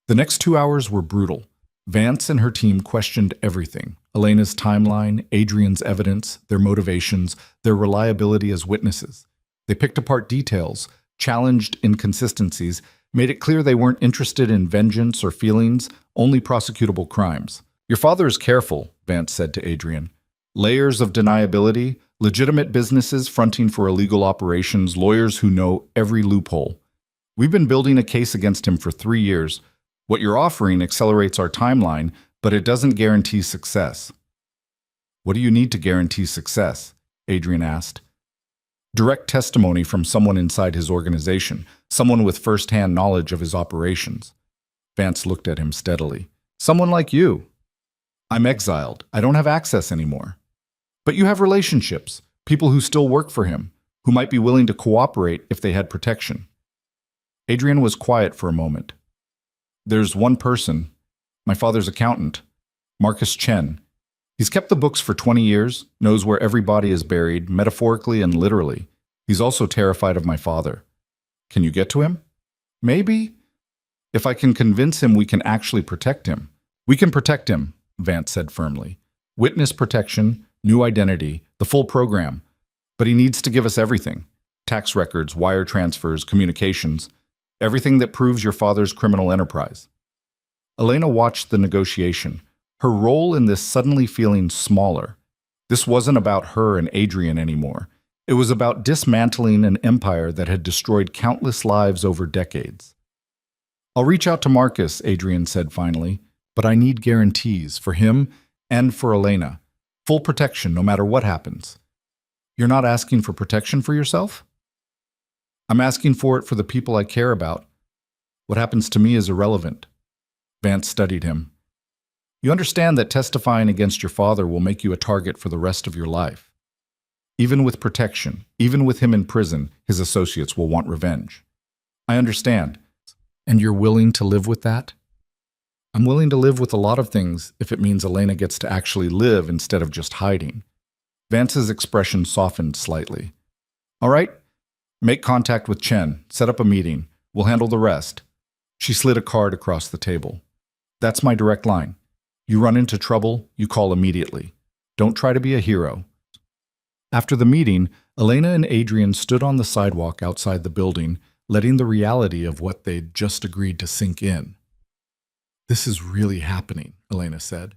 The next 2 hours were brutal. Vance and her team questioned everything: Elena's timeline, Adrian's evidence, their motivations, their reliability as witnesses. They picked apart details, challenged inconsistencies, made it clear they weren't interested in vengeance or feelings, only prosecutable crimes. "Your father is careful," Vance said to Adrian. "Layers of deniability, legitimate businesses fronting for illegal operations, lawyers who know every loophole. We've been building a case against him for 3 years. What you're offering accelerates our timeline, but it doesn't guarantee success." "What do you need to guarantee success?" Adrian asked. "Direct testimony from someone inside his organization, someone with first-hand knowledge of his operations." Vance looked at him steadily. "Someone like you." "I'm exiled. I don't have access anymore." "But you have relationships, people who still work for him, who might be willing to cooperate if they had protection." Adrian was quiet for a moment. "There's one person, my father's accountant, Marcus Chen. He's kept the books for 20 years, knows where every body is buried, metaphorically and literally. He's also terrified of my father. Can you get to him?" "Maybe. If I can convince him we can actually protect him." "We can protect him," Vance said firmly. "Witness protection, new identity, the full program. But he needs to give us everything. Tax records, wire transfers, communications. Everything that proves your father's criminal enterprise." Elena watched the negotiation, her role in this suddenly feeling smaller. This wasn't about her and Adrian anymore. It was about dismantling an empire that had destroyed countless lives over decades. "I'll reach out to Marcus," Adrian said finally, "but I need guarantees for him and for Elena. Full protection no matter what happens." "You're not asking for protection for yourself?" "I'm asking for it for the people I care about. What happens to me is irrelevant." Vance studied him. "You understand that testifying against your father will make you a target for the rest of your life. Even with protection, even with him in prison, his associates will want revenge." "I understand." "And you're willing to live with that?" "I'm willing to live with a lot of things if it means Elena gets to actually live instead of just hiding." Vance's expression softened slightly. "All right. Make contact with Chen. Set up a meeting. We'll handle the rest." She slid a card across the table. "That's my direct line. You run into trouble, you call immediately. Don't try to be a hero." After the meeting, Elena and Adrian stood on the sidewalk outside the building, letting the reality of what they'd just agreed to sink in. "This is really happening," Elena said.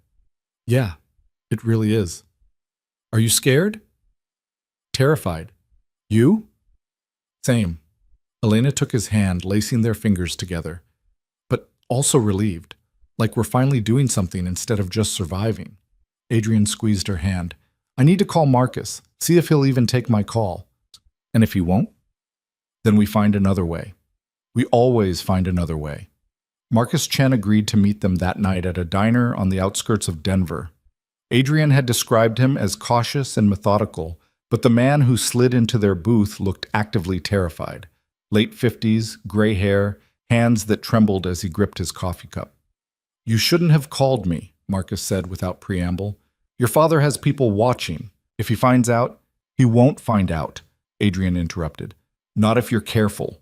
"Yeah, it really is." "Are you scared?" "Terrified. You?" "Same." Elena took his hand, lacing their fingers together. "But also relieved, like we're finally doing something instead of just surviving." Adrian squeezed her hand. "I need to call Marcus, see if he'll even take my call." "And if he won't?" "Then we find another way. We always find another way." Marcus Chen agreed to meet them that night at a diner on the outskirts of Denver. Adrian had described him as cautious and methodical, but the man who slid into their booth looked actively terrified. Late 50s, gray hair, hands that trembled as he gripped his coffee cup. You shouldn't have called me, Marcus said without preamble. Your father has people watching. If he finds out, he won't find out, Adrian interrupted. Not if you're careful.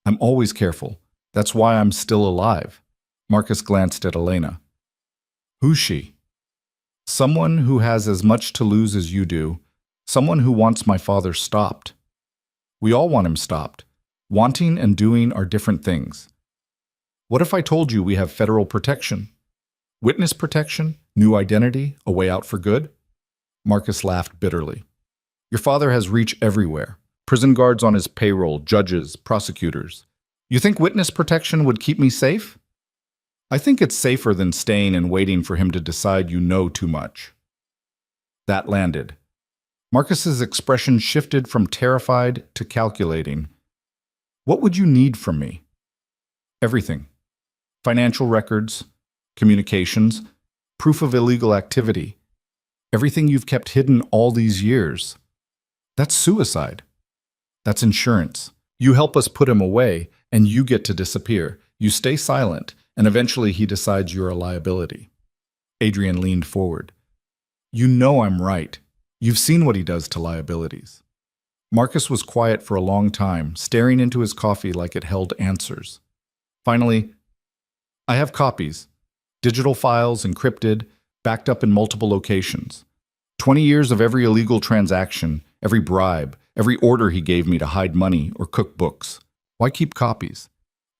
I'm always careful. That's why I'm still alive. Marcus glanced at Elena. Who's she? Someone who has as much to lose as you do. Someone who wants my father stopped. We all want him stopped. Wanting and doing are different things. What if I told you we have federal protection? Witness protection? New identity? A way out for good? Marcus laughed bitterly. Your father has reach everywhere. Prison guards on his payroll, judges, prosecutors. You think witness protection would keep me safe? I think it's safer than staying and waiting for him to decide you know too much. That landed. Marcus's expression shifted from terrified to calculating. What would you need from me? Everything. Financial records, communications, proof of illegal activity. Everything you've kept hidden all these years. That's suicide. That's insurance. You help us put him away, and you get to disappear. You stay silent, and eventually he decides you're a liability. Adrian leaned forward. You know I'm right. You've seen what he does to liabilities. Marcus was quiet for a long time, staring into his coffee like it held answers. Finally, I have copies. Digital files, encrypted, backed up in multiple locations. 20 years of every illegal transaction, every bribe, every order he gave me to hide money or cook books. Why keep copies?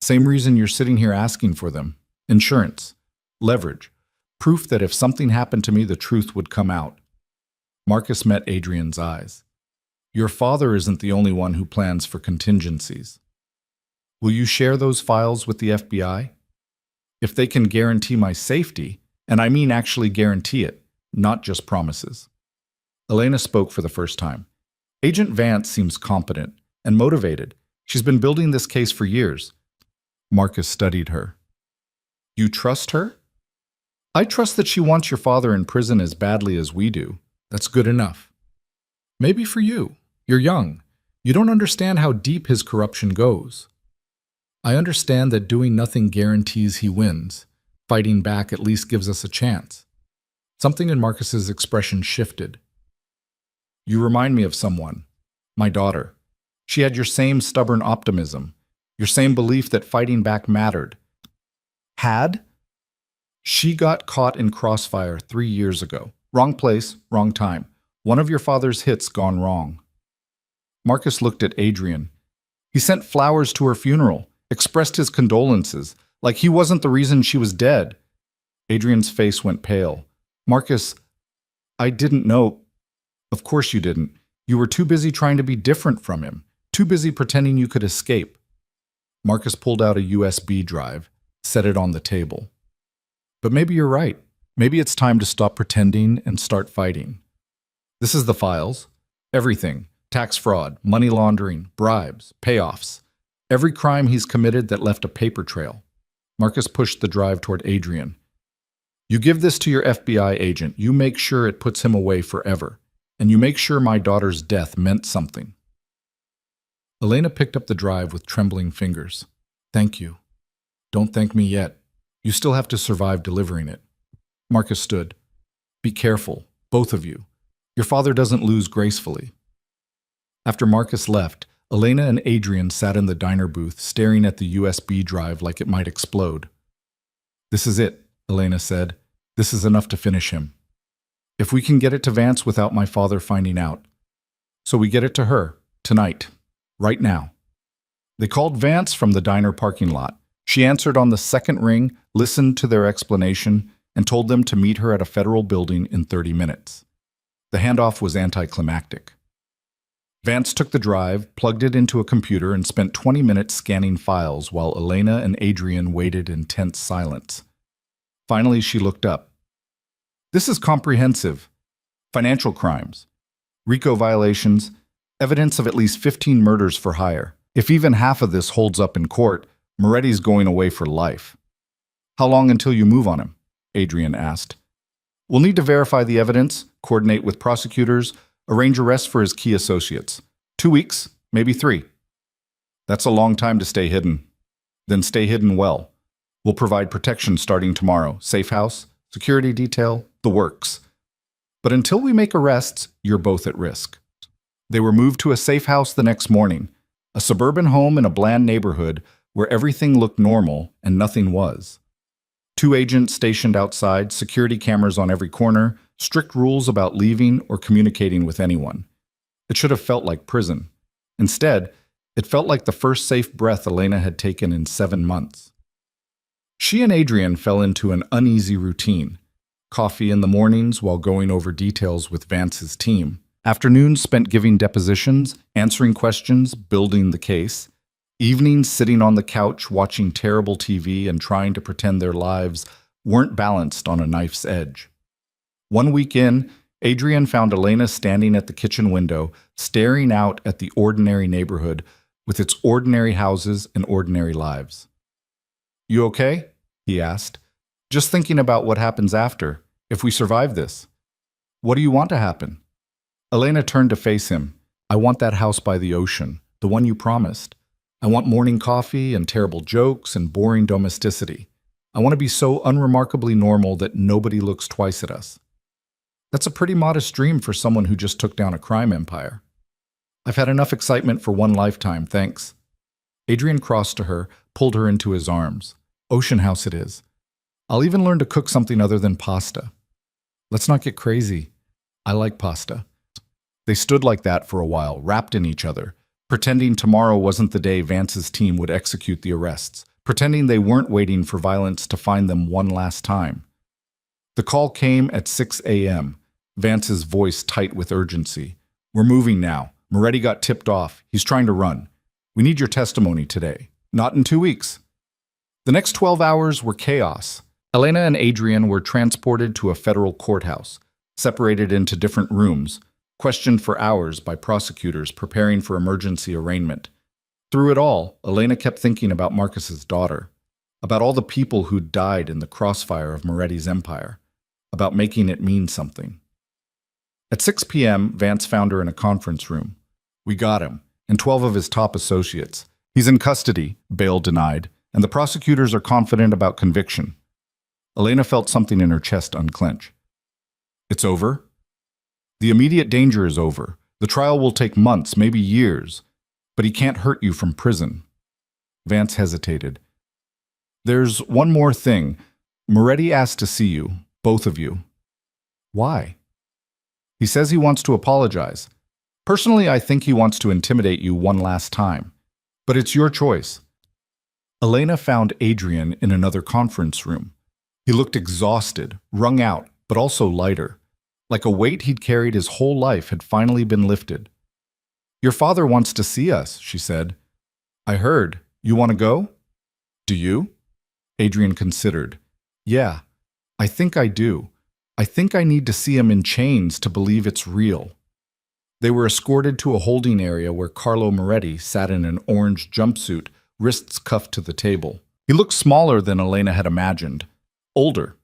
Same reason you're sitting here asking for them. Insurance. Leverage. Proof that if something happened to me, the truth would come out. Marcus met Adrian's eyes. Your father isn't the only one who plans for contingencies. Will you share those files with the FBI? If they can guarantee my safety, and I mean actually guarantee it, not just promises. Elena spoke for the first time. Agent Vance seems competent and motivated. She's been building this case for years. Marcus studied her. You trust her? I trust that she wants your father in prison as badly as we do. That's good enough. Maybe for you. You're young. You don't understand how deep his corruption goes. I understand that doing nothing guarantees he wins. Fighting back at least gives us a chance. Something in Marcus's expression shifted. You remind me of someone. My daughter. She had your same stubborn optimism. Your same belief that fighting back mattered. Had? She got caught in crossfire 3 years ago. Wrong place, wrong time. One of your father's hits gone wrong. Marcus looked at Adrian. He sent flowers to her funeral, expressed his condolences, like he wasn't the reason she was dead. Adrian's face went pale. Marcus, I didn't know. Of course you didn't. You were too busy trying to be different from him, too busy pretending you could escape. Marcus pulled out a USB drive, set it on the table. But maybe you're right. Maybe it's time to stop pretending and start fighting. This is the files. Everything. Tax fraud, money laundering, bribes, payoffs. Every crime he's committed that left a paper trail. Marcus pushed the drive toward Adrian. You give this to your FBI agent. You make sure it puts him away forever. And you make sure my daughter's death meant something. Elena picked up the drive with trembling fingers. Thank you. Don't thank me yet. You still have to survive delivering it. Marcus stood. Be careful, both of you. Your father doesn't lose gracefully. After Marcus left, Elena and Adrian sat in the diner booth, staring at the USB drive like it might explode. This is it, Elena said. This is enough to finish him. If we can get it to Vance without my father finding out. So we get it to her, tonight, right now. They called Vance from the diner parking lot. She answered on the second ring, listened to their explanation, and told them to meet her at a federal building in 30 minutes. The handoff was anticlimactic. Vance took the drive, plugged it into a computer, and spent 20 minutes scanning files while Elena and Adrian waited in tense silence. Finally, she looked up. This is comprehensive. Financial crimes, RICO violations, evidence of at least 15 murders for hire. If even half of this holds up in court, Moretti's going away for life. How long until you move on him? Adrian asked. We'll need to verify the evidence, coordinate with prosecutors, arrange arrests for his key associates. 2 weeks, maybe 3. That's a long time to stay hidden. Then stay hidden well. We'll provide protection starting tomorrow. Safe house, security detail, the works. But until we make arrests, you're both at risk. They were moved to a safe house the next morning, a suburban home in a bland neighborhood where everything looked normal and nothing was. 2 agents stationed outside, security cameras on every corner, strict rules about leaving or communicating with anyone. It should have felt like prison. Instead, it felt like the first safe breath Elena had taken in 7 months. She and Adrian fell into an uneasy routine. Coffee in the mornings while going over details with Vance's team. Afternoons spent giving depositions, answering questions, building the case. Evenings sitting on the couch watching terrible TV and trying to pretend their lives weren't balanced on a knife's edge. One weekend, Adrian found Elena standing at the kitchen window, staring out at the ordinary neighborhood with its ordinary houses and ordinary lives. "You okay?" he asked. "Just thinking about what happens after, if we survive this. What do you want to happen?" Elena turned to face him. "I want that house by the ocean, the one you promised. I want morning coffee and terrible jokes and boring domesticity. I want to be so unremarkably normal that nobody looks twice at us." That's a pretty modest dream for someone who just took down a crime empire. "I've had enough excitement for one lifetime, thanks." Adrian crossed to her, pulled her into his arms. "Ocean house it is. I'll even learn to cook something other than pasta. Let's not get crazy. I like pasta." They stood like that for a while, wrapped in each other, pretending tomorrow wasn't the day Vance's team would execute the arrests, pretending they weren't waiting for violence to find them one last time. The call came at 6 a.m., Vance's voice tight with urgency. "We're moving now. Moretti got tipped off. He's trying to run. We need your testimony today. Not in 2 weeks." The next 12 hours were chaos. Elena and Adrian were transported to a federal courthouse, separated into different rooms, questioned for hours by prosecutors preparing for emergency arraignment. Through it all, Elena kept thinking about Marcus's daughter, about all the people who'd died in the crossfire of Moretti's empire, about making it mean something. At 6 p.m., Vance found her in a conference room. "We got him, and 12 of his top associates. He's in custody," bail denied, "and the prosecutors are confident about conviction." Elena felt something in her chest unclench. "It's over?" "The immediate danger is over. The trial will take months, maybe years, but he can't hurt you from prison." Vance hesitated. "There's one more thing. Moretti asked to see you, both of you." "Why?" "He says he wants to apologize. Personally, I think he wants to intimidate you one last time. But it's your choice." Elena found Adrian in another conference room. He looked exhausted, wrung out, but also lighter. Like a weight he'd carried his whole life had finally been lifted. "Your father wants to see us," she said. "I heard. You want to go?" "Do you?" Adrian considered. "Yeah, I think I do. I think I need to see him in chains to believe it's real." They were escorted to a holding area where Carlo Moretti sat in an orange jumpsuit, wrists cuffed to the table. He looked smaller than Elena had imagined. Older.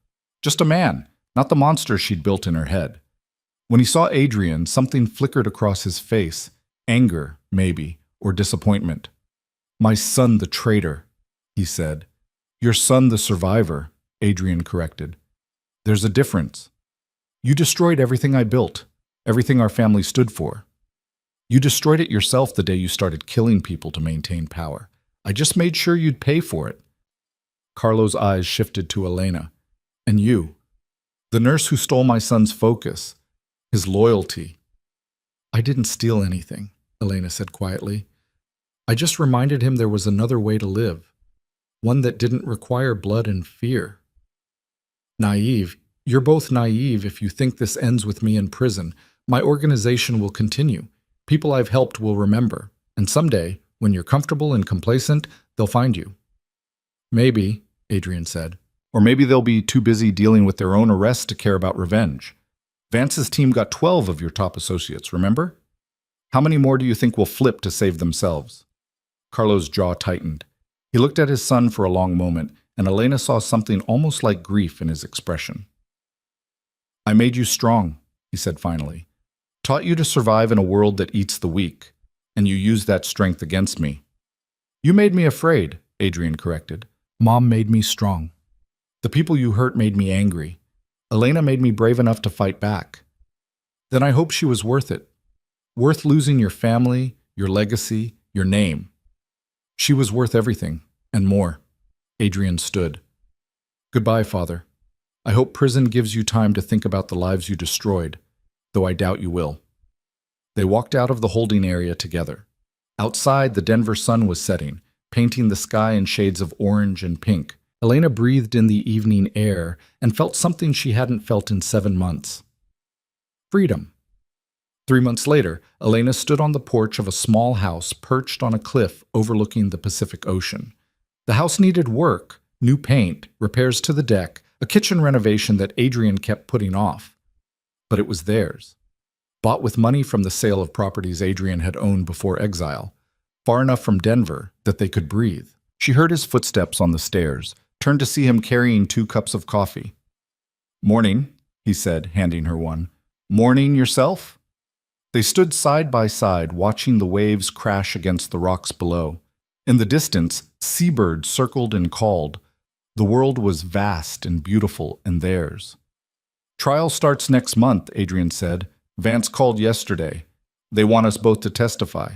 Just a man, not the monster she'd built in her head. When he saw Adrian, something flickered across his face. Anger, maybe, or disappointment. "My son the traitor," he said. "Your son the survivor," Adrian corrected. "There's a difference. You destroyed everything I built, everything our family stood for. You destroyed it yourself the day you started killing people to maintain power. I just made sure you'd pay for it." Carlo's eyes shifted to Elena. "And you? The nurse who stole my son's focus, his loyalty." "I didn't steal anything," Elena said quietly. "I just reminded him there was another way to live, one that didn't require blood and fear." "Naive. You're both naive if you think this ends with me in prison. My organization will continue. People I've helped will remember. And someday, when you're comfortable and complacent, they'll find you." "Maybe," Adrian said. "Or maybe they'll be too busy dealing with their own arrests to care about revenge. Vance's team got 12 of your top associates, remember? How many more do you think will flip to save themselves?" Carlo's jaw tightened. He looked at his son for a long moment, and Elena saw something almost like grief in his expression. "I made you strong," he said finally. "Taught you to survive in a world that eats the weak, and you used that strength against me." "You made me afraid," Adrian corrected. Mom made me strong. The people you hurt made me angry. Elena made me brave enough to fight back. Then I hope she was worth it. Worth losing your family, your legacy, your name. She was worth everything, and more. Adrian stood. Goodbye, Father. I hope prison gives you time to think about the lives you destroyed, though I doubt you will. They walked out of the holding area together. Outside, the Denver sun was setting, painting the sky in shades of orange and pink. Elena breathed in the evening air and felt something she hadn't felt in 7 months. Freedom. 3 months later, Elena stood on the porch of a small house perched on a cliff overlooking the Pacific Ocean. The house needed work, new paint, repairs to the deck, a kitchen renovation that Adrian kept putting off. But it was theirs. Bought with money from the sale of properties Adrian had owned before exile, far enough from Denver that they could breathe. She heard his footsteps on the stairs, turned to see him carrying 2 cups of coffee. Morning, he said, handing her one. Morning yourself? They stood side by side, watching the waves crash against the rocks below. In the distance, seabirds circled and called. The world was vast and beautiful, and theirs. Trial starts next month, Adrian said. Vance called yesterday. They want us both to testify.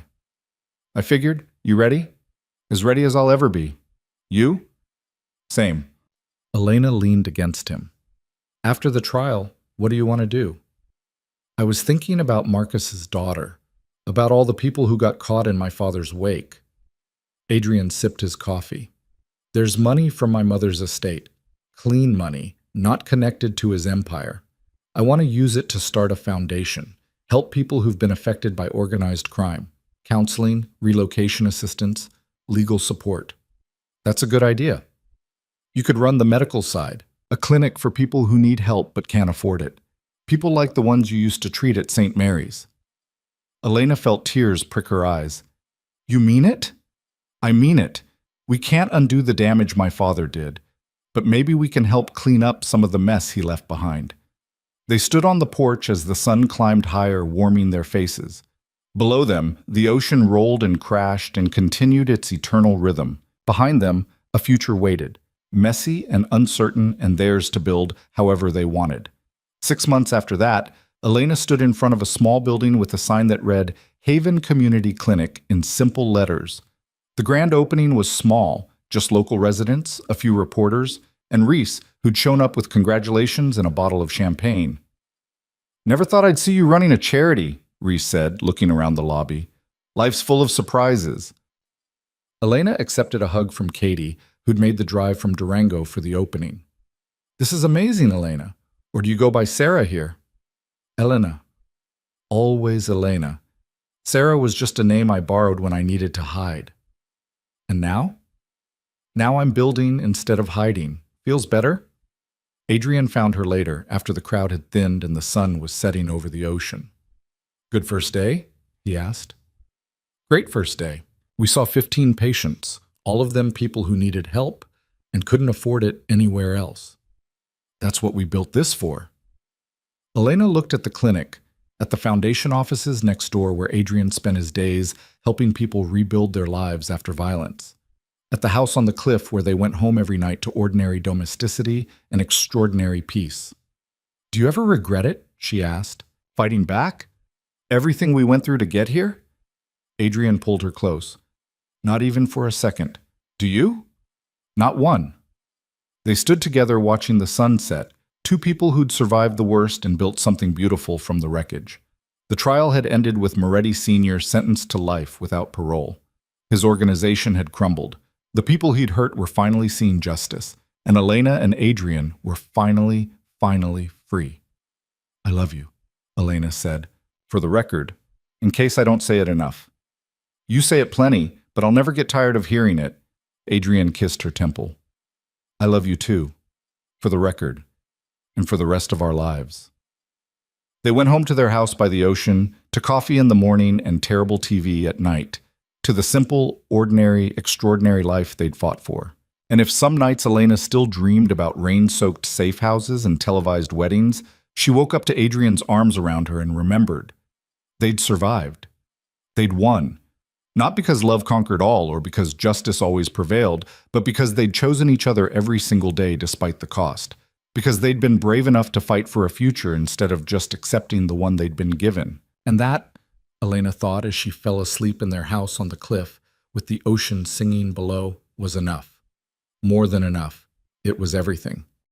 I figured, you ready? As ready as I'll ever be. You? Same. Elena leaned against him. After the trial, what do you want to do? I was thinking about Marcus's daughter, about all the people who got caught in my father's wake. Adrian sipped his coffee. There's money from my mother's estate. Clean money, not connected to his empire. I want to use it to start a foundation, help people who've been affected by organized crime, counseling, relocation assistance, legal support. That's a good idea. You could run the medical side, a clinic for people who need help but can't afford it. People like the ones you used to treat at St. Mary's. Elena felt tears prick her eyes. You mean it? I mean it. We can't undo the damage my father did, but maybe we can help clean up some of the mess he left behind. They stood on the porch as the sun climbed higher, warming their faces. Below them, the ocean rolled and crashed and continued its eternal rhythm. Behind them, a future waited, messy and uncertain and theirs to build however they wanted. 6 months after that, Elena stood in front of a small building with a sign that read, Haven Community Clinic in simple letters. The grand opening was small, just local residents, a few reporters, and Reese, who'd shown up with congratulations and a bottle of champagne. Never thought I'd see you running a charity, Reese said, looking around the lobby. Life's full of surprises. Elena accepted a hug from Katie, who'd made the drive from Durango for the opening. This is amazing, Elena. Or do you go by Sarah here? Elena. Always Elena. Sarah was just a name I borrowed when I needed to hide. And now? Now I'm building instead of hiding. Feels better? Adrian found her later, after the crowd had thinned and the sun was setting over the ocean. Good first day? He asked. Great first day. We saw 15 patients, all of them people who needed help and couldn't afford it anywhere else. That's what we built this for. Elena looked at the clinic, at the foundation offices next door where Adrian spent his days helping people rebuild their lives after violence, at the house on the cliff where they went home every night to ordinary domesticity and extraordinary peace. Do you ever regret it? She asked. Fighting back? Everything we went through to get here? Adrian pulled her close. Not even for a second. Do you? Not one. They stood together watching the sun set, 2 people who'd survived the worst and built something beautiful from the wreckage. The trial had ended with Moretti Sr. sentenced to life without parole. His organization had crumbled. The people he'd hurt were finally seeing justice, and Elena and Adrian were finally free. I love you, Elena said, for the record, in case I don't say it enough. You say it plenty, but I'll never get tired of hearing it. Adrian kissed her temple. I love you too, for the record, and for the rest of our lives. They went home to their house by the ocean, to coffee in the morning and terrible TV at night, to the simple, ordinary, extraordinary life they'd fought for. And if some nights Elena still dreamed about rain-soaked safe houses and televised weddings, she woke up to Adrian's arms around her and remembered. They'd survived. They'd won. Not because love conquered all or because justice always prevailed, but because they'd chosen each other every single day despite the cost. Because they'd been brave enough to fight for a future instead of just accepting the one they'd been given. And that, Elena thought as she fell asleep in their house on the cliff, with the ocean singing below, was enough. More than enough. It was everything.